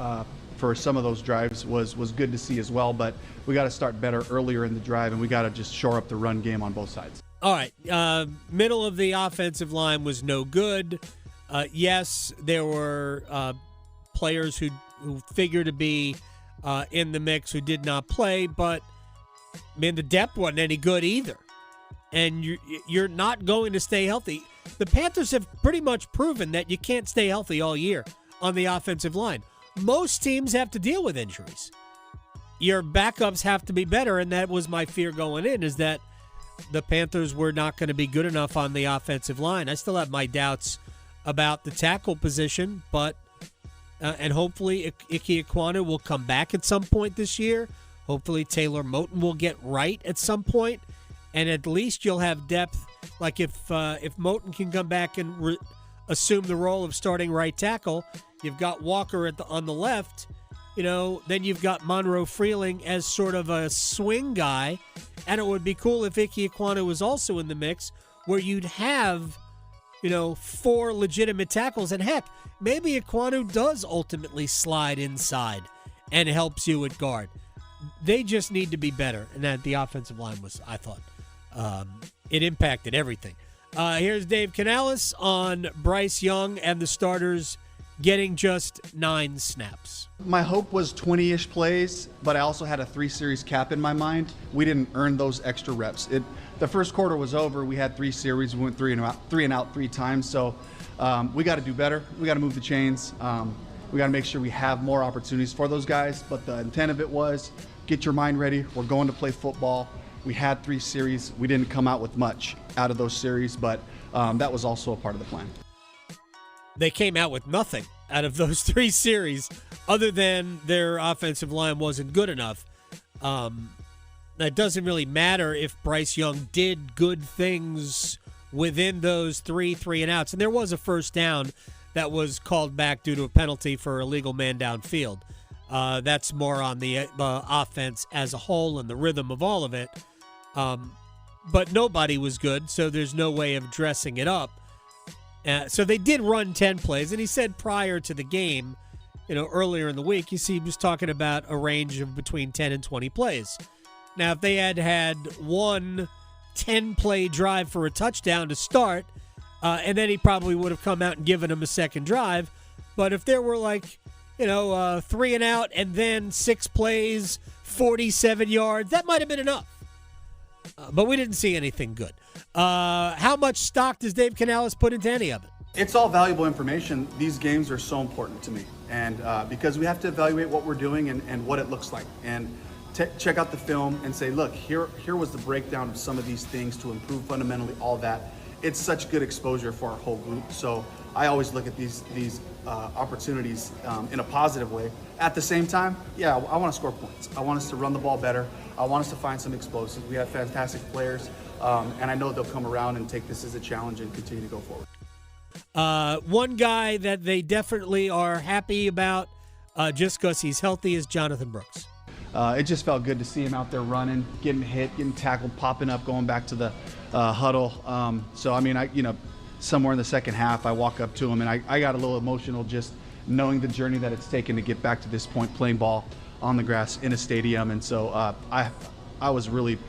for some of those drives was good to see as well. But we got to start better earlier in the drive, and we got to just shore up the run game on both sides. All right. Middle of the offensive line was no good. Yes, there were players who figure to be in the mix who did not play, but the depth wasn't any good either. And you're not going to stay healthy. The Panthers have pretty much proven that you can't stay healthy all year on the offensive line. Most teams have to deal with injuries. Your backups have to be better, and that was my fear going in, is that the Panthers were not going to be good enough on the offensive line. I still have my doubts about the tackle position, but and hopefully Ike Ekwonu will come back at some point this year. Hopefully Taylor Moton will get right at some point, and at least you'll have depth. Like if Moton can come back and assume the role of starting right tackle, you've got Walker on the left. Then you've got Monroe Freeling as sort of a swing guy, and it would be cool if Ike Ekwonu was also in the mix, where you'd have 4 legitimate tackles, and heck, maybe Ekwonu does ultimately slide inside and helps you at guard. They just need to be better, and that the offensive line was, I thought, it impacted everything. Here's Dave Canales on Bryce Young and the starters getting just 9 snaps. My hope was 20-ish plays, but I also had a 3-series cap in my mind. We didn't earn those extra reps. The first quarter was over. We had 3 series. We went 3 and out 3 times. So we got to do better. We got to move the chains. We got to make sure we have more opportunities for those guys. But the intent of it was get your mind ready. We're going to play football. We had 3 series. We didn't come out with much out of those series, but that was also a part of the plan. They came out with nothing out of those 3 series other than their offensive line wasn't good enough. That doesn't really matter if Bryce Young did good things within those 3 and outs. And there was a first down that was called back due to a penalty for illegal man downfield. That's more on the offense as a whole and the rhythm of all of it. But nobody was good, so there's no way of dressing it up. So they did run 10 plays, and he said prior to the game, earlier in the week, he was talking about a range of between 10 and 20 plays. Now, if they had one 10-play drive for a touchdown to start, and then he probably would have come out and given him a second drive. But if there were 3 and out and then 6 plays, 47 yards, that might have been enough. But we didn't see anything good. How much stock does Dave Canales put into any of it? It's all valuable information. These games are so important to me. And because we have to evaluate what we're doing and what it looks like. And check out the film and say, look, here was the breakdown of some of these things to improve fundamentally all that. It's such good exposure for our whole group. So I always look at these opportunities in a positive way. At the same time, I want to score points. I want us to run the ball better. I want us to find some explosives. We have fantastic players, and I know they'll come around and take this as a challenge and continue to go forward. One guy that they definitely are happy about just because he's healthy is Jonathan Brooks. It just felt good to see him out there running, getting hit, getting tackled, popping up, going back to the huddle. Somewhere in the second half, I walk up to him, and I got a little emotional just knowing the journey that it's taken to get back to this point, playing ball on the grass in a stadium. And so I was really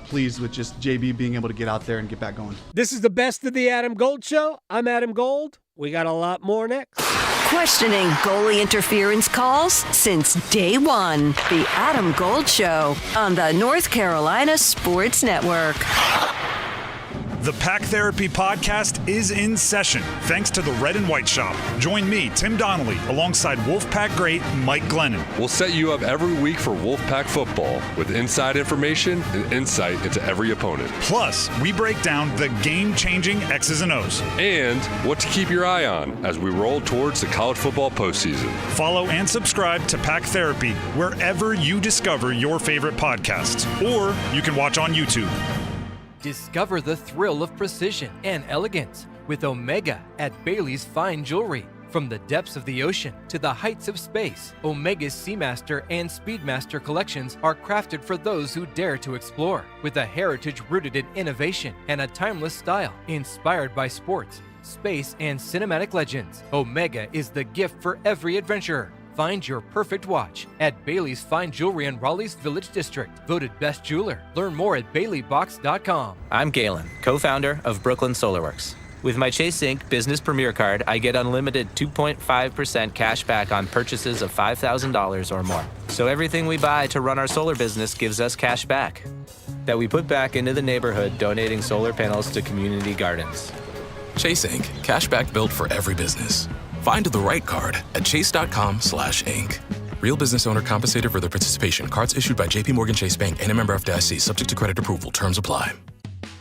pleased with just JB being able to get out there and get back going. This is the best of the Adam Gold Show. I'm Adam Gold. We got a lot more next. Questioning goalie interference calls since day one. The Adam Gold Show on the North Carolina Sports Network. The Pack Therapy Podcast is in session, thanks to the Red and White Shop. Join me, Tim Donnelly, alongside Wolfpack great Mike Glennon. We'll set you up every week for Wolfpack football with inside information and insight into every opponent. Plus, we break down the game-changing X's and O's. And what to keep your eye on as we roll towards the college football postseason. Follow and subscribe to Pack Therapy wherever you discover your favorite podcasts. Or you can watch on YouTube. Discover the thrill of precision and elegance with Omega at Bailey's Fine Jewelry. From the depths of the ocean to the heights of space, Omega's Seamaster and Speedmaster collections are crafted for those who dare to explore. With a heritage rooted in innovation and a timeless style inspired by sports, space, and cinematic legends, Omega is the gift for every adventurer. Find your perfect watch at Bailey's Fine Jewelry in Raleigh's Village District. Voted best jeweler. Learn more at baileybox.com. I'm Galen, co-founder of Brooklyn Solarworks. With my Chase Inc. Business Premier Card, I get unlimited 2.5% cash back on purchases of $5,000 or more. So everything we buy to run our solar business gives us cash back that we put back into the neighborhood, donating solar panels to community gardens. Chase Inc. Cashback built for every business. Find the right card at chase.com/inc. Real business owner compensated for their participation. Cards issued by JPMorgan Chase Bank and a member FDIC, subject to credit approval. Terms apply.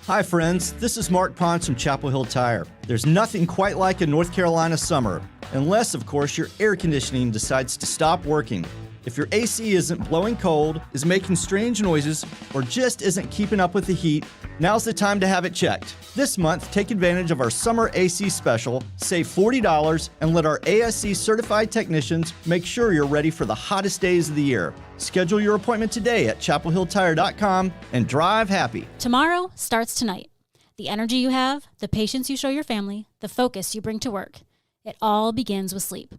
Hi, friends. This is Mark Pons from Chapel Hill Tire. There's nothing quite like a North Carolina summer, unless, of course, your air conditioning decides to stop working. If your AC isn't blowing cold, is making strange noises, or just isn't keeping up with the heat, now's the time to have it checked. This month, take advantage of our summer AC special, save $40, and let our ASC certified technicians make sure you're ready for the hottest days of the year. Schedule your appointment today at chapelhilltire.com and drive happy. Tomorrow starts tonight. The energy you have, the patience you show your family, the focus you bring to work. It all begins with sleep.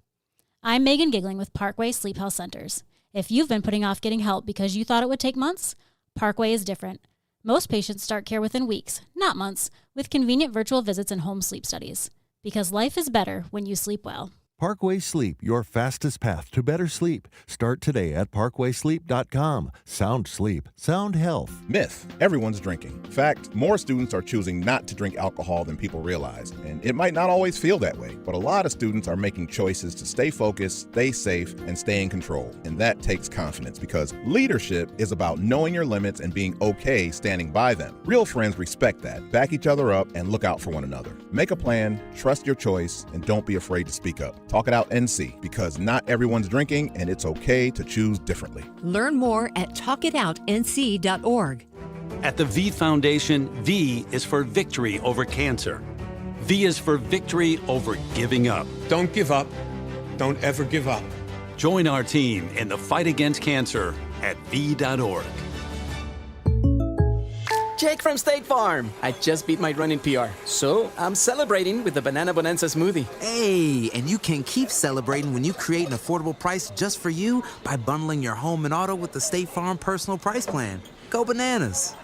I'm Megan Giggling with Parkway Sleep Health Centers. If you've been putting off getting help because you thought it would take months, Parkway is different. Most patients start care within weeks, not months, with convenient virtual visits and home sleep studies. Because life is better when you sleep well. Parkway Sleep, your fastest path to better sleep. Start today at parkwaysleep.com. Sound sleep, sound health. Myth: everyone's drinking. Fact: more students are choosing not to drink alcohol than people realize. And it might not always feel that way, but a lot of students are making choices to stay focused, stay safe, and stay in control. And that takes confidence, because leadership is about knowing your limits and being okay standing by them. Real friends respect that, back each other up, and look out for one another. Make a plan, trust your choice, and don't be afraid to speak up. Talk it out NC, because not everyone's drinking, and it's okay to choose differently. Learn more at talkitoutnc.org. At the V Foundation, V is for victory over cancer. V is for victory over giving up. Don't give up. Don't ever give up. Join our team in the fight against cancer at V.org. Jake from State Farm. I just beat my running PR, so I'm celebrating with the Banana Bonanza smoothie. Hey, and you can keep celebrating when you create an affordable price just for you by bundling your home and auto with the State Farm Personal Price Plan. Go bananas.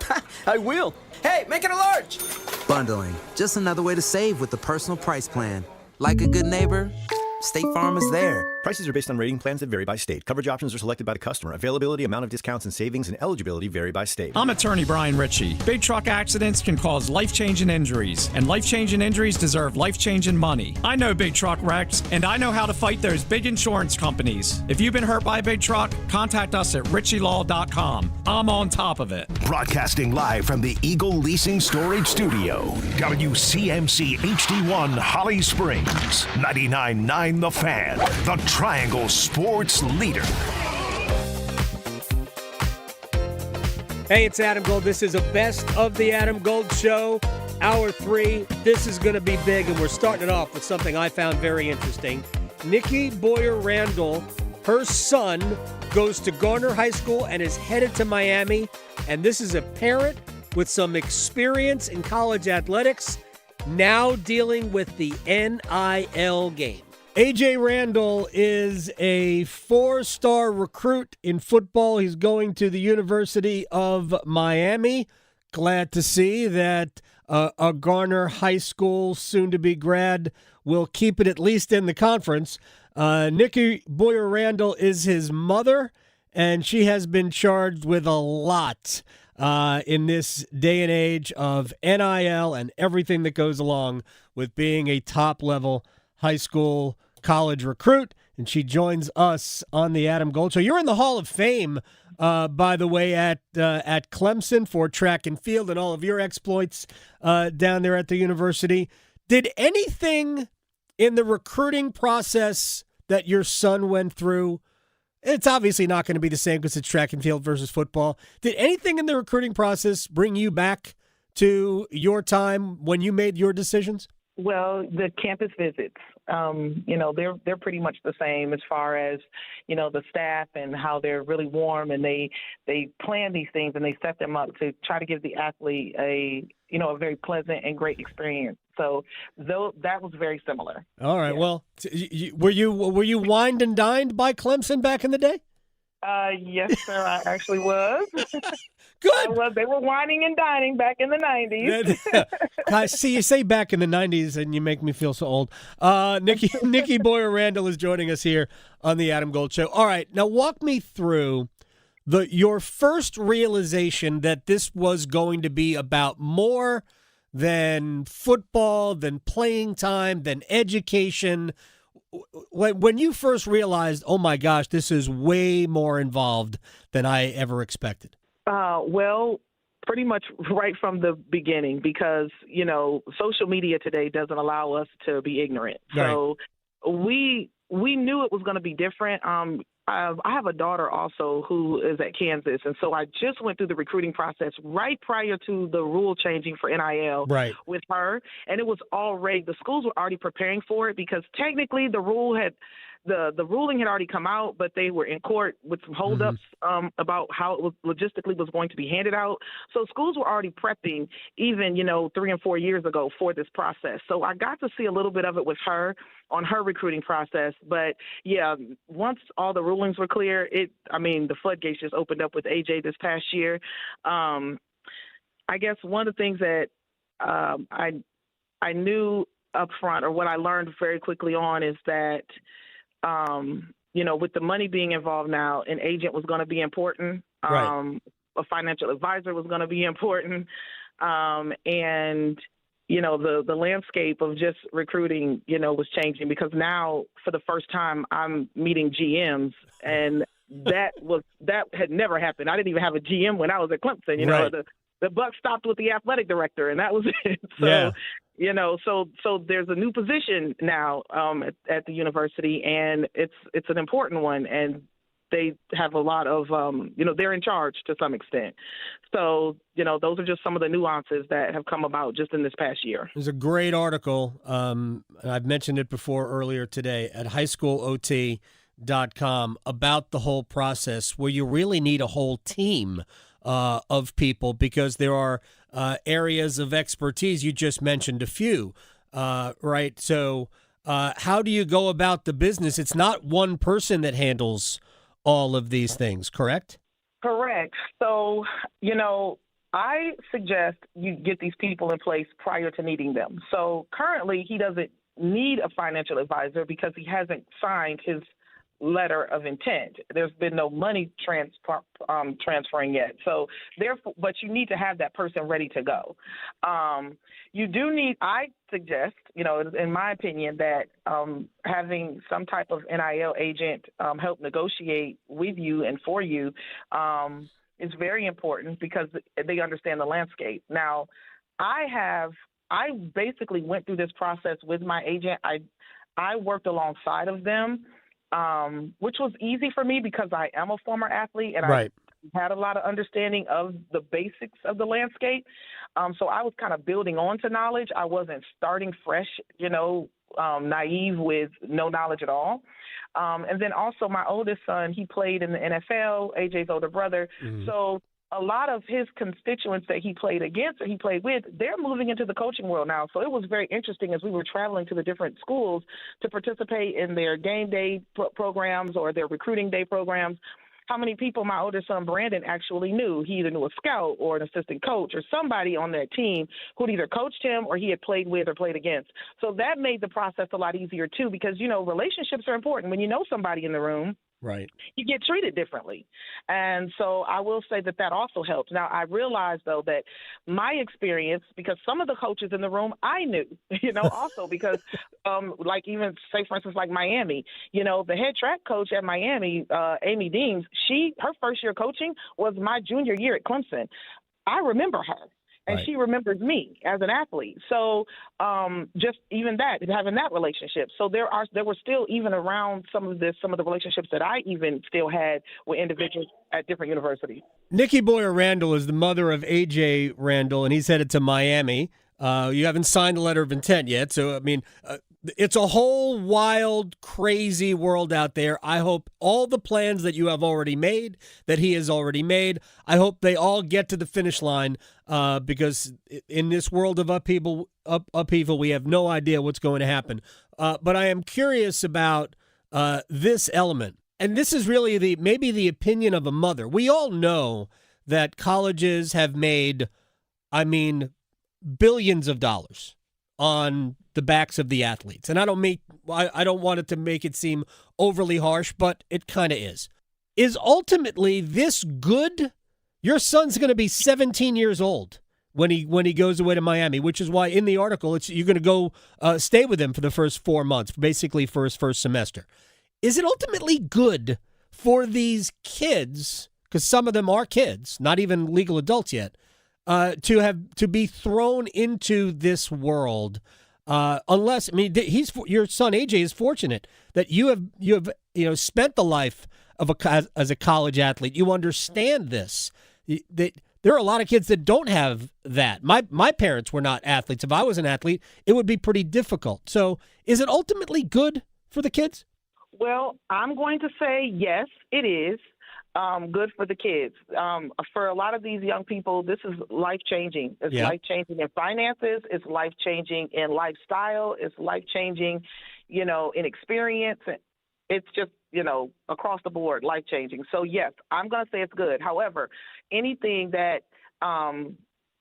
I will. Hey, make it a large. Bundling, just another way to save with the Personal Price Plan. Like a good neighbor, State Farm is there. Prices are based on rating plans that vary by state. Coverage options are selected by the customer. Availability, amount of discounts and savings, and eligibility vary by state. I'm attorney Brian Ritchie. Big truck accidents can cause life-changing injuries, and life-changing injuries deserve life-changing money. I know big truck wrecks, and I know how to fight those big insurance companies. If you've been hurt by a big truck, contact us at ritchielaw.com. I'm on top of it. Broadcasting live from the Eagle Leasing Storage Studio. WCMC HD1 Holly Springs. 99.9 The Fan. The Triangle Sports Leader. Hey, it's Adam Gold. This is a Best of the Adam Gold Show, Hour 3. This is going to be big, and we're starting it off with something I found very interesting. Nikki Boyer-Randall, her son, goes to Garner High School and is headed to Miami. And this is a parent with some experience in college athletics, now dealing with the NIL game. A.J. Randall is a 4-star recruit in football. He's going to the University of Miami. Glad to see that a Garner High School soon-to-be grad will keep it at least in the conference. Nikki Boyer-Randall is his mother, and she has been charged with a lot in this day and age of NIL and everything that goes along with being a top-level high school, college recruit, and she joins us on the Adam Gold Show. You're in the Hall of Fame, by the way, at Clemson for track and field and all of your exploits down there at the university. Did anything in the recruiting process that your son went through, it's obviously not going to be the same because it's track and field versus football, did anything in the recruiting process bring you back to your time when you made your decisions? Well, the campus visits, they're pretty much the same as far as, the staff and how they're really warm, and they plan these things and they set them up to try to give the athlete a very pleasant and great experience. So that was very similar. All right. Yeah. Well, were you wined and dined by Clemson back in the day? Yes, sir, I actually was. Good. They were whining and dining back in the 90s. I see you say back in the 90s, and you make me feel so old. Nikki Boyer-Randall is joining us here on the Adam Gold Show. All right, now walk me through your first realization that this was going to be about more than football, than playing time, than education. When you first realized, oh my gosh, this is way more involved than I ever expected. Well, pretty much right from the beginning, because, social media today doesn't allow us to be ignorant. Right. So we knew it was going to be different. I have a daughter also who is at Kansas, and so I just went through the recruiting process right prior to the rule changing for NIL with her, and it was already, the schools were already preparing for it because technically the ruling had already come out, but they were in court with some holdups about how it was logistically was going to be handed out. So schools were already prepping even, 3 and 4 years ago for this process. So I got to see a little bit of it with her on her recruiting process. But yeah, once all the rulings were clear, the floodgates just opened up with AJ this past year. I guess one of the things that I knew up front, or what I learned very quickly on, is that with the money being involved now, an agent was going to be important. A financial advisor was going to be important. And, the landscape of just recruiting, was changing, because now for the first time I'm meeting GMs, and that had never happened. I didn't even have a GM when I was at Clemson. The buck stopped with the athletic director, and that was it. So, so there's a new position now at the university, and it's an important one, and they have a lot of, they're in charge to some extent. So, those are just some of the nuances that have come about just in this past year. There's a great article, and I've mentioned it before earlier today, at highschoolot.com about the whole process, where you really need a whole team of people, because there are areas of expertise. You just mentioned a few, right? So how do you go about the business? It's not one person that handles all of these things, correct? Correct. So, I suggest you get these people in place prior to needing them. So currently he doesn't need a financial advisor because he hasn't signed his letter of intent. There's been no money transferring yet. So therefore, but you need to have that person ready to go. You do need, I suggest, in my opinion, that having some type of NIL agent help negotiate with you and for you is very important, because they understand the landscape. Now, I basically went through this process with my agent. I worked alongside of them, which was easy for me because I am a former athlete, and I had a lot of understanding of the basics of the landscape. So I was kind of building on to knowledge. I wasn't starting fresh, naive with no knowledge at all. And then also my oldest son, he played in the NFL, AJ's older brother. So a lot of his constituents that he played against or he played with, they're moving into the coaching world now. So it was very interesting as we were traveling to the different schools to participate in their game day programs or their recruiting day programs, how many people my older son Brandon actually knew. He either knew a scout or an assistant coach or somebody on that team who'd either coached him or he had played with or played against. So that made the process a lot easier too, because, relationships are important. When you know somebody in the room, you get treated differently. And so I will say that also helps. Now, I realize, though, that my experience, because some of the coaches in the room I knew, also because like even say, for instance, like Miami, the head track coach at Miami, Amy Deems, her first year coaching was my junior year at Clemson. I remember her. And she remembers me as an athlete. So just even that, having that relationship. So there were still, even around some of the relationships that I even still had with individuals at different universities. Nikki Boyer Randall is the mother of AJ Randall, and he's headed to Miami. You haven't signed the letter of intent yet. So, it's a whole wild, crazy world out there. I hope all the plans that you have already made, that he has already made, I hope they all get to the finish line, because in this world of upheaval, we have no idea what's going to happen. But I am curious about this element. And this is really maybe the opinion of a mother. We all know that colleges have made, billions of dollars on the backs of the athletes. And I don't want it to make it seem overly harsh, but it kind of is. Is ultimately this good? Your son's going to be 17 years old when he goes away to Miami, which is why in the article you're going to go stay with him for the first 4 months, basically for his first semester. Is it ultimately good for these kids, because some of them are kids, not even legal adults yet, to be thrown into this world? Unless your son AJ is fortunate that you have spent the life as a college athlete. You understand this. There are a lot of kids that don't have that. My parents were not athletes. If I was an athlete, it would be pretty difficult. So is it ultimately good for the kids? Well, I'm going to say yes, it is. Good for the kids. For a lot of these young people, this is life-changing. It's life-changing in finances. It's life-changing in lifestyle. It's life-changing, in experience. It's just, across the board, life-changing. So, yes, I'm going to say it's good. However, anything that,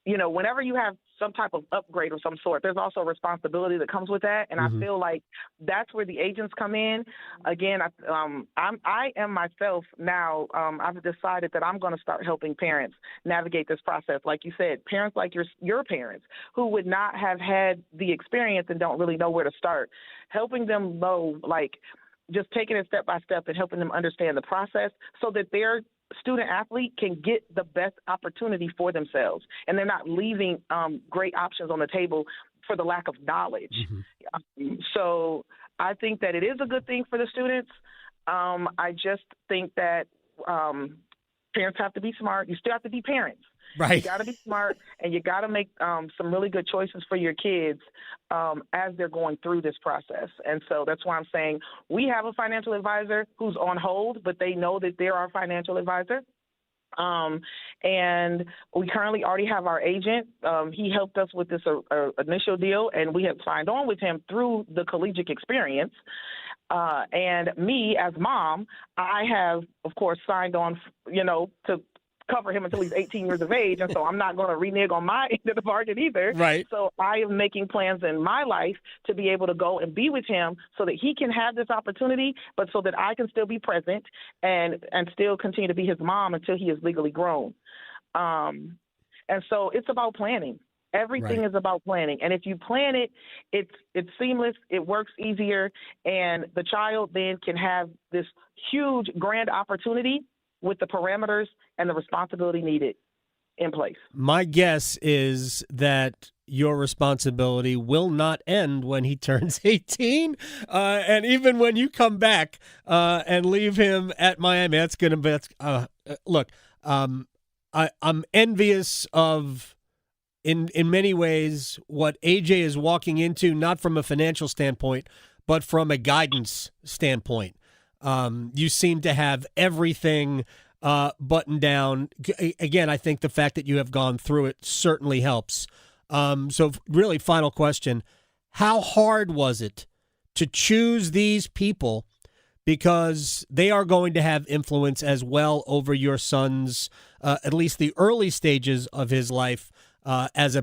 whenever you have some type of upgrade of some sort, there's also responsibility that comes with that. And I feel like that's where the agents come in. Again, I am myself now. I've decided that I'm going to start helping parents navigate this process. Like you said, parents like your parents who would not have had the experience and don't really know where to start, helping them know, just taking it step by step and helping them understand the process so that their student athlete can get the best opportunity for themselves, and they're not leaving great options on the table for the lack of knowledge. So I think that it is a good thing for the students. I just think that parents have to be smart. You still have to be parents. Right. You got to be smart, and you got to make some really good choices for your kids as they're going through this process. And so that's why I'm saying we have a financial advisor who's on hold, but they know that they're our financial advisor. And we currently already have our agent. He helped us with this initial deal, and we have signed on with him through the collegiate experience. And me as mom, I have, of course, signed on, to cover him until he's 18 years of age, and so I'm not going to renege on my end of the bargain either. Right. So I am making plans in my life to be able to go and be with him so that he can have this opportunity, but so that I can still be present and still continue to be his mom until he is legally grown. And so it's about planning. Everything is about planning. And if you plan it, it's seamless, it works easier, and the child then can have this huge, grand opportunity with the parameters and the responsibility needed in place. My guess is that your responsibility will not end when he turns 18. And even when you come back and leave him at Miami, that's going to be, look, I'm envious of, in many ways, what AJ is walking into, not from a financial standpoint, but from a guidance standpoint. You seem to have everything buttoned down. Again, I think the fact that you have gone through it certainly helps. So really, final question, how hard was it to choose these people, because they are going to have influence as well over your son's, at least the early stages of his life as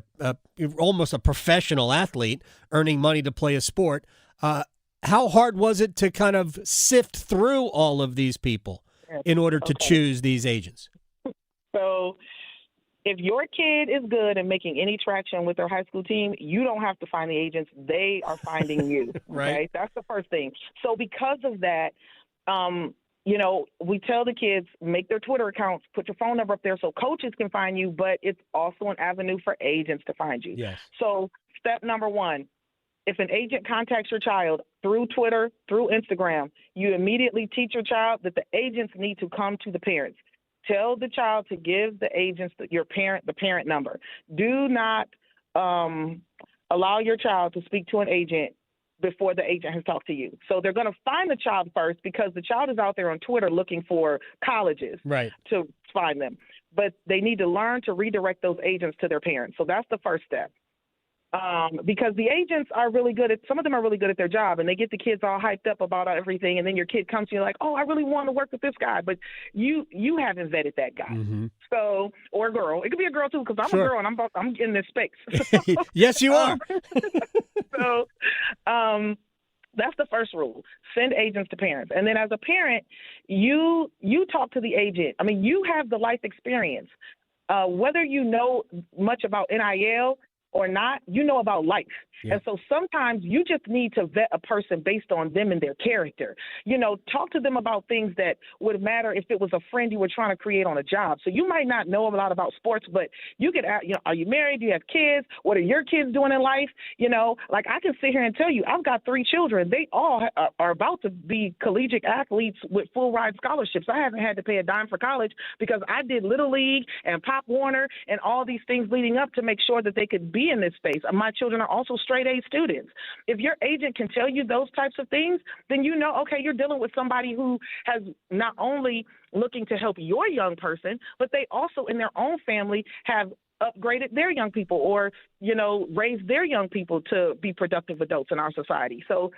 almost a professional athlete, earning money to play a sport. How hard was it to kind of sift through all of these people in order to choose these agents? So if your kid is good and making any traction with their high school team, you don't have to find the agents. They are finding you. Right. Okay? That's the first thing. So because of that, we tell the kids, make their Twitter accounts, put your phone number up there so coaches can find you, but it's also an avenue for agents to find you. Yes. So step number one, if an agent contacts your child through Twitter, through Instagram, you immediately teach your child that the agents need to come to the parents. Tell the child to give the agents the parent number. Do not allow your child to speak to an agent before the agent has talked to you. So they're going to find the child first, because the child is out there on Twitter looking for colleges to find them. But they need to learn to redirect those agents to their parents. So that's the first step. Because the agents are really good at, some of them are really good at their job, and they get the kids all hyped up about everything, and then your kid comes to you like, oh, I really want to work with this guy, but you haven't vetted that guy. Mm-hmm. So, or a girl. It could be a girl too, because I'm a girl and I'm in this space. Yes, you are. So that's the first rule. Send agents to parents. And then as a parent, you talk to the agent. I mean, you have the life experience. Whether you know much about NIL or not, you know about life. Yeah. And so sometimes you just need to vet a person based on them and their character. Talk to them about things that would matter if it was a friend you were trying to create on a job. So you might not know a lot about sports, but you could ask, are you married? Do you have kids? What are your kids doing in life? Like I can sit here and tell you, I've got 3 children. They all are about to be collegiate athletes with full ride scholarships. I haven't had to pay a dime for college because I did Little League and Pop Warner and all these things leading up to make sure that they could be in this space. My children are also straight A students. If your agent can tell you those types of things, then okay, you're dealing with somebody who has not only looking to help your young person, but they also in their own family have upgraded their young people or, raised their young people to be productive adults in our society. So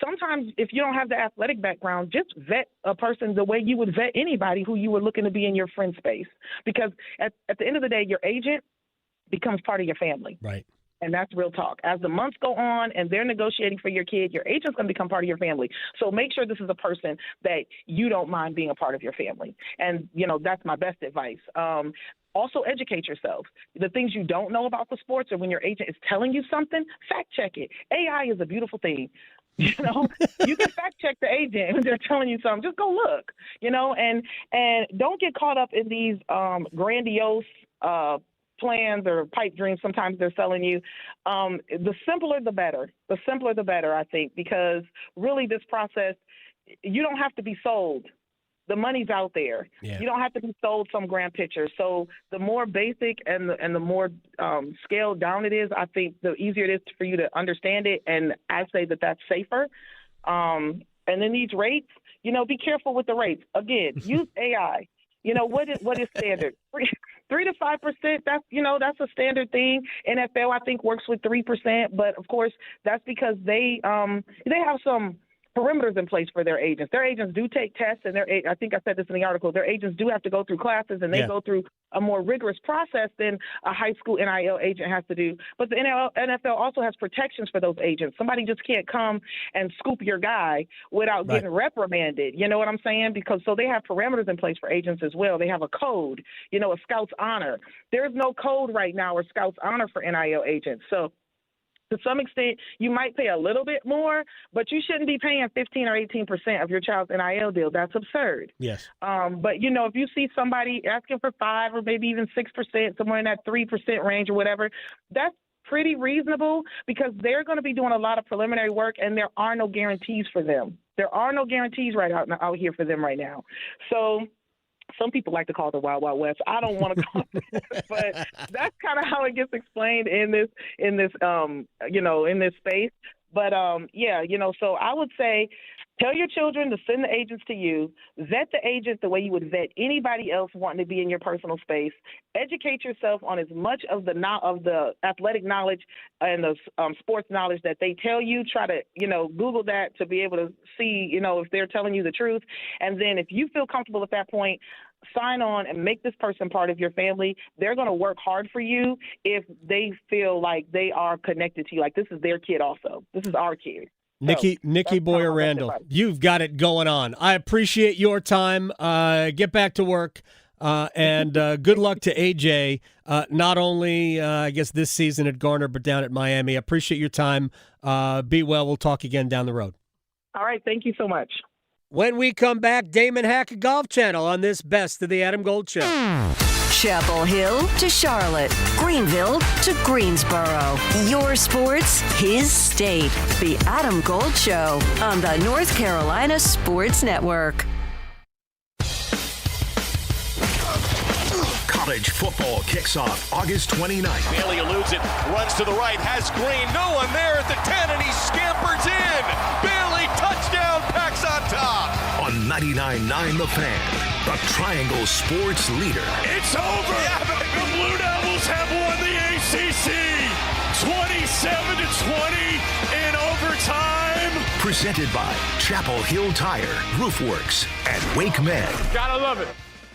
sometimes if you don't have the athletic background, just vet a person the way you would vet anybody who you were looking to be in your friend space. Because at the end of the day, your agent becomes part of your family. Right. And that's real talk. As the months go on and they're negotiating for your kid, your agent's going to become part of your family. So make sure this is a person that you don't mind being a part of your family. And, that's my best advice. Also educate yourself. The things you don't know about the sports or when your agent is telling you something, fact check it. AI is a beautiful thing. You can fact check the agent when they're telling you something. Just go look, and don't get caught up in these grandiose plans or pipe dreams sometimes they're selling you. The simpler the better. The simpler the better, I think, because really this process, you don't have to be sold. The money's out there. Yeah. You don't have to be sold some grand picture. So the more basic and the more scaled down it is, I think the easier it is for you to understand it. And I say that that's safer. And then these rates, be careful with the rates. Again, use AI. What is standard? 3 to 5%. That's a standard thing. NFL, I think, works with 3%, but of course, that's because they have some perimeters in place for their agents. Their agents do take tests, and I think I said this in the article. Their agents do have to go through classes, and they go through a more rigorous process than a high school NIL agent has to do. But the NFL also has protections for those agents. Somebody just can't come and scoop your guy without getting reprimanded. You know what I'm saying? So they have parameters in place for agents as well. They have a code, a Scout's Honor. There's no code right now or Scout's Honor for NIL agents. So to some extent, you might pay a little bit more, but you shouldn't be paying 15 or 18% of your child's NIL deal. That's absurd. Yes. But, if you see somebody asking for 5 or maybe even 6%, somewhere in that 3% range or whatever, that's pretty reasonable because they're going to be doing a lot of preliminary work and there are no guarantees for them. There are no guarantees out here for them right now. So some people like to call it the Wild Wild West. I don't want to call it that, but that's kind of how it gets explained in this space. But so I would say tell your children to send the agents to you, vet the agent the way you would vet anybody else wanting to be in your personal space, educate yourself on as much of the athletic knowledge and the sports knowledge that they tell you. Try to, Google that to be able to see, if they're telling you the truth. And then if you feel comfortable at that point, sign on and make this person part of your family. They're going to work hard for you if they feel like they are connected to you. Like this is their kid also. This is our kid. Nikki Boyer Randall, you've got it going on. I appreciate your time. Get back to work. And good luck to AJ, not only, I guess, this season at Garner, but down at Miami. I appreciate your time. Be well. We'll talk again down the road. All right. Thank you so much. When we come back, Damon Hackett Golf Channel on this Best of the Adam Gold Show. Chapel Hill to Charlotte, Greenville to Greensboro. Your sports, his state. The Adam Gold Show on the North Carolina Sports Network. College football kicks off August 29th. Bailey eludes it, runs to the right, has Green, no one there at the 10, and he scampers in. Bailey, touchdown, Packs on top. On 99.9 The Fan, the Triangle Sports Leader. It's over. Yeah, the Blue Devils have won the ACC 27-20 in overtime. Presented by Chapel Hill Tire, Roofworks, and Wake Med. Gotta love it.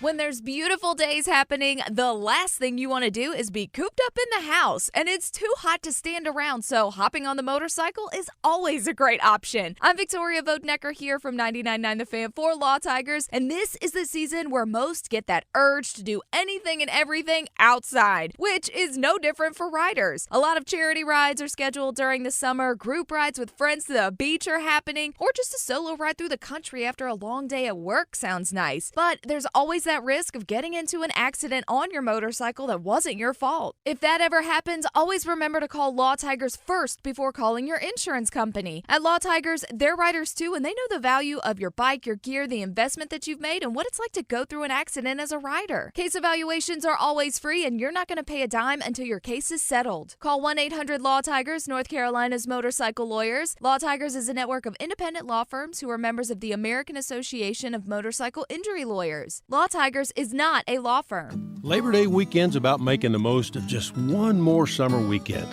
When there's beautiful days happening, the last thing you want to do is be cooped up in the house, and it's too hot to stand around, so hopping on the motorcycle is always a great option. I'm Victoria Vodnecker here from 99.9 The Fan for Law Tigers, and this is the season where most get that urge to do anything and everything outside, which is no different for riders. A lot of charity rides are scheduled during the summer, group rides with friends to the beach are happening, or just a solo ride through the country after a long day at work sounds nice. But there's always that risk of getting into an accident on your motorcycle that wasn't your fault. If that ever happens, always remember to call Law Tigers first before calling your insurance company. At Law Tigers, they're riders too, and they know the value of your bike, your gear, the investment that you've made, and what it's like to go through an accident as a rider. Case evaluations are always free, and you're not going to pay a dime until your case is settled. Call 1-800-LAW-TIGERS, North Carolina's motorcycle lawyers. Law Tigers is a network of independent law firms who are members of the American Association of Motorcycle Injury Lawyers. Law Tigers is not a law firm. Labor Day weekend's about making the most of just one more summer weekend.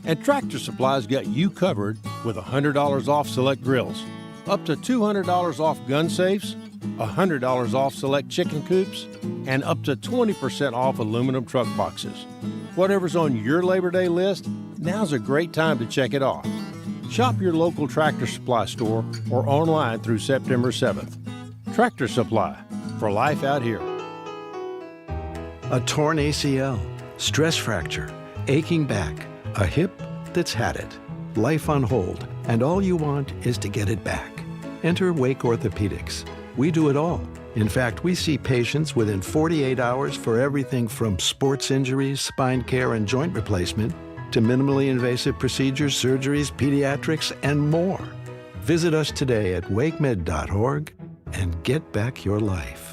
And Tractor Supply's got you covered with $100 off select grills, up to $200 off gun safes, $100 off select chicken coops, and up to 20% off aluminum truck boxes. Whatever's on your Labor Day list, now's a great time to check it off. Shop your local Tractor Supply store or online through September 7th. Tractor Supply, for life out here. A torn ACL, stress fracture, aching back, a hip that's had it, life on hold, and all you want is to get it back. Enter Wake Orthopedics. We do it all. In fact, we see patients within 48 hours for everything from sports injuries, spine care, and joint replacement to minimally invasive procedures, surgeries, pediatrics, and more. Visit us today at wakemed.org and get back your life.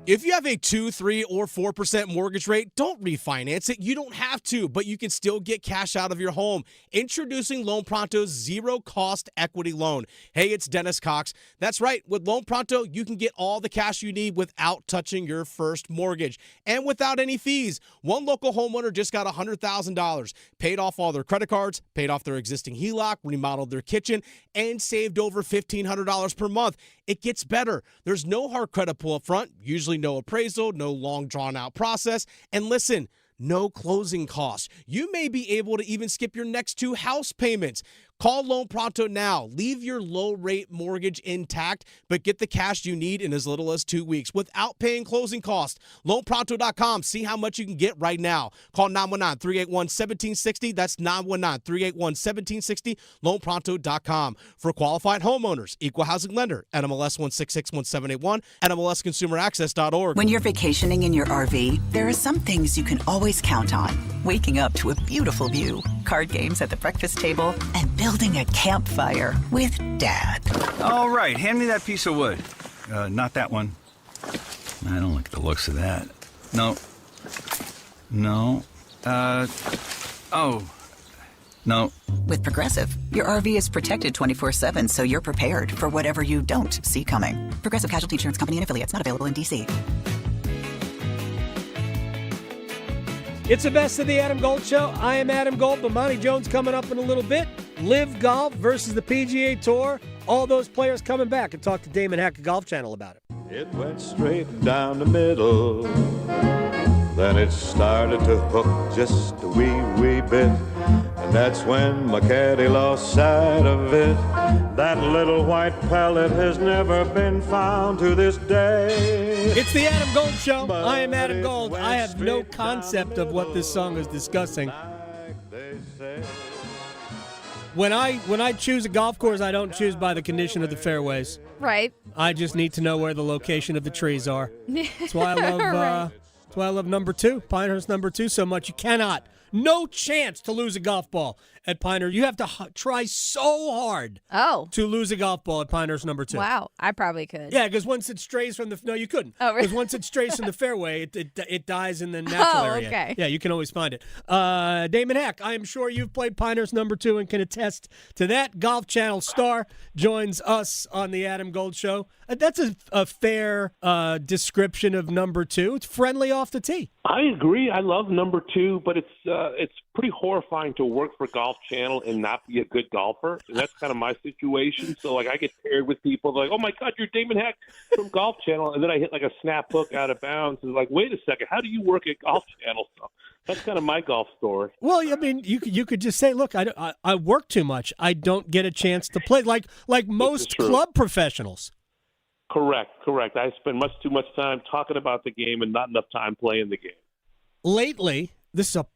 If you have a 2, 3, or 4% mortgage rate, don't refinance it. You don't have to, but you can still get cash out of your home. Introducing Loan Pronto's zero-cost equity loan. Hey, it's Dennis Cox. That's right. With Loan Pronto, you can get all the cash you need without touching your first mortgage and without any fees. One local homeowner just got $100,000, paid off all their credit cards, paid off their existing HELOC, remodeled their kitchen, and saved over $1,500 per month. It gets better. There's no hard credit pull up front, usually no appraisal, no long drawn-out process, and listen, no closing costs. You may be able to even skip your next 2 house payments. Call Loan Pronto now. Leave your low-rate mortgage intact, but get the cash you need in as little as 2 weeks without paying closing costs. LoanPronto.com. See how much you can get right now. Call 919-381-1760. That's 919-381-1760. LoanPronto.com. For qualified homeowners, equal housing lender, NMLS 1661781, NMLSConsumerAccess.org. When you're vacationing in your RV, there are some things you can always count on. Waking up to a beautiful view, card games at the breakfast table, and building a campfire with Dad. All right, hand me that piece of wood. Not that one. I don't like the looks of that. No. Oh. No. With Progressive, your RV is protected 24/7, so you're prepared for whatever you don't see coming. Progressive Casualty Insurance Company and Affiliates, not available in D.C. It's the best of the Adam Gold Show. I am Adam Gold. Bomani Jones coming up in a little bit. Live Golf versus the PGA Tour. All those players coming back, and talk to Damon Hack of Golf Channel about it. It went straight down the middle. Then it started to hook just a wee bit. And that's when my caddy lost sight of it. That little white pellet has never been found to this day. It's the Adam Gold Show. I am Adam Gold. I have no concept of what this song is discussing. When I choose a golf course, I don't choose by the condition of the fairways. Right. I just need to know where the location of the trees are. That's why I love Right. that's why I love number 2, Pinehurst number 2 so much. You cannot, no chance to lose a golf ball at Pinehurst. You have to try so hard to lose a golf ball at Pinehurst number 2. Wow, I probably could. Yeah, because once it strays from the no, you couldn't. Oh, really? Because once it strays from the fairway, it dies in the natural area. Okay. Yeah, you can always find it. Damon Hack, I am sure you've played Pinehurst number 2 and can attest to that. Golf Channel star joins us on the Adam Gold Show. That's a fair description of number 2. It's friendly off the tee. I agree. I love number 2, but it's it's pretty horrifying to work for Golf Channel and not be a good golfer. And that's kind of my situation. So, like, I get paired with people like, oh, my God, you're Damon Hack from Golf Channel. And then I hit, like, a snap hook out of bounds. And like, wait a second, how do you work at Golf Channel? So that's kind of my golf story. Well, I mean, you could just say, look, I work too much. I don't get a chance to play like most club professionals. Correct. I spend much too much time talking about the game and not enough time playing the game. Lately,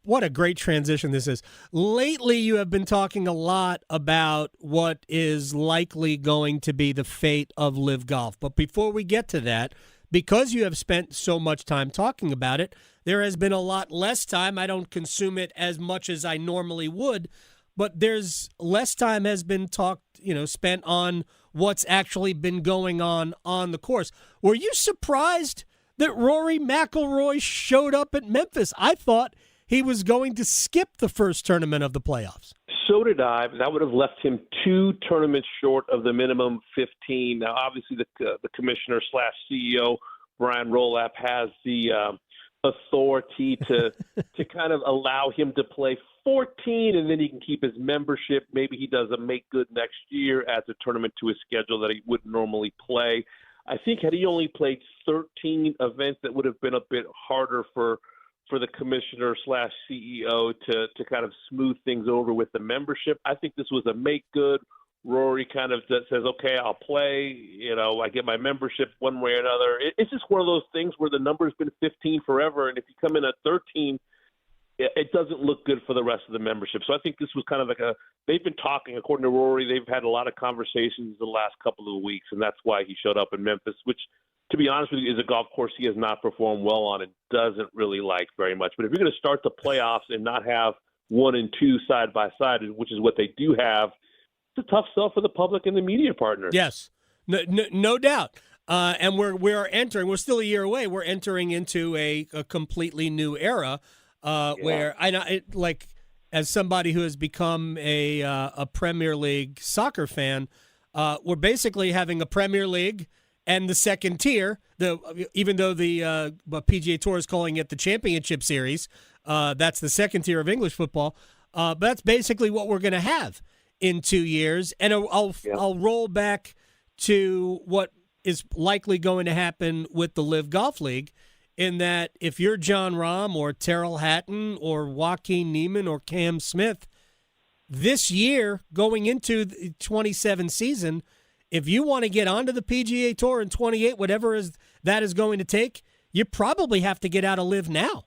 what a great transition this is. Lately, you have been talking a lot about what is likely going to be the fate of LIV Golf. But before we get to that, because you have spent so much time talking about it, there has been a lot less time. I don't consume it as much as I normally would, but there's less time has been spent on what's actually been going on the course. Were you surprised that Rory McIlroy showed up at Memphis? I thought he was going to skip the first tournament of the playoffs. So did I, but that would have left him 2 tournaments short of the minimum 15. Now, obviously, the commissioner/CEO, Brian Rolapp, has the authority to kind of allow him to play 14, and then he can keep his membership. Maybe he does a make good next year, adds a tournament to his schedule that he wouldn't normally play. I think had he only played 13 events, that would have been a bit harder for the commissioner/CEO to kind of smooth things over with the membership. I think this was a make good. Rory kind of says, okay, I'll play. I get my membership one way or another. It's just one of those things where the number's been 15 forever, and if you come in at 13, it doesn't look good for the rest of the membership. So I think this was kind of like they've been talking, according to Rory, they've had a lot of conversations the last couple of weeks, and that's why he showed up in Memphis, which, to be honest with you, is a golf course he has not performed well on and doesn't really like very much. But if you're going to start the playoffs and not have 1 and 2 side by side, which is what they do have, it's a tough sell for the public and the media partners. Yes, no doubt. And we're still a year away. We're entering into a completely new era. Where as somebody who has become a Premier League soccer fan, we're basically having a Premier League and the second tier. Even though the PGA Tour is calling it the Championship Series, that's the second tier of English football. But that's basically what we're going to have in 2 years. And I'll roll back to what is likely going to happen with the LIV Golf League, in that if you're John Rahm or Terrell Hatton or Joaquin Neiman or Cam Smith, this year going into the 27 season, if you want to get onto the PGA Tour in 28, whatever that is going to take, you probably have to get out of LIV now.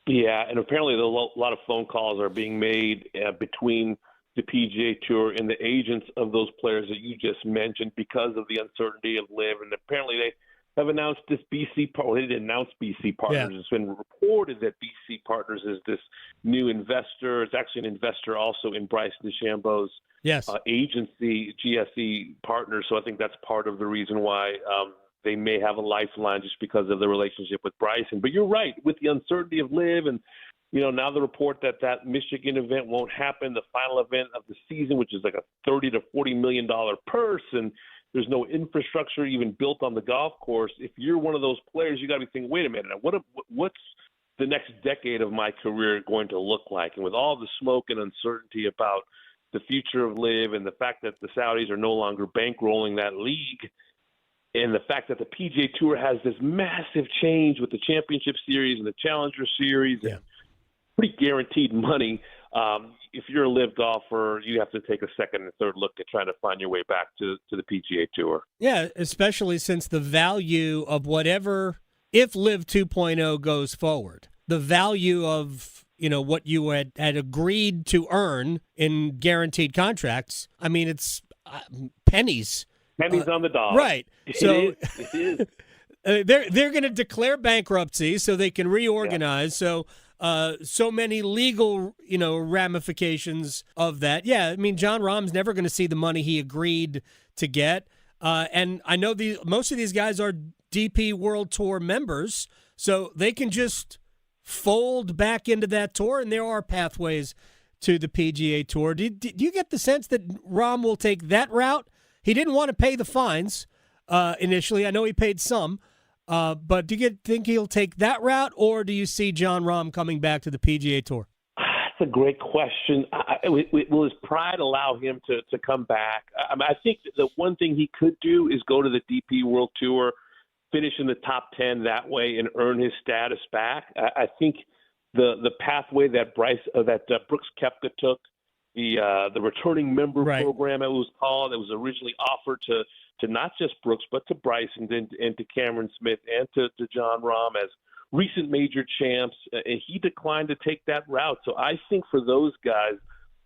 Yeah, and apparently a lot of phone calls are being made between the PGA Tour and the agents of those players that you just mentioned because of the uncertainty of LIV, and apparently they have announced this BC – well, they didn't announce BC Partners. Yeah. It's been reported that BC Partners is this new investor. It's actually an investor also in Bryson DeChambeau's agency, GSE Partners. So I think that's part of the reason why they may have a lifeline, just because of the relationship with Bryson. But you're right, with the uncertainty of LIV and, now the report that Michigan event won't happen, the final event of the season, which is like a $30 to $40 million purse, and there's no infrastructure even built on the golf course. If you're one of those players, you got to be thinking, wait a minute, what's the next decade of my career going to look like? And with all the smoke and uncertainty about the future of LIV and the fact that the Saudis are no longer bankrolling that league, and the fact that the PGA Tour has this massive change with the Championship Series and the Challenger Series, and pretty guaranteed money. If you're a LIV golfer, you have to take a second and third look at trying to find your way back to the PGA Tour. Yeah, especially since the value of whatever, if LIV 2.0 goes forward, the value of what you had agreed to earn in guaranteed contracts, I mean, it's pennies. Pennies on the dollar. Right. So it is. They're going to declare bankruptcy so they can reorganize. Yeah. So many legal, ramifications of that. Yeah, I mean, John Rahm's never going to see the money he agreed to get. And I know most of these guys are DP World Tour members, so they can just fold back into that tour, and there are pathways to the PGA Tour. Do you get the sense that Rahm will take that route? He didn't want to pay the fines initially. I know he paid some. But do you think he'll take that route, or do you see John Rahm coming back to the PGA Tour? a great question. Will his pride allow him to come back? I think the one thing he could do is go to the DP World Tour, finish in the top 10 that way, and earn his status back. I think the pathway that Brooks Koepka took, the returning member program, it was called, it was originally offered to not just Brooks but to Bryson and to Cameron Smith and to Jon Rahm as recent major champs, and he declined to take that route. So I think for those guys,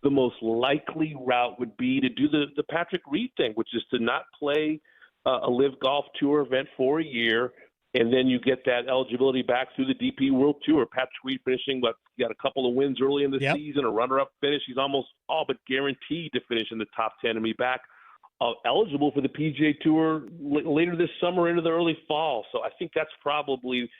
the most likely route would be to do the Patrick Reed thing, which is to not play a Live Golf Tour event for a year, and then you get that eligibility back through the DP World Tour. Patrick Reed finishing, got a couple of wins early in the season, a runner-up finish. He's almost all but guaranteed to finish in the top 10 and be back eligible for the PGA Tour later this summer into the early fall. So I think that's probably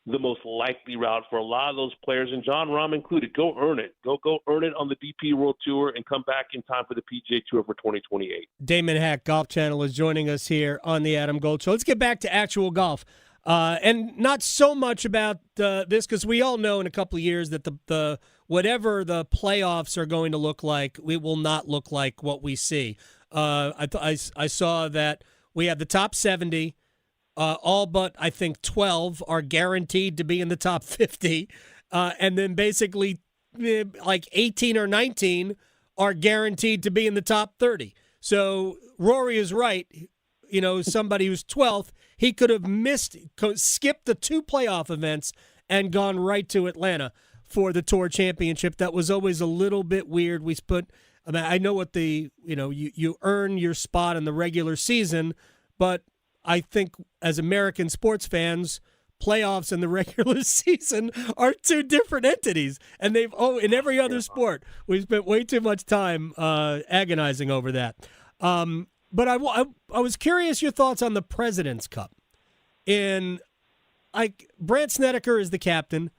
the most likely route for a lot of those players, and Jon Rahm included. Go earn it. Go earn it on the DP World Tour and come back in time for the PGA Tour for 2028. Damon Hack, Golf Channel, is joining us here on the Adam Gold Show. Let's get back to actual golf. And not so much about this, because we all know in a couple of years that the whatever the playoffs are going to look like, it will not look like what we see. I saw that we have the top 70. All but, I think, 12 are guaranteed to be in the top 50. And then basically like 18 or 19 are guaranteed to be in the top 30. So Rory is right. You know, somebody who's 12th, he could have skipped the 2 playoff events and gone right to Atlanta for the Tour Championship. That was always a little bit weird. I know what you earn your spot in the regular season, but I think as American sports fans, playoffs and the regular season are 2 different entities. And in every other sport, we've spent way too much time agonizing over that. But I was curious your thoughts on the President's Cup. Brant Snedeker is the captain.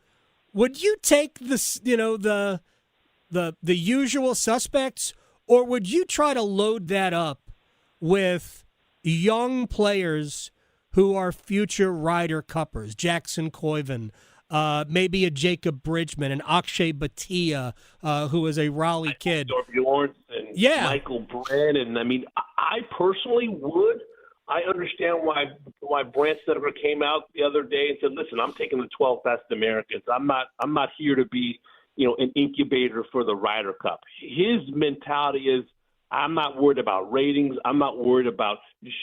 Would you take the usual suspects, or would you try to load that up with young players who are future Ryder Cuppers? Jackson Coyven, maybe a Jacob Bridgman, an Akshay Bhatia, who is a Raleigh kid. Lawrence and Michael Brennan. I mean, I personally would. I understand why Brant Snedeker came out the other day and said, "Listen, I'm taking the 12 best Americans. I'm not here to be, an incubator for the Ryder Cup." His mentality is, I'm not worried about ratings. I'm not worried about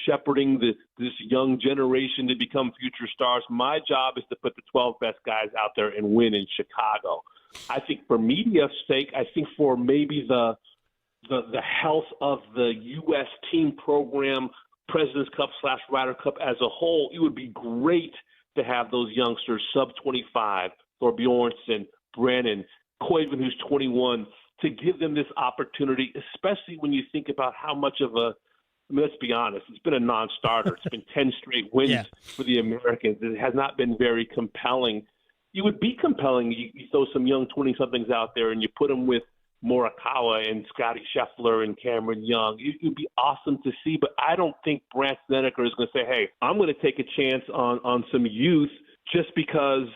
shepherding this young generation to become future stars. My job is to put the 12 best guys out there and win in Chicago. I think for media's sake, I think for maybe the health of the U.S. team program, President's Cup / Ryder Cup as a whole, it would be great to have those youngsters, sub-25, Thorbjornsen, Brennan, Coyven, who's 21, to give them this opportunity, especially when you think about how much of let's be honest, it's been a non-starter. It's been 10 straight wins for the Americans. It has not been very compelling. It would be compelling. You throw some young 20-somethings out there and you put them with Morikawa and Scotty Scheffler and Cameron Young. It would be awesome to see, but I don't think Brant Snedeker is going to say, hey, I'm going to take a chance on some youth just because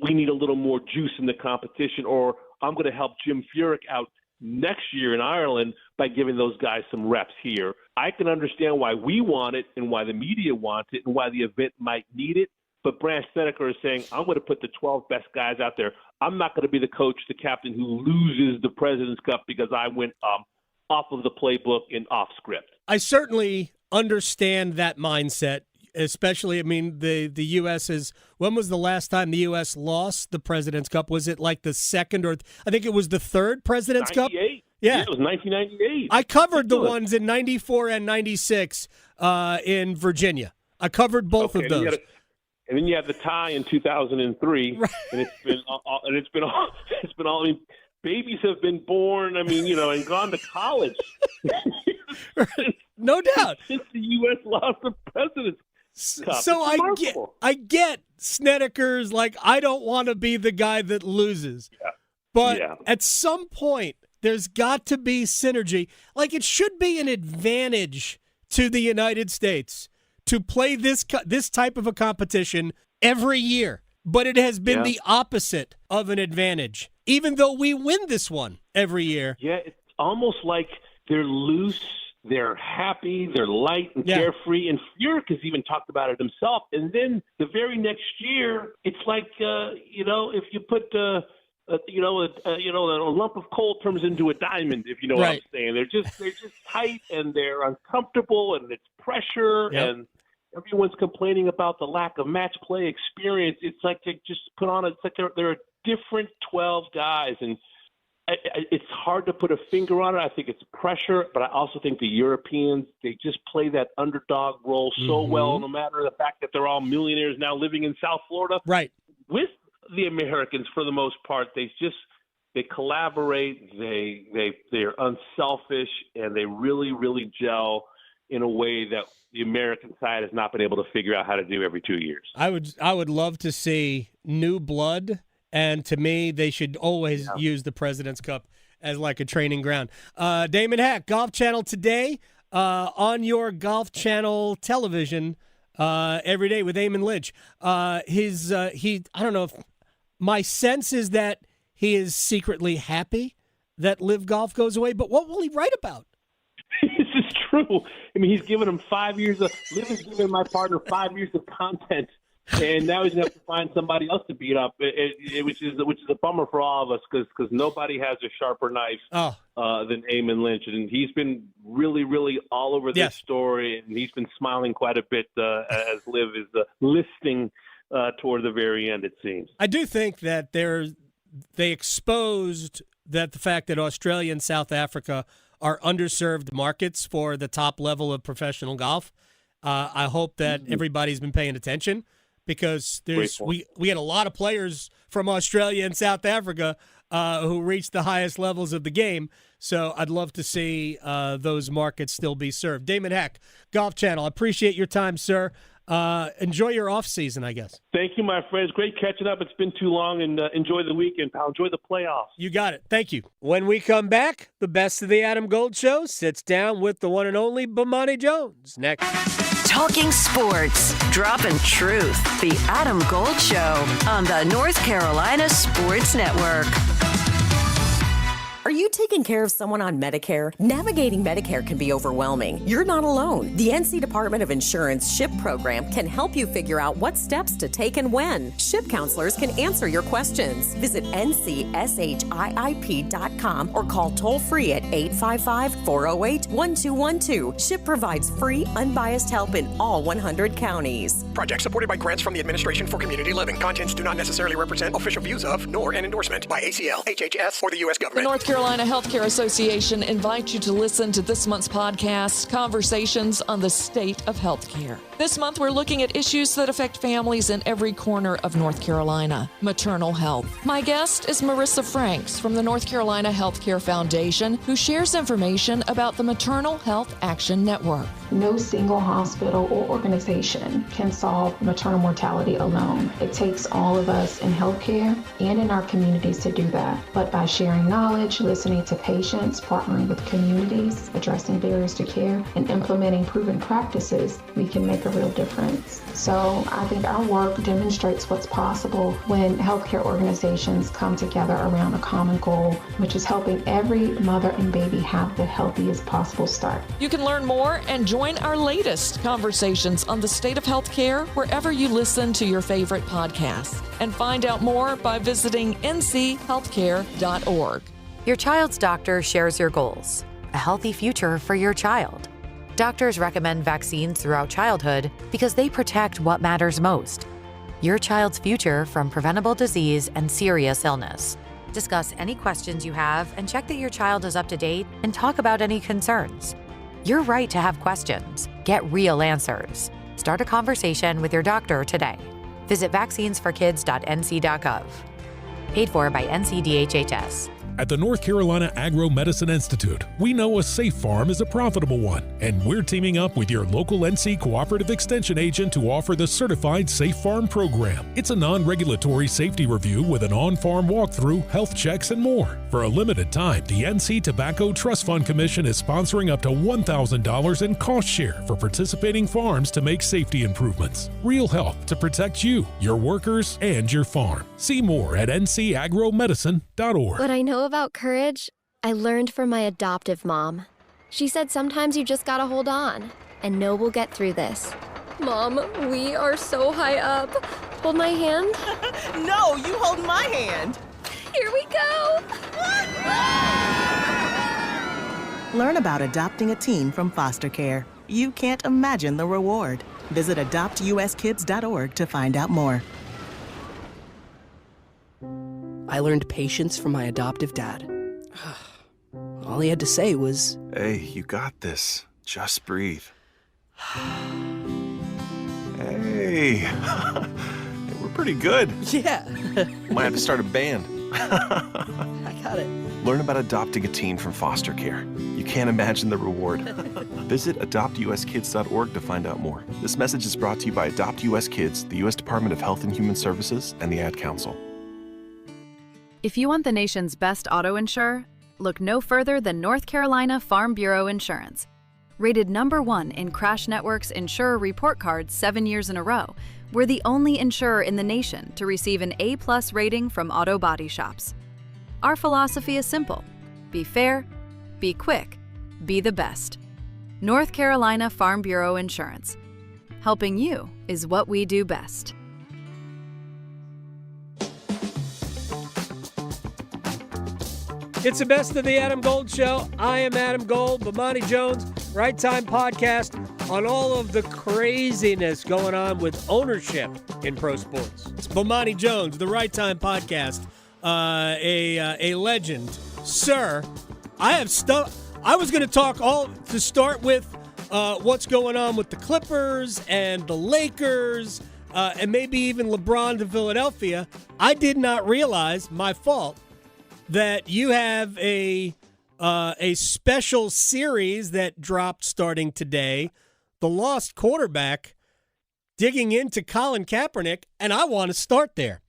we need a little more juice in the competition, or I'm going to help Jim Furyk out next year in Ireland by giving those guys some reps here. I can understand why we want it and why the media wants it and why the event might need it. But Brant Snedeker is saying, I'm going to put the 12 best guys out there. I'm not going to be the coach, the captain who loses the President's Cup because I went off of the playbook and off script. I certainly understand that mindset, especially, the U.S. when was the last time the U.S. lost the President's Cup? Was it like the second or I think it was the third President's Cup? Yeah, it was 1998. I covered the ones in 94 and 96 in Virginia. I covered both of those. And then you had the tie in 2003, right. And it's been all. Babies have been born. And gone to college. No doubt. Since the U.S. lost the President's Cup. So I get Snedeker's I don't want to be the guy that loses. Yeah. But at some point, there's got to be synergy. It should be an advantage to the United States to play this type of a competition every year. but it has been the opposite of an advantage, even though we win this one every year. Yeah, it's almost like they're loose, they're happy, they're light and carefree. And Furyk has even talked about it himself. And then the very next year, it's like, if you put a lump of coal turns into a diamond, if you know what I'm saying. They're just tight and they're uncomfortable and it's pressure and everyone's complaining about the lack of match play experience. It's like they just put on it's like they're a different 12 guys, and it's hard to put a finger on it. I think it's pressure, but I also think the Europeans, they just play that underdog role so well, no matter the fact that they're all millionaires now living in South Florida. Right. With the Americans, for the most part, they collaborate, they're unselfish, and they really, really gel in a way that the American side has not been able to figure out how to do every 2 years. I would love to see new blood, and to me, they should always use the President's Cup as like a training ground. Damon Hack, Golf Channel today, on your Golf Channel television every day with Eamon Lynch. I don't know if my sense is that he is secretly happy that Live Golf goes away, but what will he write about? This is true. I mean, he's given him 5 years Liv has given my partner 5 years of content, and now he's going to have to find somebody else to beat up, which is a bummer for all of us because nobody has a sharper knife than Eamon Lynch, and he's been really, really all over this story, and he's been smiling quite a bit as Liv is listing toward the very end, it seems. I do think that they exposed that the fact that Australia and South Africa are underserved markets for the top level of professional golf. I hope that everybody's been paying attention because we had a lot of players from Australia and South Africa who reached the highest levels of the game. So I'd love to see those markets still be served. Damon Hack, Golf Channel. I appreciate your time, sir. Enjoy your off season, I guess. Thank you, my friends. Great catching up. It's been too long, and enjoy the weekend, pal. Enjoy the playoffs. You got it. Thank you. When we come back, the best of the Adam Gold Show sits down with the one and only Bomani Jones. Next. Talking sports, dropping truth. The Adam Gold Show on the North Carolina Sports Network. Are you taking care of someone on Medicare? Navigating Medicare can be overwhelming. You're not alone. The NC Department of Insurance SHIP program can help you figure out what steps to take and when. SHIP counselors can answer your questions. Visit ncshiip.com or call toll-free at 855-408-1212. SHIP provides free, unbiased help in all 100 counties. Project supported by grants from the Administration for Community Living. Contents do not necessarily represent official views of, nor an endorsement by ACL, HHS, or the U.S. government. The North Carolina Healthcare Association invites you to listen to this month's podcast, Conversations on the State of Healthcare. This month, we're looking at issues that affect families in every corner of North Carolina. Maternal health. My guest is Marissa Franks from the North Carolina Healthcare Foundation, who shares information about the Maternal Health Action Network. No single hospital or organization can solve maternal mortality alone. It takes all of us in healthcare and in our communities to do that. But by sharing knowledge, listening to patients, partnering with communities, addressing barriers to care, and implementing proven practices, we can make a real difference. So I think our work demonstrates what's possible when healthcare organizations come together around a common goal, which is helping every mother and baby have the healthiest possible start. You can learn more and join our latest Conversations on the State of Healthcare wherever you listen to your favorite podcasts. And find out more by visiting nchealthcare.org. Your child's doctor shares your goals, a healthy future for your child. Doctors recommend vaccines throughout childhood because they protect what matters most, your child's future from preventable disease and serious illness. Discuss any questions you have and check that your child is up to date and talk about any concerns. You're right to have questions. Get real answers. Start a conversation with your doctor today. Visit vaccinesforkids.nc.gov. Paid for by NCDHHS. At the North Carolina Agro-Medicine Institute, we know a safe farm is a profitable one, and we're teaming up with your local NC Cooperative Extension agent to offer the Certified Safe Farm program. It's a non-regulatory safety review with an on-farm walkthrough, health checks, and more. For a limited time, the NC Tobacco Trust Fund Commission is sponsoring up to $1,000 in cost share for participating farms to make safety improvements. Real help to protect you, your workers, and your farm. See more at ncagromedicine.org. What I know about courage, I learned from my adoptive mom. She said sometimes you just gotta hold on and know we'll get through this. Mom, we are so high up. Hold my hand. No, you hold my hand. Here we go. Learn about adopting a teen from foster care. You can't imagine the reward. Visit adoptuskids.org to find out more. I learned patience from my adoptive dad. All he had to say was, "Hey, you got this. Just breathe." Hey, we're pretty good. Yeah. Might have to start a band. I got it. Learn about adopting a teen from foster care. You can't imagine the reward. Visit adoptuskids.org to find out more. This message is brought to you by Adopt US Kids, the U.S. Department of Health and Human Services, and the Ad Council. If you want the nation's best auto insurer, look no further than North Carolina Farm Bureau Insurance. Rated #1 in Crash Network's Insurer Report Card 7 years in a row, we're the only insurer in the nation to receive an A+ rating from auto body shops. Our philosophy is simple: be fair, be quick, be the best. North Carolina Farm Bureau Insurance. Helping you is what we do best. It's the best of the Adam Gold Show. I am Adam Gold, Bomani Jones, Right Time Podcast on all of the craziness going on with ownership in pro sports. It's Bomani Jones, the Right Time Podcast, a legend. Sir, I have stuff. I was going to talk to start with what's going on with the Clippers and the Lakers and maybe even LeBron to Philadelphia. I did not realize, my fault, that you have a special series that dropped starting today, The Lost Quarterback, digging into Colin Kaepernick, and I want to start there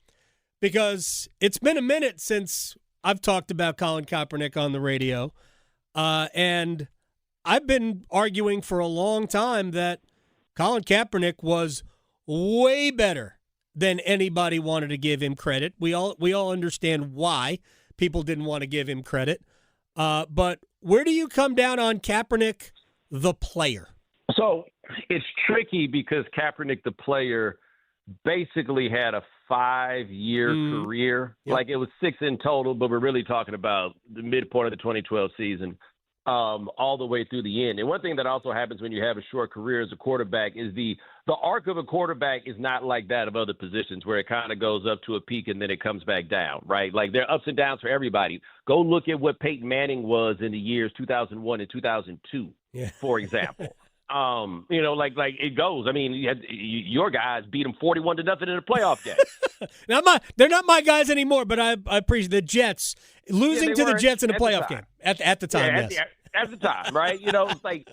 because it's been a minute since I've talked about Colin Kaepernick on the radio, and I've been arguing for a long time that Colin Kaepernick was way better than anybody wanted to give him credit. We all understand why people didn't want to give him credit. But where do you come down on Kaepernick, the player? So it's tricky because Kaepernick, the player, basically had a 5-year career. Yep. Like it was 6 in total, but we're really talking about the midpoint of the 2012 season all the way through the end. And one thing that also happens when you have a short career as a quarterback is the arc of a quarterback is not like that of other positions where it kind of goes up to a peak and then it comes back down, right? Like there are ups and downs for everybody. Go look at what Peyton Manning was in the years 2001 and 2002, for example. Like it goes. I mean, your guys beat them 41-0 in a playoff game. Now, they're not my guys anymore, but I appreciate the Jets losing to the Jets in a playoff game at the time. At the time, right? It's like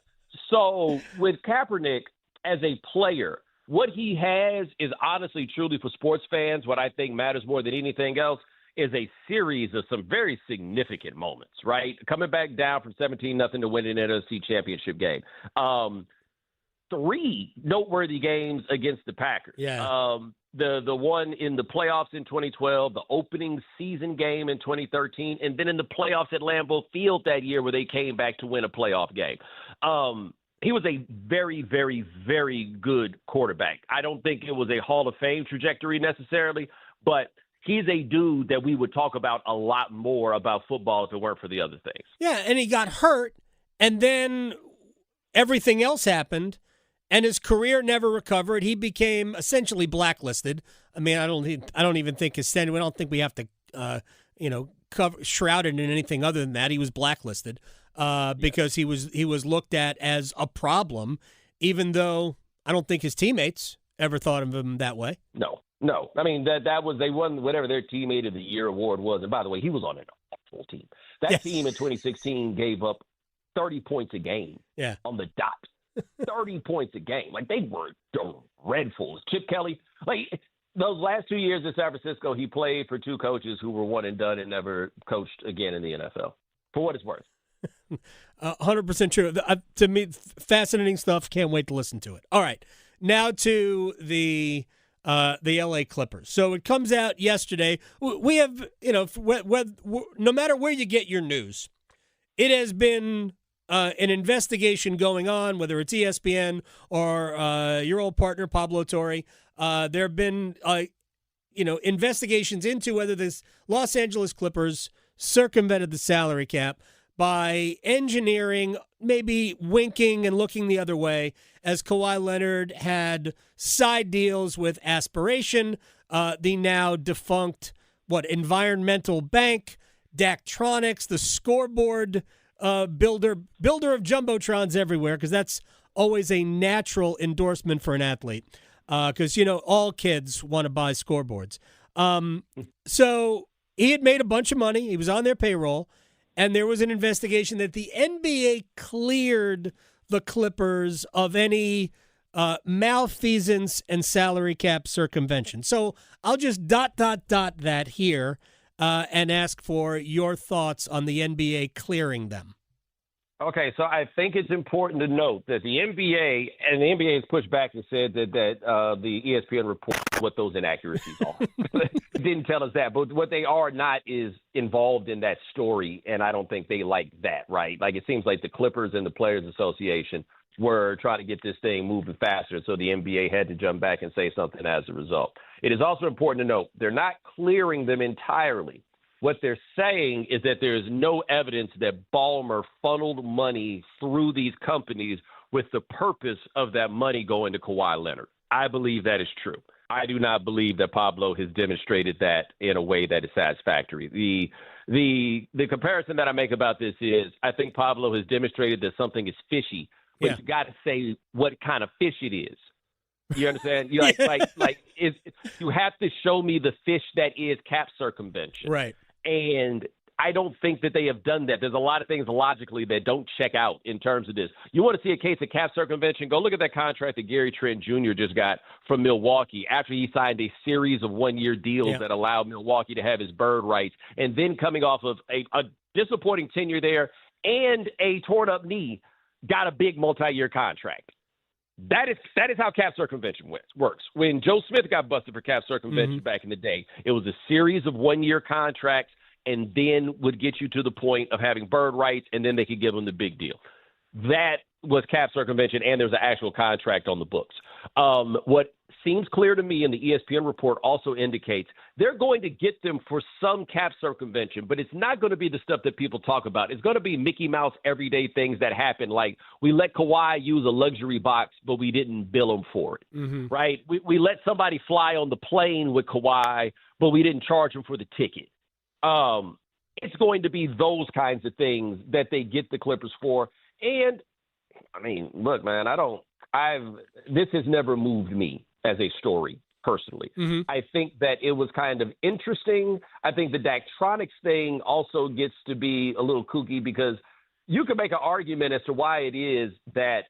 so with Kaepernick as a player, what he has is honestly, truly for sports fans, what I think matters more than anything else is a series of some very significant moments, right? Coming back down from 17-0 to win an NFC championship game. 3 noteworthy games against the Packers. Yeah. The one in the playoffs in 2012, the opening season game in 2013, and then in the playoffs at Lambeau Field that year where they came back to win a playoff game. He was a very, very, very good quarterback. I don't think it was a Hall of Fame trajectory necessarily, but he's a dude that we would talk about a lot more about football if it weren't for the other things. Yeah, and he got hurt, and then everything else happened, and his career never recovered. He became essentially blacklisted. I mean, I don't even think his standing. I don't think we have to, shroud it in anything other than that. He was blacklisted because he was looked at as a problem, even though I don't think his teammates ever thought of him that way. No. I mean, that was, they won whatever their teammate of the year award was. And by the way, he was on an terrible team. That team in 2016 gave up 30 points a game on the dot. 30 points a game. Like, they were dreadful. Chip Kelly, like, those last 2 years in San Francisco, he played for two coaches who were one and done and never coached again in the NFL, for what it's worth. 100% true. To me, fascinating stuff. Can't wait to listen to it. All right. Now to the LA Clippers. So it comes out yesterday. We have, no matter where you get your news, it has been an investigation going on, whether it's ESPN or your old partner, Pablo Torre. There have been, investigations into whether this Los Angeles Clippers circumvented the salary cap by engineering, maybe winking and looking the other way, as Kawhi Leonard had side deals with Aspiration, the now defunct, environmental bank, Daktronics, the scoreboard builder of jumbotrons everywhere, because that's always a natural endorsement for an athlete, because, all kids want to buy scoreboards. So he had made a bunch of money. He was on their payroll. And there was an investigation that the NBA cleared the Clippers of any malfeasance and salary cap circumvention. So I'll just dot that here and ask for your thoughts on the NBA clearing them. Okay, so I think it's important to note that the NBA has pushed back and said that the ESPN report what those inaccuracies are. Didn't tell us that, but what they are not is involved in that story, and I don't think they like that, right? Like, it seems like the Clippers and the Players Association were trying to get this thing moving faster, so the NBA had to jump back and say something as a result. It is also important to note they're not clearing them entirely. What they're saying is that there is no evidence that Ballmer funneled money through these companies with the purpose of that money going to Kawhi Leonard. I believe that is true. I do not believe that Pablo has demonstrated that in a way that is satisfactory. The comparison that I make about this is I think Pablo has demonstrated that something is fishy, but you got to say what kind of fish it is. You understand? You you have to show me the fish that is cap circumvention. Right. And I don't think that they have done that. There's a lot of things logically that don't check out in terms of this. You want to see a case of cap circumvention? Go look at that contract that Gary Trent Jr. just got from Milwaukee after he signed a series of one-year deals that allowed Milwaukee to have his bird rights, and then coming off of a disappointing tenure there and a torn-up knee, got a big multi-year contract. That is how cap circumvention works. When Joe Smith got busted for cap circumvention back in the day, it was a series of one-year contracts and then would get you to the point of having bird rights, and then they could give them the big deal. That was cap circumvention, and there's an actual contract on the books. What seems clear to me, and the ESPN report also indicates, they're going to get them for some cap circumvention, but it's not going to be the stuff that people talk about. It's going to be Mickey Mouse everyday things that happen, like we let Kawhi use a luxury box, but we didn't bill him for it, right? We let somebody fly on the plane with Kawhi, but we didn't charge him for the ticket. It's going to be those kinds of things that they get the Clippers for. And, I mean, look, man, this has never moved me as a story personally. I think that it was kind of interesting. I think the Daktronics thing also gets to be a little kooky because you could make an argument as to why it is that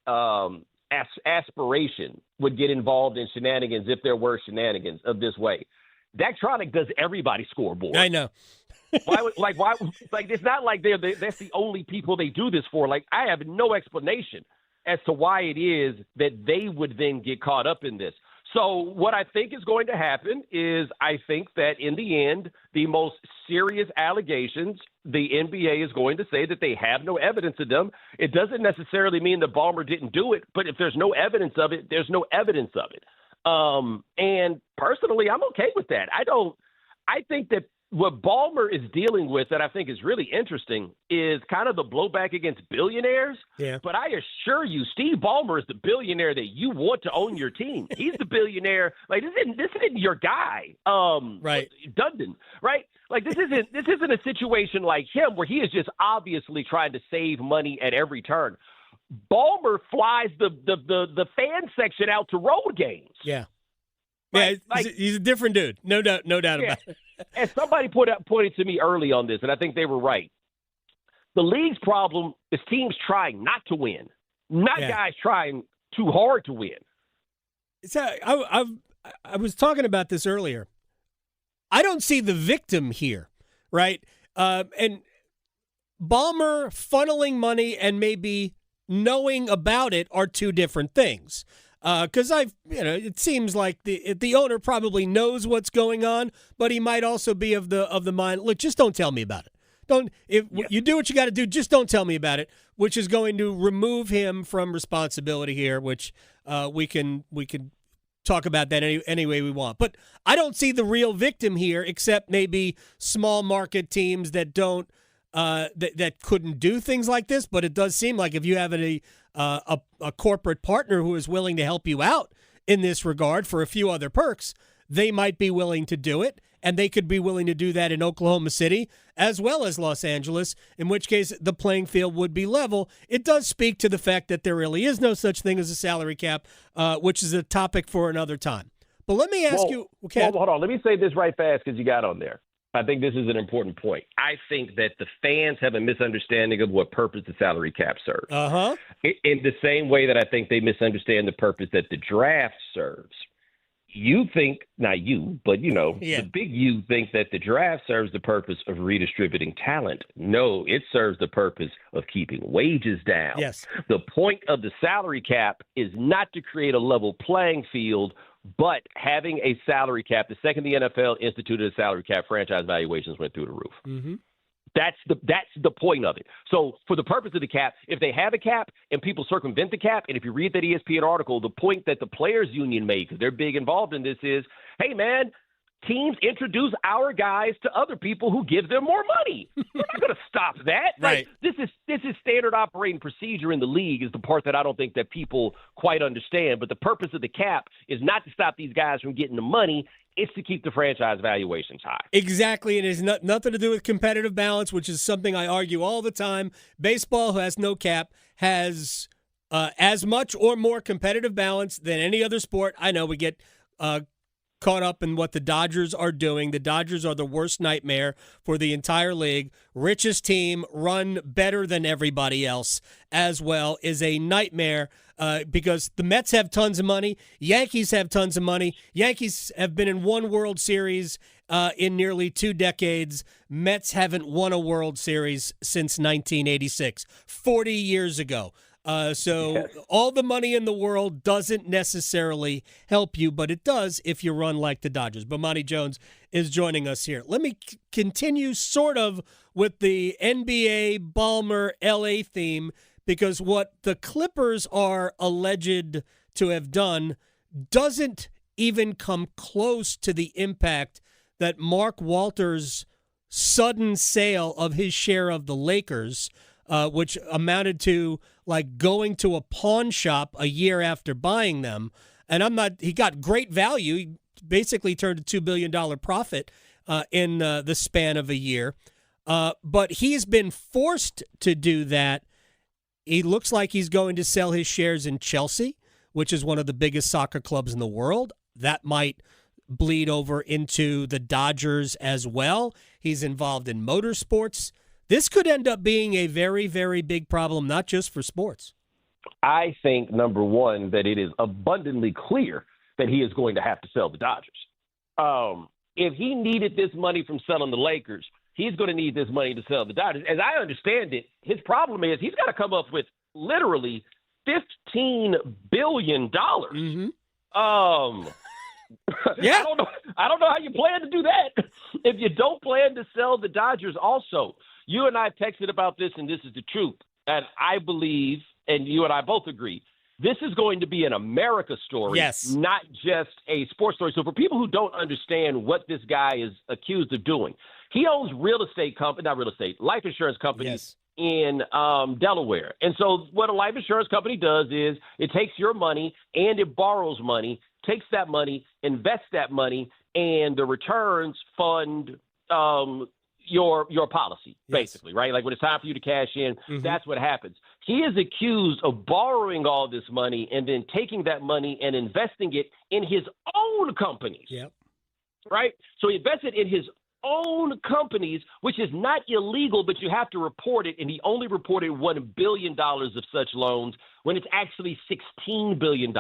Aspiration would get involved in shenanigans if there were shenanigans of this way. Daktronic does everybody's scoreboard. I know. Why? It's not like that's the only people they do this for. Like, I have no explanation as to why it is that they would then get caught up in this. So what I think is going to happen is I think that in the end, the most serious allegations, the NBA is going to say that they have no evidence of them. It doesn't necessarily mean that Ballmer didn't do it, but if there's no evidence of it, there's no evidence of it. And personally, I'm okay with that. I think that what Ballmer is dealing with that I think is really interesting is kind of the blowback against billionaires. Yeah. But I assure you, Steve Ballmer is the billionaire that you want to own your team. He's the billionaire. Like, this isn't your guy. Right. Dundon, right? Like, this isn't a situation like him where he is just obviously trying to save money at every turn. Ballmer flies the fan section out to road games. Yeah. Yeah, he's a different dude. No doubt about it. And somebody pointed to me early on this, and I think they were right. The league's problem is teams trying not to win, not guys trying too hard to win. So I was talking about this earlier. I don't see the victim here, right? And Ballmer funneling money and maybe knowing about it are two different things. Because it seems like the owner probably knows what's going on, but he might also be of the mind. Look, just don't tell me about it. You do what you got to do, just don't tell me about it, which is going to remove him from responsibility here, which we can talk about that any way we want. But I don't see the real victim here, except maybe small market teams that don't that couldn't do things like this. But it does seem like if you have a corporate partner who is willing to help you out in this regard for a few other perks, they might be willing to do it. And they could be willing to do that in Oklahoma City as well as Los Angeles, in which case the playing field would be level. It does speak to the fact that there really is no such thing as a salary cap, which is a topic for another time. But let me ask you. Okay. Hold on. Let me say this right fast because you got on there. I think this is an important point. I think that the fans have a misunderstanding of what purpose the salary cap serves. Uh-huh. In the same way that I think they misunderstand the purpose that the draft serves. You think, not you, but, the big you think that the draft serves the purpose of redistributing talent. No, it serves the purpose of keeping wages down. Yes. The point of the salary cap is not to create a level playing field, but having a salary cap. The second the NFL instituted a salary cap, franchise valuations went through the roof. Mm-hmm. That's the point of it. So for the purpose of the cap, if they have a cap and people circumvent the cap, and if you read that ESPN article, the point that the players union made, because they're big involved in this, is, hey, man, teams introduce our guys to other people who give them more money. We're not going to stop that. Right. Like, this is standard operating procedure in the league is the part that I don't think that people quite understand. But the purpose of the cap is not to stop these guys from getting the money. It's to keep the franchise valuations high. Exactly. It has nothing to do with competitive balance, which is something I argue all the time. Baseball, who has no cap, has as much or more competitive balance than any other sport. I know we get caught up in what the Dodgers are doing. The Dodgers are the worst nightmare for the entire league. Richest team, run better than everybody else as well, is a nightmare because the Mets have tons of money. Yankees have tons of money. Yankees have been in one World Series in nearly 2 decades. Mets haven't won a World Series since 1986, 40 years ago. So all the money in the world doesn't necessarily help you, but it does if you run like the Dodgers. Bomani Jones is joining us here. Let me continue sort of with the NBA Ballmer LA theme, because what the Clippers are alleged to have done doesn't even come close to the impact that Mark Walters' sudden sale of his share of the Lakers, which amounted to like going to a pawn shop a year after buying them. And he got great value. He basically turned a $2 billion profit in the span of a year. But he's been forced to do that. He looks like he's going to sell his shares in Chelsea, which is one of the biggest soccer clubs in the world. That might bleed over into the Dodgers as well. He's involved in motorsports. This could end up being a very, very big problem, not just for sports. I think, number one, that it is abundantly clear that he is going to have to sell the Dodgers. If he needed this money from selling the Lakers, he's going to need this money to sell the Dodgers. As I understand it, his problem is he's got to come up with literally $15 billion. Mm-hmm. Yeah. I don't know how you plan to do that if you don't plan to sell the Dodgers also. You and I texted about this, and this is the truth. And I believe, and you and I both agree, this is going to be an America story, yes, not just a sports story. So for people who don't understand what this guy is accused of doing, he owns life insurance companies in Delaware. And so what a life insurance company does is it takes your money and it borrows money, takes that money, invests that money, and the returns fund your policy, basically, right? Like when it's time for you to cash in, that's what happens. He is accused of borrowing all this money and then taking that money and investing it in his own companies. Yep. Right? So he invested in his own companies, which is not illegal, but you have to report it. And he only reported $1 billion of such loans when it's actually $16 billion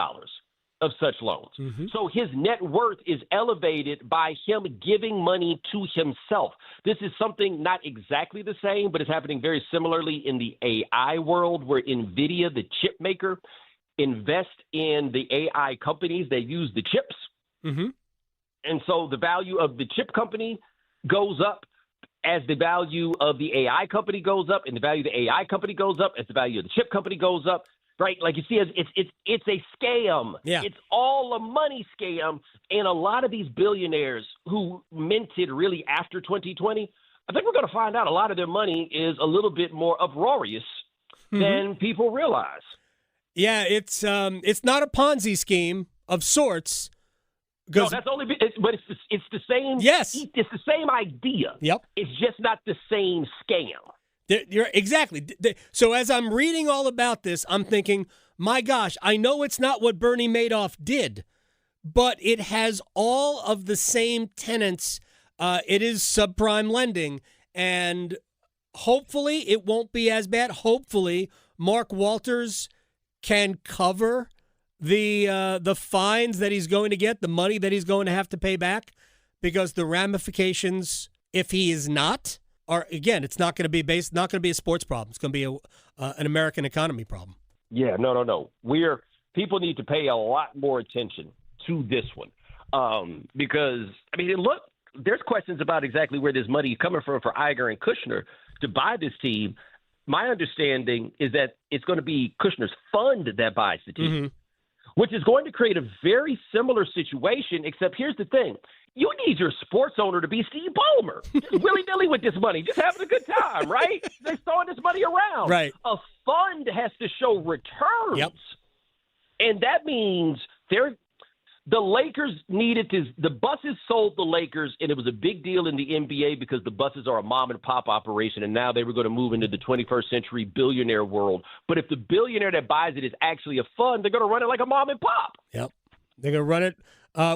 of such loans. Mm-hmm. So his net worth is elevated by him giving money to himself. This is something not exactly the same, but it's happening very similarly in the AI world, where NVIDIA, the chip maker, invest in the AI companies that use the chips. Mm-hmm. And so the value of the chip company goes up as the value of the AI company goes up, and the value of the AI company goes up as the value of the chip company goes up. Right, like you see, it's a scam. Yeah. It's all a money scam, and a lot of these billionaires who minted really after 2020, I think we're going to find out a lot of their money is a little bit more uproarious than people realize. Yeah, it's not a Ponzi scheme of sorts. No, that's only, but it's the same. Yes, it's the same idea. Yep, it's just not the same scam. You're exactly. So as I'm reading all about this, I'm thinking, my gosh, I know it's not what Bernie Madoff did, but it has all of the same tenets. It is subprime lending, and hopefully it won't be as bad. Hopefully Mark Walters can cover the fines that he's going to get, the money that he's going to have to pay back, because the ramifications, if he is not, are, again, it's not going to be a sports problem. It's going to be an American economy problem. Yeah, no. People need to pay a lot more attention to this one, because I mean, look, there's questions about exactly where this money is coming from for Iger and Kushner to buy this team. My understanding is that it's going to be Kushner's fund that buys the team, which is going to create a very similar situation. Except here's the thing. You need your sports owner to be Steve Ballmer, just willy-nilly with this money, just having a good time, right? They're throwing this money around. Right. A fund has to show returns. Yep. And that means the Lakers the buses sold the Lakers, and it was a big deal in the NBA because the buses are a mom-and-pop operation, and now they were going to move into the 21st century billionaire world. But if the billionaire that buys it is actually a fund, they're going to run it like a mom-and-pop. Yep. They're going to run it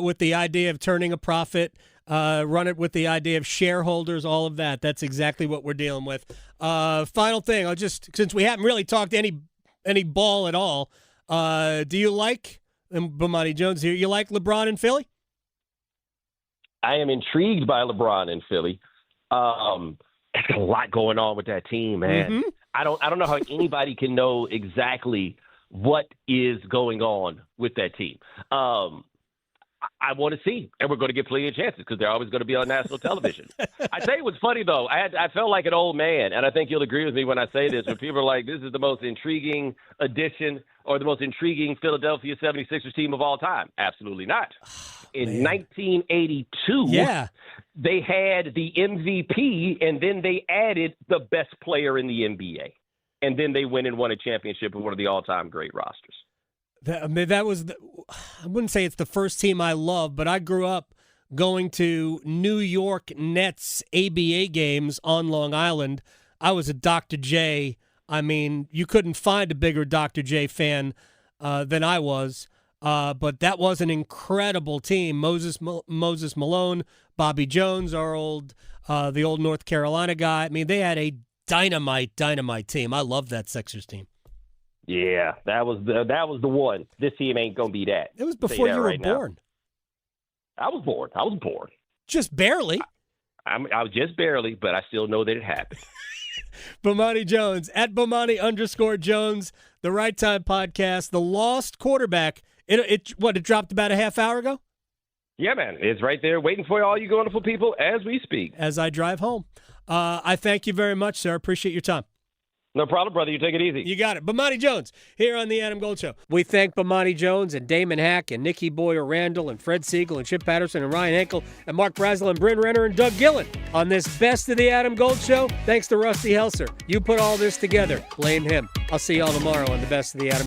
with the idea of turning a profit, run it with the idea of shareholders, all of that. That's exactly what we're dealing with. Final thing, since we haven't really talked any ball at all, do you like, and Bomani Jones here, you like LeBron in Philly? I am intrigued by LeBron in Philly. There's a lot going on with that team, man. Mm-hmm. I don't know how anybody can know exactly what is going on with that team. I want to see, and we're going to get plenty of chances because they're always going to be on national television. I tell you what's funny, though. I felt like an old man, and I think you'll agree with me when I say this, when people are like, this is the most intriguing addition or the most intriguing Philadelphia 76ers team of all time. Absolutely not. In 1982, they had the MVP, and then they added the best player in the NBA. And then they went and won a championship with one of the all-time great rosters. I wouldn't say it's the first team I love, but I grew up going to New York Nets ABA games on Long Island. I was a Dr. J. I mean, you couldn't find a bigger Dr. J fan than I was. But that was an incredible team. Moses Malone, Bobby Jones, the old North Carolina guy. I mean, they had a dynamite team. I love that Sixers team. Yeah, that was the one. This team ain't gonna be that. It was before you were born. I was born. Just barely. I was just barely, but I still know that it happened. Bomani Jones at Bomani_Jones, the Right Time Podcast, the Lost Quarterback. It dropped about a half hour ago? Yeah, man. It's right there waiting for all you wonderful people as we speak. As I drive home. I thank you very much, sir. Appreciate your time. No problem, brother. You take it easy. You got it. Bomani Jones here on the Adam Gold Show. We thank Bomani Jones and Damon Hack and Nikki Boyer Randall and Fred Siegel and Chip Patterson and Ryan Henkel and Mark Brazel and Bryn Renner and Doug Gillen on this Best of the Adam Gold Show. Thanks to Rusty Helser. You put all this together. Blame him. I'll see y'all tomorrow on the Best of the Adam.